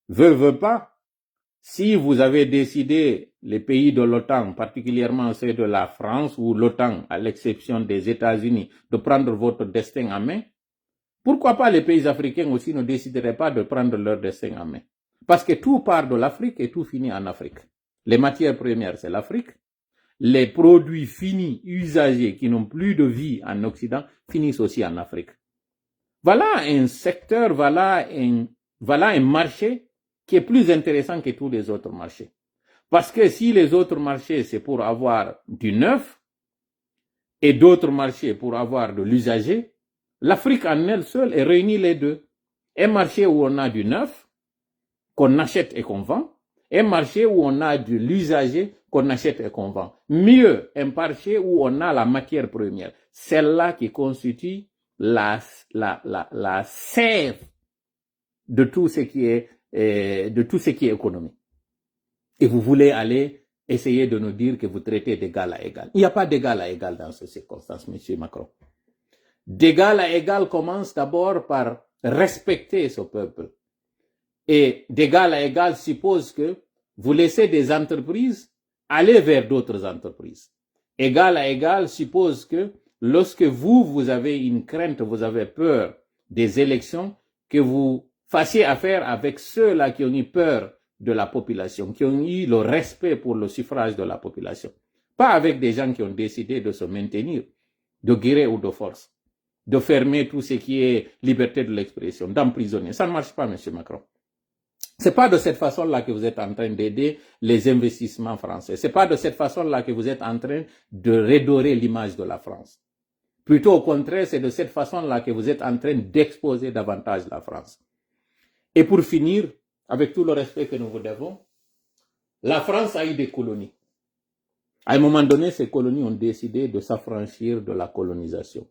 Veut pas, si vous avez décidé, les pays de l'OTAN, particulièrement ceux de la France ou l'OTAN, à l'exception des États-Unis, de prendre votre destin en main, pourquoi pas les pays africains aussi ne décideraient pas de prendre leur destin en main? Parce que tout part de l'Afrique et tout finit en Afrique. Les matières premières, c'est l'Afrique. Les produits finis, usagés, qui n'ont plus de vie en Occident, finissent aussi en Afrique. Voilà un secteur, voilà un marché qui est plus intéressant que tous les autres marchés. Parce que si les autres marchés, c'est pour avoir du neuf, et d'autres marchés pour avoir de l'usager, l'Afrique en elle seule est réunie les deux. Un marché où on a du neuf, qu'on achète et qu'on vend, un marché où on a de l'usager, qu'on achète et qu'on vend. Mieux, un marché où on a la matière première, celle-là qui constitue la sève de tout ce qui est économie. Et vous voulez aller essayer de nous dire que vous traitez d'égal à égal. Il n'y a pas d'égal à égal dans ces circonstances, M. Macron. D'égal à égal commence d'abord par respecter ce peuple. Et d'égal à égal suppose que vous laissez des entreprises aller vers d'autres entreprises. Égal à égal suppose que lorsque vous avez une crainte, vous avez peur des élections, que vous fassiez affaire avec ceux-là qui ont eu peur de la population, qui ont eu le respect pour le suffrage de la population. Pas avec des gens qui ont décidé de se maintenir, de gré ou de force, de fermer tout ce qui est liberté de l'expression, d'emprisonner. Ça ne marche pas, M. Macron. C'est pas de cette façon-là que vous êtes en train d'aider les investissements français. C'est pas de cette façon-là que vous êtes en train de redorer l'image de la France. Plutôt au contraire, c'est de cette façon-là que vous êtes en train d'exposer davantage la France. Et pour finir, avec tout le respect que nous vous devons, la France a eu des colonies. À un moment donné, ces colonies ont décidé de s'affranchir de la colonisation.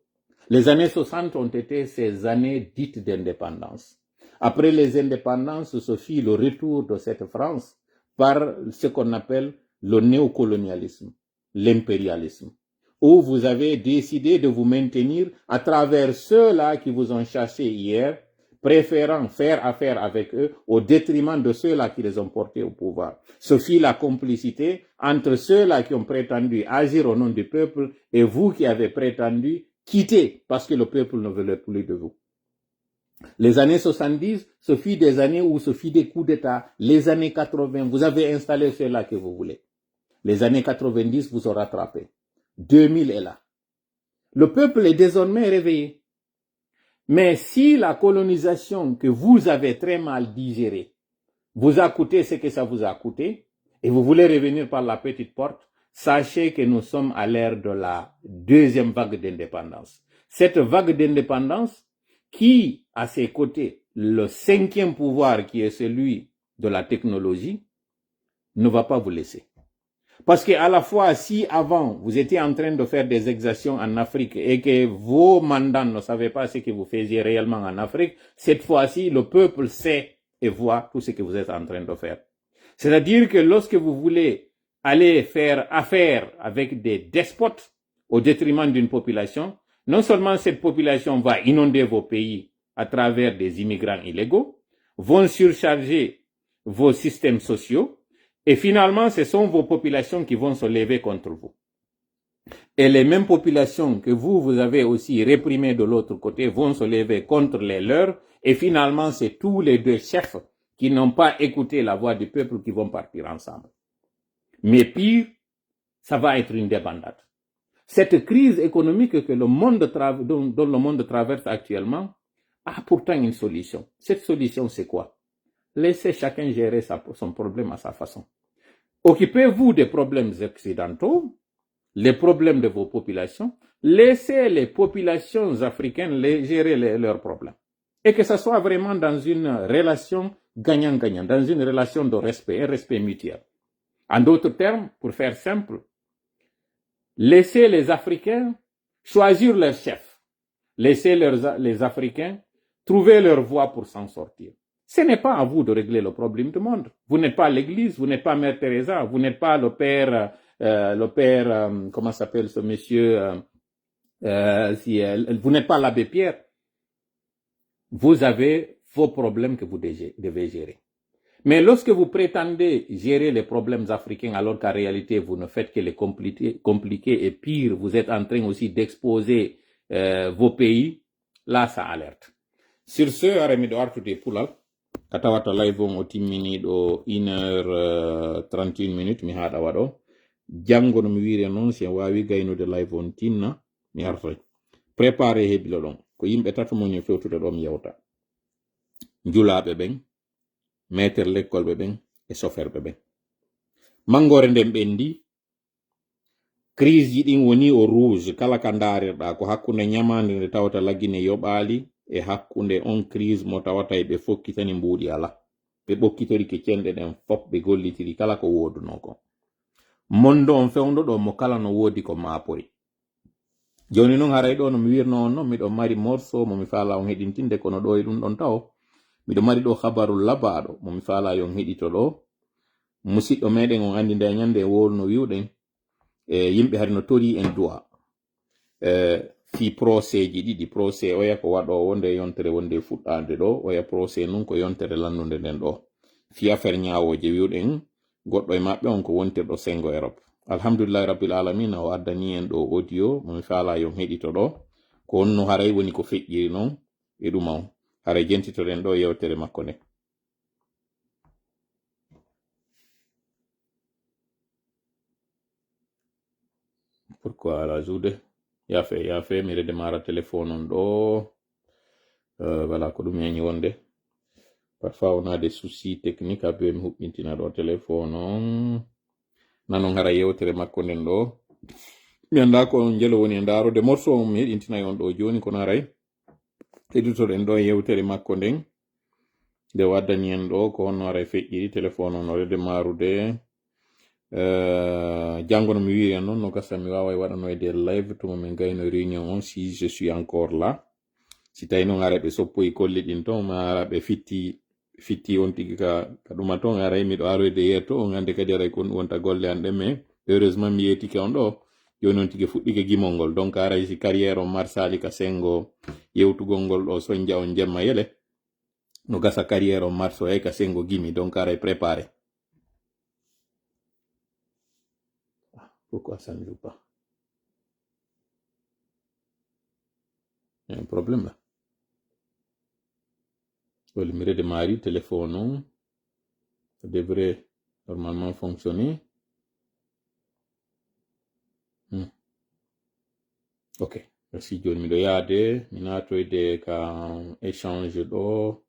Les années 60 ont été ces années dites d'indépendance. Après les indépendances, se fit le retour de cette France par ce qu'on appelle le néocolonialisme, l'impérialisme, où vous avez décidé de vous maintenir à travers ceux-là qui vous ont chassé hier, préférant faire affaire avec eux au détriment de ceux-là qui les ont portés au pouvoir. Ce fit la complicité entre ceux-là qui ont prétendu agir au nom du peuple et vous qui avez prétendu quitter parce que le peuple ne voulait plus de vous. Les années 70, ce fut des années où ce fut des coups d'État. Les années 80, vous avez installé ceux-là que vous voulez. Les années 90 vous ont rattrapé. 2000 est là. Le peuple est désormais réveillé. Mais si la colonisation que vous avez très mal digérée vous a coûté ce que ça vous a coûté, et vous voulez revenir par la petite porte, sachez que nous sommes à l'ère de la deuxième vague d'indépendance. Cette vague d'indépendance qui, à ses côtés, le cinquième pouvoir qui est celui de la technologie, ne va pas vous laisser. Parce que à la fois, si avant, vous étiez en train de faire des exactions en Afrique et que vos mandants ne savaient pas ce que vous faisiez réellement en Afrique, cette fois-ci, le peuple sait et voit tout ce que vous êtes en train de faire. C'est-à-dire que lorsque vous voulez aller faire affaire avec des despotes au détriment d'une population, non seulement cette population va inonder vos pays à travers des immigrants illégaux, vont surcharger vos systèmes sociaux, et finalement, ce sont vos populations qui vont se lever contre vous. Et les mêmes populations que vous avez aussi réprimées de l'autre côté vont se lever contre les leurs, et finalement, c'est tous les deux chefs qui n'ont pas écouté la voix du peuple qui vont partir ensemble. Mais pire, ça va être une débandade. Cette crise économique que dont le monde traverse actuellement a pourtant une solution. Cette solution, c'est quoi? Laissez chacun gérer son problème à sa façon. Occupez-vous des problèmes occidentaux, les problèmes de vos populations, laissez les populations africaines gérer leurs problèmes. Et que ce soit vraiment dans une relation gagnant-gagnant, dans une relation de respect, un respect mutuel. En d'autres termes, pour faire simple, laissez les Africains choisir leur chef. Laissez les Africains trouver leur voie pour s'en sortir. Ce n'est pas à vous de régler le problème du monde. Vous n'êtes pas l'Église, vous n'êtes pas Mère Teresa, vous n'êtes pas le père, comment s'appelle ce monsieur, vous n'êtes pas l'abbé Pierre. Vous avez vos problèmes que vous devez gérer. Mais lorsque vous prétendez gérer les problèmes africains alors qu'en réalité vous ne faites que les compliquer et pire, vous êtes en train aussi d'exposer vos pays, là ça alerte. Sur ce, aramido artude pulal, katawata live on o timmini do 1h31 minutes mi haɗa waɗo. Jango no mi wiri non si en wawi gaynude live on tinna mi artoy. Préparé heɓilo ɗon ko yimɓe tato mo fewtude ɗo mi yewta. Julaɓe ɓen, maître l'école ɓen e soferɓe ɓen. Mangore nden ɓendi, crise ji ɗin woni o rouge kala ka darirɗa ko hakkunde ñamande nde tawata laggine yoɓali e hakkunde on crise mo tawata ɓe fokkitani mbuuɗi ala. Ɓe ɓokkitori ke cenɗe ɗen fop ɓe gollitiri kala ko woduno ko. Mondo on fewndo ɗo mo kala no wodi ko maapori. Joni noon haray ɗo no mi wirno on no miɗo mari morceau mo mi faala on heɗintinde kono ɗo e ɗum ɗon taw. Miɗo mari ɗo habaru labaɗo mo mi faala yon heɗito ɗo. Musidɗo meɗen on andi nde ñande e wolno wiwɗen yimɓe hari no tori en du'a fi procès ji ɗiɗi. Procès oya ko waɗo wonde yontere wonde fuɗɗade ɗo, oya procès nun ko yontere lannude nden ɗo fi affaire ñawoje wiwɗen goɗɗo e maɓɓe on ko wontirɗo sengo Europe. Alhamdulillahi rabbil alamin o addani en ɗo audio mo mi faala yon heɗito ɗo ko wonno haray woni ko feƴƴiri noon e ɗuma on. Haray jentitoɗen ɗo yewtere makko nde. Pourquoi ala juude yafe mi redemara téléphone on ɗo voilà ko ɗum yañi wonde parfois on a des soucis techniques abe mi huɓɓintina ɗo téléphone on nanon hara yewtere makko nden ɗo mi anda ko jelo woni e ndarude morceau on mi heɗintinayi on ɗo joni kono haray heɗitoɗen ɗo yewtere makko nden nde waddani en ɗo ko honno haray feƴƴiri téléphone on o redemarude jango no mi wiri non no gasa mi wawa waɗanoyde live to min gayno réunion on si je suis encore là si tawi noon ara ɓe soppoyi kolli ɗin ton ma ara ɓe fitti on tigi ka ɗuma ton aray miɗo aroyde yetto on hande kadi aray kon wonta golle an ɗen mais heureusement mi yettike on ɗo joni on tigi fuɗɗike gimol ngol donc aray si carrière on marsali ka sengo yewtugol ngol ɗo soñdia on jemma yele no gasa carrière on marso ay ka sengo gimi donc aray préparé. Pourquoi ça ne joue pas? Il y a un problème là. Le numéro de Marie, téléphone, ça devrait normalement fonctionner. Ok, merci John Miloyade. Minato de quand échange d'eau.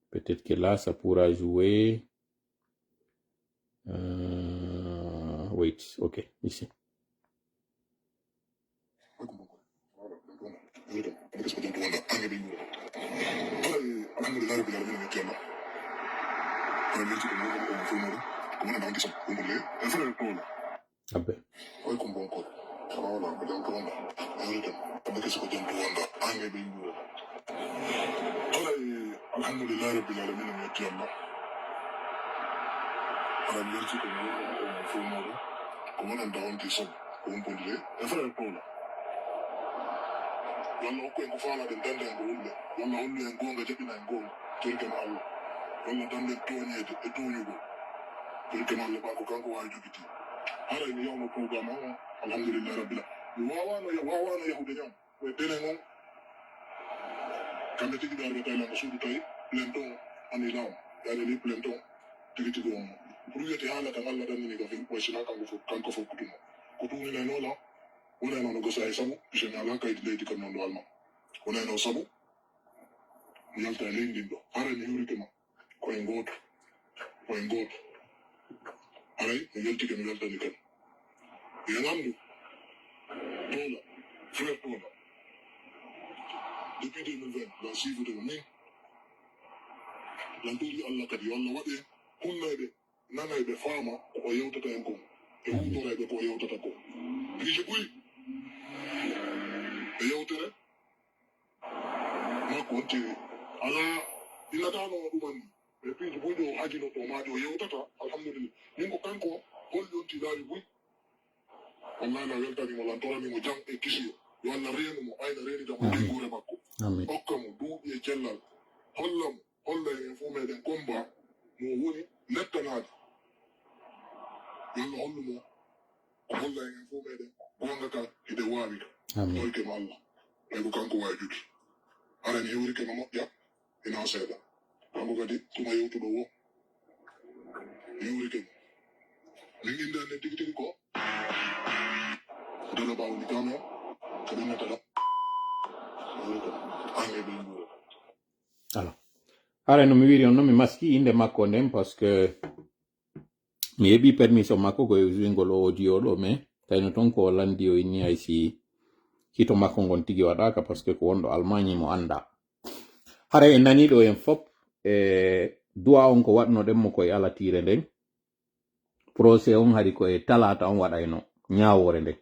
Peut-être que là, ça pourra jouer. Wait, ok, ici. Vabbè. Yalla ko en ko faala den dande en ulle walla ulle en gonga jabina en gonga terken Allah walla dambe toñede e toñugo ɓolke malle ba ko kanko wawi jogiti hara mi yawno programme o alhamdulillah rabbil mi wawano yahude ñam e dene noon kamɓe tigi ɓe arga taylanga suudu tawi plenton ani law yaadeli plenton tigi tigi on pour wiyete haala tan allah ɗannini ka fin waysina kanko fof kutumo ko tuunine noola woneno no gosa e sabu jeni ala kaydi leydi kam noon ɗo alma woneno sabu mi yalta e leydi ndin ɗo hara mi hewrike ma koye gooto haray mi weltike mi weltani kan yen andu toola frère toola depuis 2020 la suivudemo min lan tuuri allah kadi yo allah waɗe hunnayɓe nanayɓe faama ko yewtata en kon e hutorayɓe ko yewtata ko piiji ɓuyi e yewtere makko on tiri ala inatano ɗumanni e piiji ɓuyi ɗo hajino to maɗi o yewtata alhamdulillah min ko kanko holli on tilaawi ɓuyi wallahi la weltanimo lan toranimo jam e kisiyo yo allah reenumo ayna reenidamo e guure makko hokka mo duuɓi e cellal holla en fo meɗen comba mo woni lettanade yo allah hollumo ko holla en fo meɗen gonga ka hiɗe waawi ka toyke mo allah ɓay ko kanko wawi juti arani hewrike no moƴƴa ina seeɗa kanko kadi tuma yewtuɗo wo hewrike mo min inde annen tigi tigi ko dala bawni kame kadi natala hewrike ange ɓe mbuura alors hara no mi wiri on noon mi maski inde makko nden par ce que mi heɓi permission makko koye usingol o audio ɗo mais tawino toon ko landi o inni hay si hito makko ngon tigi waɗaka par ce que ko wonɗo Allemagne mo anda hara en naniɗo en fop duwa on ko waɗnoɗenmo koye alatire nden procès on haadi koye talata on waɗayno ñawore nden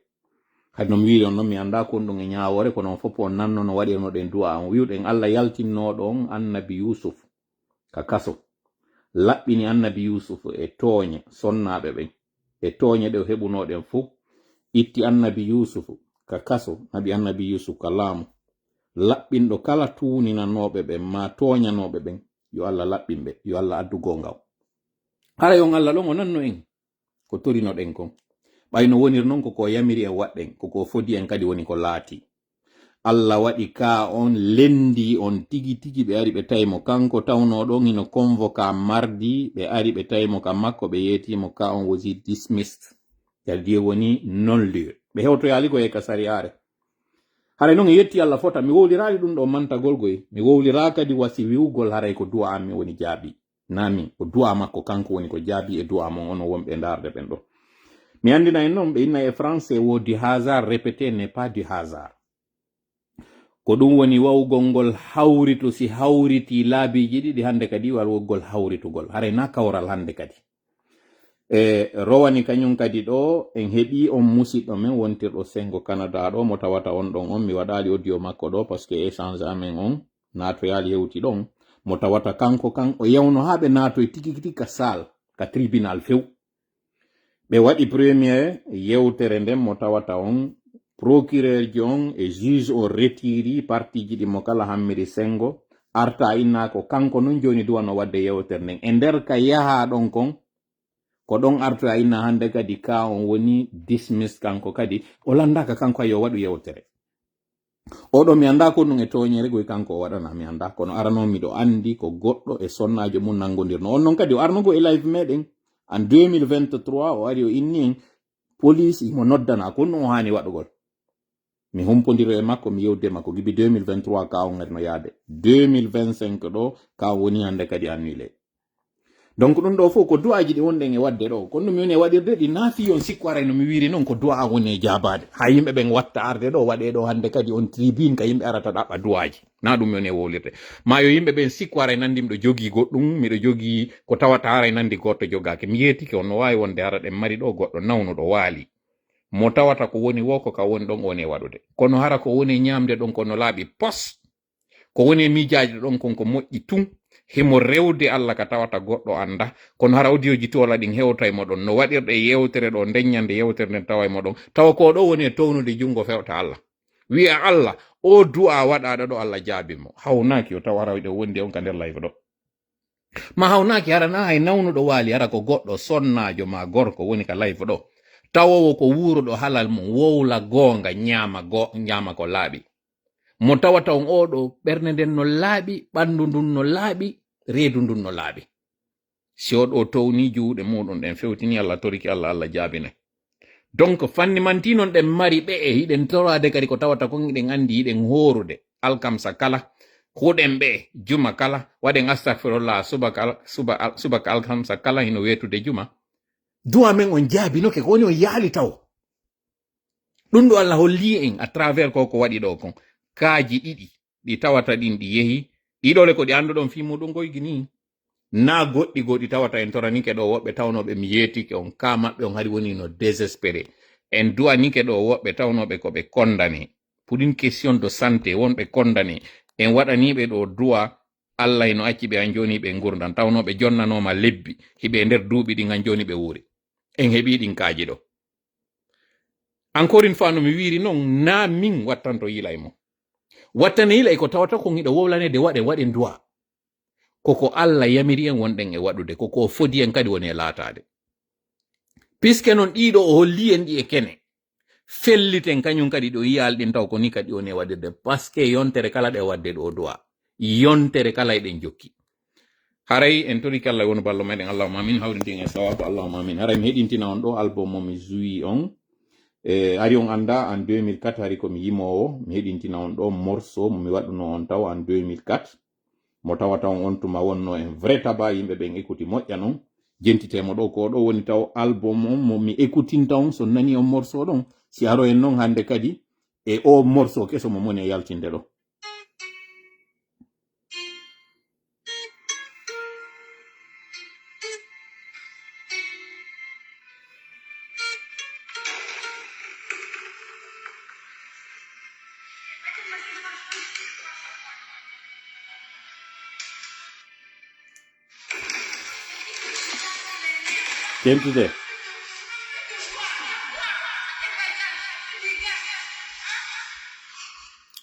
hadi no mi wiri on noon mi anda kon ɗum e ñawore kono on fof on nanno no waɗirnoɗen duwa on wiwɗen Allah yaltinnoɗo on annabi Yusuf ka kaso laɓɓini annabi Yusuf e tooñe sonnaɓe ɓen e tooñe ɗe o heɓunoɗen fof itti annabi Yusuf ka kaso nabi annabi Yusuf ka laamu laɓɓinɗo kala tuuninanoɓe ɓen ma tooñanoɓe ɓen yo Allah laɓɓinɓe yo Allah addu gongaw hara yon Allah ɗon o nanno en ko torinoɗen kon ɓayno wonir noon koko yamiri en waɗɗen koko fodi en kadi woni ko laati Allah waɗi ka on lendi on tigi tigi ɓe ari ɓe tawimo kanko tawnoɗon hino convoca mardi ɓe ari ɓe tawimo ka makko ɓe yetimo ka on wosi dismissed c'est-à-dire woni non lieu ɓe hewtoyali ko e ka sariyare haray noon e yetti Allah fota mi wowlirali ɗum ɗo mantagol goy mi wowlira kadi wasi wiwgol haray ko du'a am mi woni jaabi nami ko du'a makko kanko woni ko jaabi e du'a mon ono wonɓe darde ɓen ɗo mi andina en noon ɓe inna e français wodi hasard répété n'est pas du hasard ko ɗum woni wawgol ngol hawrito si hawriti laabiji ɗiɗi hande kadi walwogol hawritugol haray na kawral hande kadi rowani kañum kadi ɗo en heɓi on musidɗo men wontirɗo sengo Canada ɗo mo tawata on ɗon on mi waɗali audio makko ɗo parce que échange amen on natoyali yewti ɗon mo tawata kanko kan o yawno ha ɓe natoy tigi tigi ka sal ka tribunal few ɓe waɗi premier yewtere nden mo tawata on procureur ji on e juge on retiri parti ji ɗi mo kala hammiri sengo arta inna ko kanko non joni duwano wadde yewtere nden e nder ka yaha ɗon kon ko ɗon arta inna hande kadi ka on woni dismiss kanko kadi o landaka kanko yo waɗu yewtere oɗo mi anda ko ɗum e toñere goy kanko o waɗana mi anda kono aranomi ɗo andi ko goɗɗo e sonnajo mum nangodirno on noon kadi o arnogo e live meɗen en 2023 o ari o inni en police imo noddana ko ɗum o hani waɗugol mi humpodiro e makko mi yewde makko gibi 2023 ka on no yaade 2025 ɗo ka woni hande kadi annulé donc ɗum ɗo fof ko du'aji ɗi wonɗen e wadde ɗo kono mi woni e waɗirde ɗi naafi on sikku aray no mi wiri noon ko du'a woni e jabade ha yimɓe ɓen watta arde ɗo waɗe ɗo hande kadi on tribune ka yimɓe arata ɗaɓɓa du'aji na ɗum mi woni e wowlirde ma yo yimɓe ɓen sikku aray nandi miɗo jogui goɗɗum miɗo jogui ko tawata aray nandi goɗɗo jogaki mi yetike on no wawi wonde ara ɗen mari ɗo goɗɗo nawnuɗo waali mo tawata ko woni wo ko ka woni ɗon woni e waɗude kono hara ko woni ñamde ɗon kono laaɓi pos ko woni miijaji ɗon kon ko moƴƴi tun himo rewde Allah ka tawata goɗɗo anda kono hara audioji tola ɗin hewta e moɗon no waɗirɗe yewtere ɗo ndeññande yewtere nden tawa e moɗon tawa ko ɗo woni e townude jungo fewta Allah wi'a Allah o du'a waɗaɗo ɗo Allah jaabimo hawnaki o tawa hara ɗo wondi on ka nder live ɗo ma hawnaki harana hay nawnuɗo waali ara ko goɗɗo sonnajo ma gorko woni ka life ɗo tawowo ko wuuruɗo halal mum wowla goonga ñama ko laaɓi mo tawata on oɗo ɓernde nden no laaɓi ɓandu ndun no laaɓi reedu ndun no laaɓi si oɗo towni juuɗe muɗum ɗen fewtini allah toriki allah jaabine donc fanni manti non ɗen mari ɓe e hiɗen torade kadi ko tawata kon hiɗen andi hiɗen horude alkamsa kala huɗen ɓe juma kala waɗen astahfirullah subaka alkamsa kala hino wetude juma duwa men on jaabinoke ko woni on yaali taw ɗum ɗo allah holli en à travers ko waɗi ɗo kon kaaji ɗiɗi ɗi tawata ɗin ɗi yehi ɗiɗole ko ɗi anduɗon fi muɗum goygi ni na goɗɗi tawata en toranike ɗo woɓɓe tawnoɓe mi yetike on ka maɓɓe on hari woni no désespéré en duwanike ɗo woɓɓe tawnoɓe ko ɓe condamné pour une question de santé wonɓe condamné en waɗaniɓe ɗo duwa allah eno acci ɓe an joni ɓe gurdan tawnoɓe jonnanoma lebbi hiɓe nder duuɓi ɗin an joni ɓe wuuri en heɓi ɗin kaaji ɗo encore une fois no mi wiri noon na min wattanto yila e mo wattane yila e ko tawata kon hiɗo wowlanede waɗen duwa koko allah yamiri en wonɗen e waɗude koko fodi en kadi woni e laatade puisque noon ɗiɗo o holli en ɗi e kene felliten kañum kadi ɗo yiyal ɗin taw ko ni kadi woni e waɗirde parce que yontere kala ɗe wadde ɗo duwa yontere kala eɗen jokki haray en toriki allah woni ballo meɗen allahuma amin hawrintin e sawabu allahuma amin haray mi heɗintina on ɗo album momi jouyi on ari on anda en 2004 hari komi yimowo mi heɗintina on ɗo morceau momi waɗuno on taw en 2004 mo tawata on tuma wonno en vrai taba yimɓe ɓen écouti moƴƴa noon jentitemo ɗo ko ɗo woni taw album on momi écoutinta on so nani on morceau ɗon si haro en noon hande kadi e o morceau keso mo moni e yaltinde ɗo jentide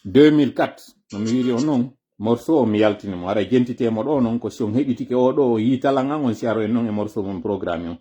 2004 no mi wiri on noon morceau o mi yaltinimo ara jentitemo ɗo noon ko si on heɓitike o ɗo yi talan an on si aro en noon e morceau mon programme on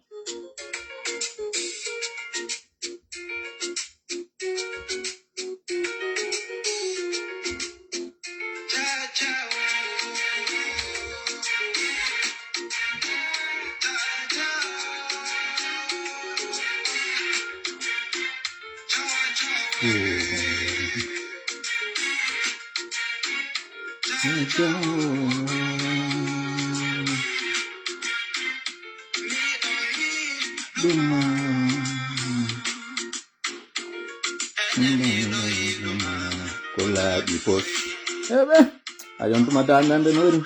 kolaɗi pos eɓe a yontuma dandande nori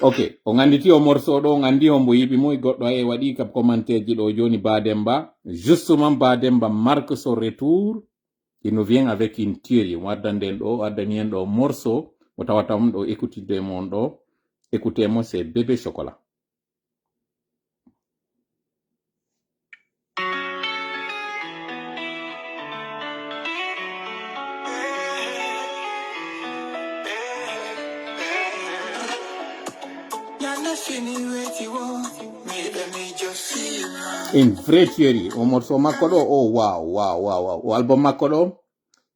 ok o ganditi o morceau ɗo gandi hombo yiɓi moy goɗɗo e waɗi kam commentaire ji ɗo joni Bademba justement Bademba marque son retour il nous vient avec une tuerie mo addanden ɗo addani en ɗo morceau mo tawata ɗo écoutide mon ɗo écoutez-moi c'est Bébé Chocolat. Une vraie tuerie o morceau makko ɗo oh wow o album makko ɗo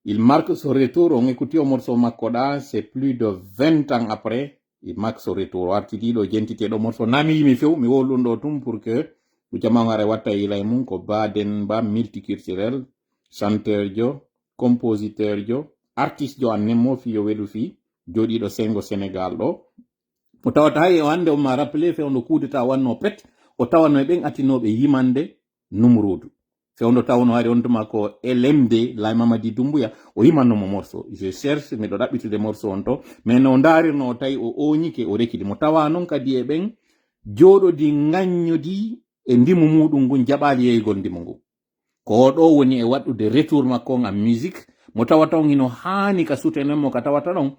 il marque son retour on écouti o morceau makko ɗa c'est plus de 20 ans après il marque son retour o artiti ɗo jentite ɗo morceau nami yimi few mi wolɗum ɗo tum pour que ko jamagare watta ilay mum ko Bademba multiculturel chanteur jo compositeur jo artiste jo an nemmo fi yo weɗu fi joɗiɗo sengo Sénégal ɗo o tawata hay o hande o ma rappelé fewndo kudeta wanno pet o tawano e ɓen atinoɓe yimande numrodu fewndo tawno hari on tuma ko LMD Lay Mamadi Doumbouya o yimannomo morceau je cherche miɗo ɗaɓɓitude morceau on to mais no darirno tawi o oñike o rekidi mo tawa noon kadi e ɓen joɗodi gagnodi e ndimu muɗum ngun jaɓali yeygol ndimu ngu ko ɗo woni e waɗude retour makko en musique mo tawata on hino hani ka soutenenmo ka tawata ɗon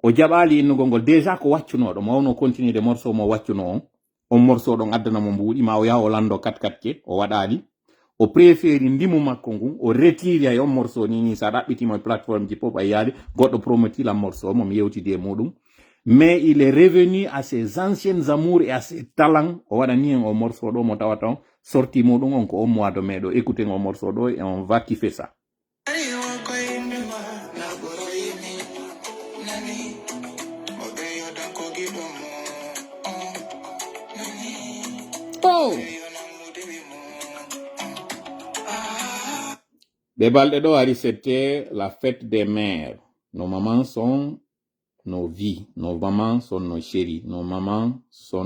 o jaɓali innugol ngol déjà ko waccunoɗo mo wawno continuer de morceau mo waccuno on morceau ɗon addanamo mbuuɗi ma o yaha o lando 4-4 o waɗali o préféri ndimu makko ngun o retiri ay on morceau ni sa ɗaɓɓitimo e plateforme ji pop a yaali goɗɗo promotila morceau mo mi yewtidi e muɗum mais il est revenu à ses anciennes amours et à ses talents. O waɗa ni en o morceau ɗo mo tawata on sorti muɗum on ko au mois de mai ɗo. Écoutez o morceau ɗo et on va kiffer ça. Oh! Des baldes d'eau, c'était la fête des mères. Nos mamans sont nos vies. Nos mamans sont nos chéris. Nos mamans sont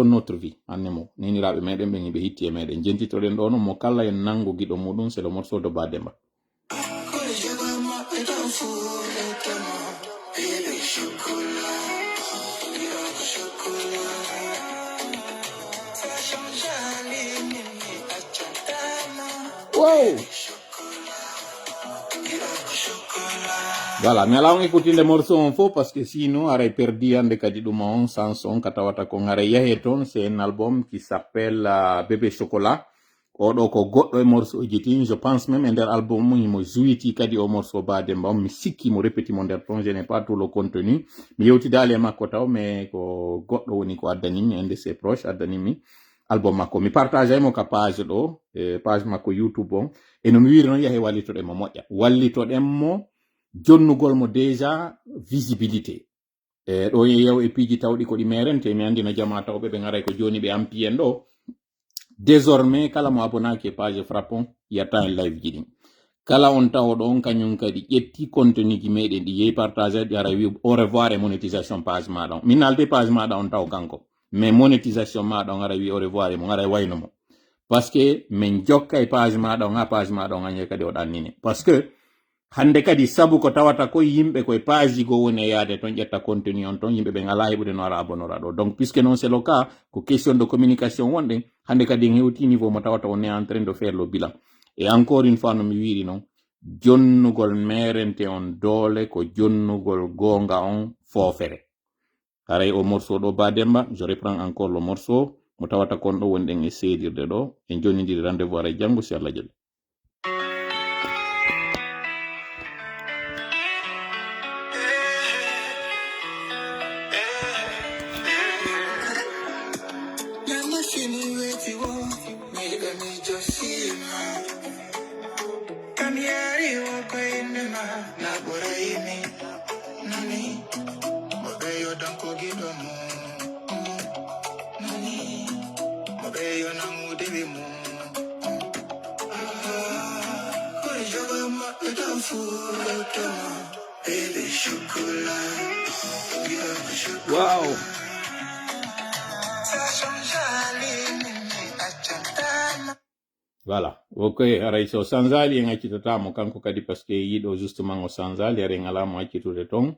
notre vie. Annemo. Nini rabe meden ben be hitti e meden. Jentitoren do no mo kala en nango gido mudum c'est le morceau de Bademba. Wow! Voilà, mais là on écoute les morceaux en faux parce que sinon, on aurait perdu un de Kadidouman, Sanson, Katawata Kongare Yaheton, c'est un album qui s'appelle Bébé Chocolat. Ko goddo morceau jiti, je pense même un album il mo jouiti kadi o morceau Bademba, mi sikki mo répéti mon der ton, je n'ai pas tout le contenu. Mi yewti dale makko taw mais ko goddo woni ko addanimi un de ses proches addanimi album makko mi partage mo ka page do page makko YouTube on e no mi wiri non yahe wallitoɗen mo moƴƴa wallitoɗen mo jonnugol mo déjà visibilité ɗo yew e piiji tawɗi ko ɗi merente mi andi no jama tawɓe ɓe garay ko joni ɓe ampi en ɗo désormais kala mo abonaki e page frappon yatta en live ji ɗin kala on tawoɗo on kañum kadi ƴetti contenu ji meɗen ɗi yehi partage ɗi ara wi au revoir e monétisation page maɗa on min nalde page maɗa on taw kanko mais monétisation maɗa on ara wi au revoir e mo ara wayno mo parce que min jokka e page maɗa on ha page maɗa on añe kadi o ɗannine parce que hande kadi sabu ko tawata koye yimɓe koye page go woni e yaade ton ƴetta contenu on ton yimɓe ɓe ngala heɓude no ara abonora ɗo donc puisque non c'est le cas ko question de communication wonɗen hande kadi en hewti niveau mo tawata on est en train de faire le bilan et encore une fois no mi wiri noon jonnugol merente on doole ko jonnugol gonga on foofere haray o morceau ɗo Bademba je reprends encore le morceau mo tawata kon ɗo wonɗen e seedirde ɗo en jonnidiri rendez-vous ara janggo si Allah jaɓi. Wow. Voilà. Ok, aray so sanzali en accitatamo kanko kadi parce que yiɗo justement o sanzali are en alamo accitude ton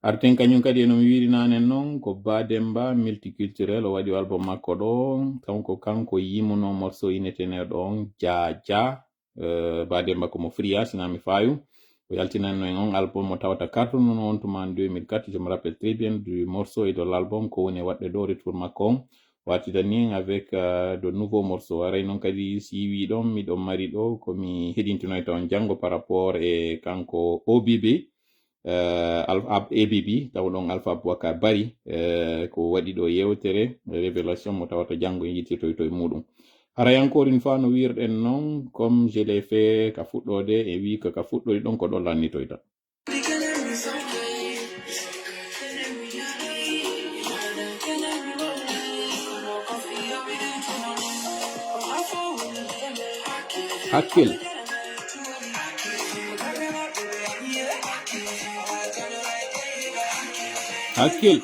arten kañum kadi eno mi wiri nanen noon ko Bademba multiculturel o waɗi album makko ɗo kanko yimuno morceau ineteneɗo on Jaja Bademba komo Fria sinami fayu o yaltinanno en on album mo tawata carton on tuma en 2004 je me rappelle très bien du morceau et de l'album ko woni waɗde ɗo retour makko on watidani avec de nouveaux morceaux aray non kadi si wi ɗon miɗon mari ɗo komi heɗintinoyta on jango par rapport e kanko OBB ABB taw ɗon Alpha Boubacar Bari ko waɗi ɗo yewtere révélation mo tawata jango yittirtoyto e muɗum haray encore une fois no wirɗen noon comme je l'ai fait ka fuɗɗode e wi ka fuɗɗori ɗon ko ɗon lannitoyta. Hakkil Hakkil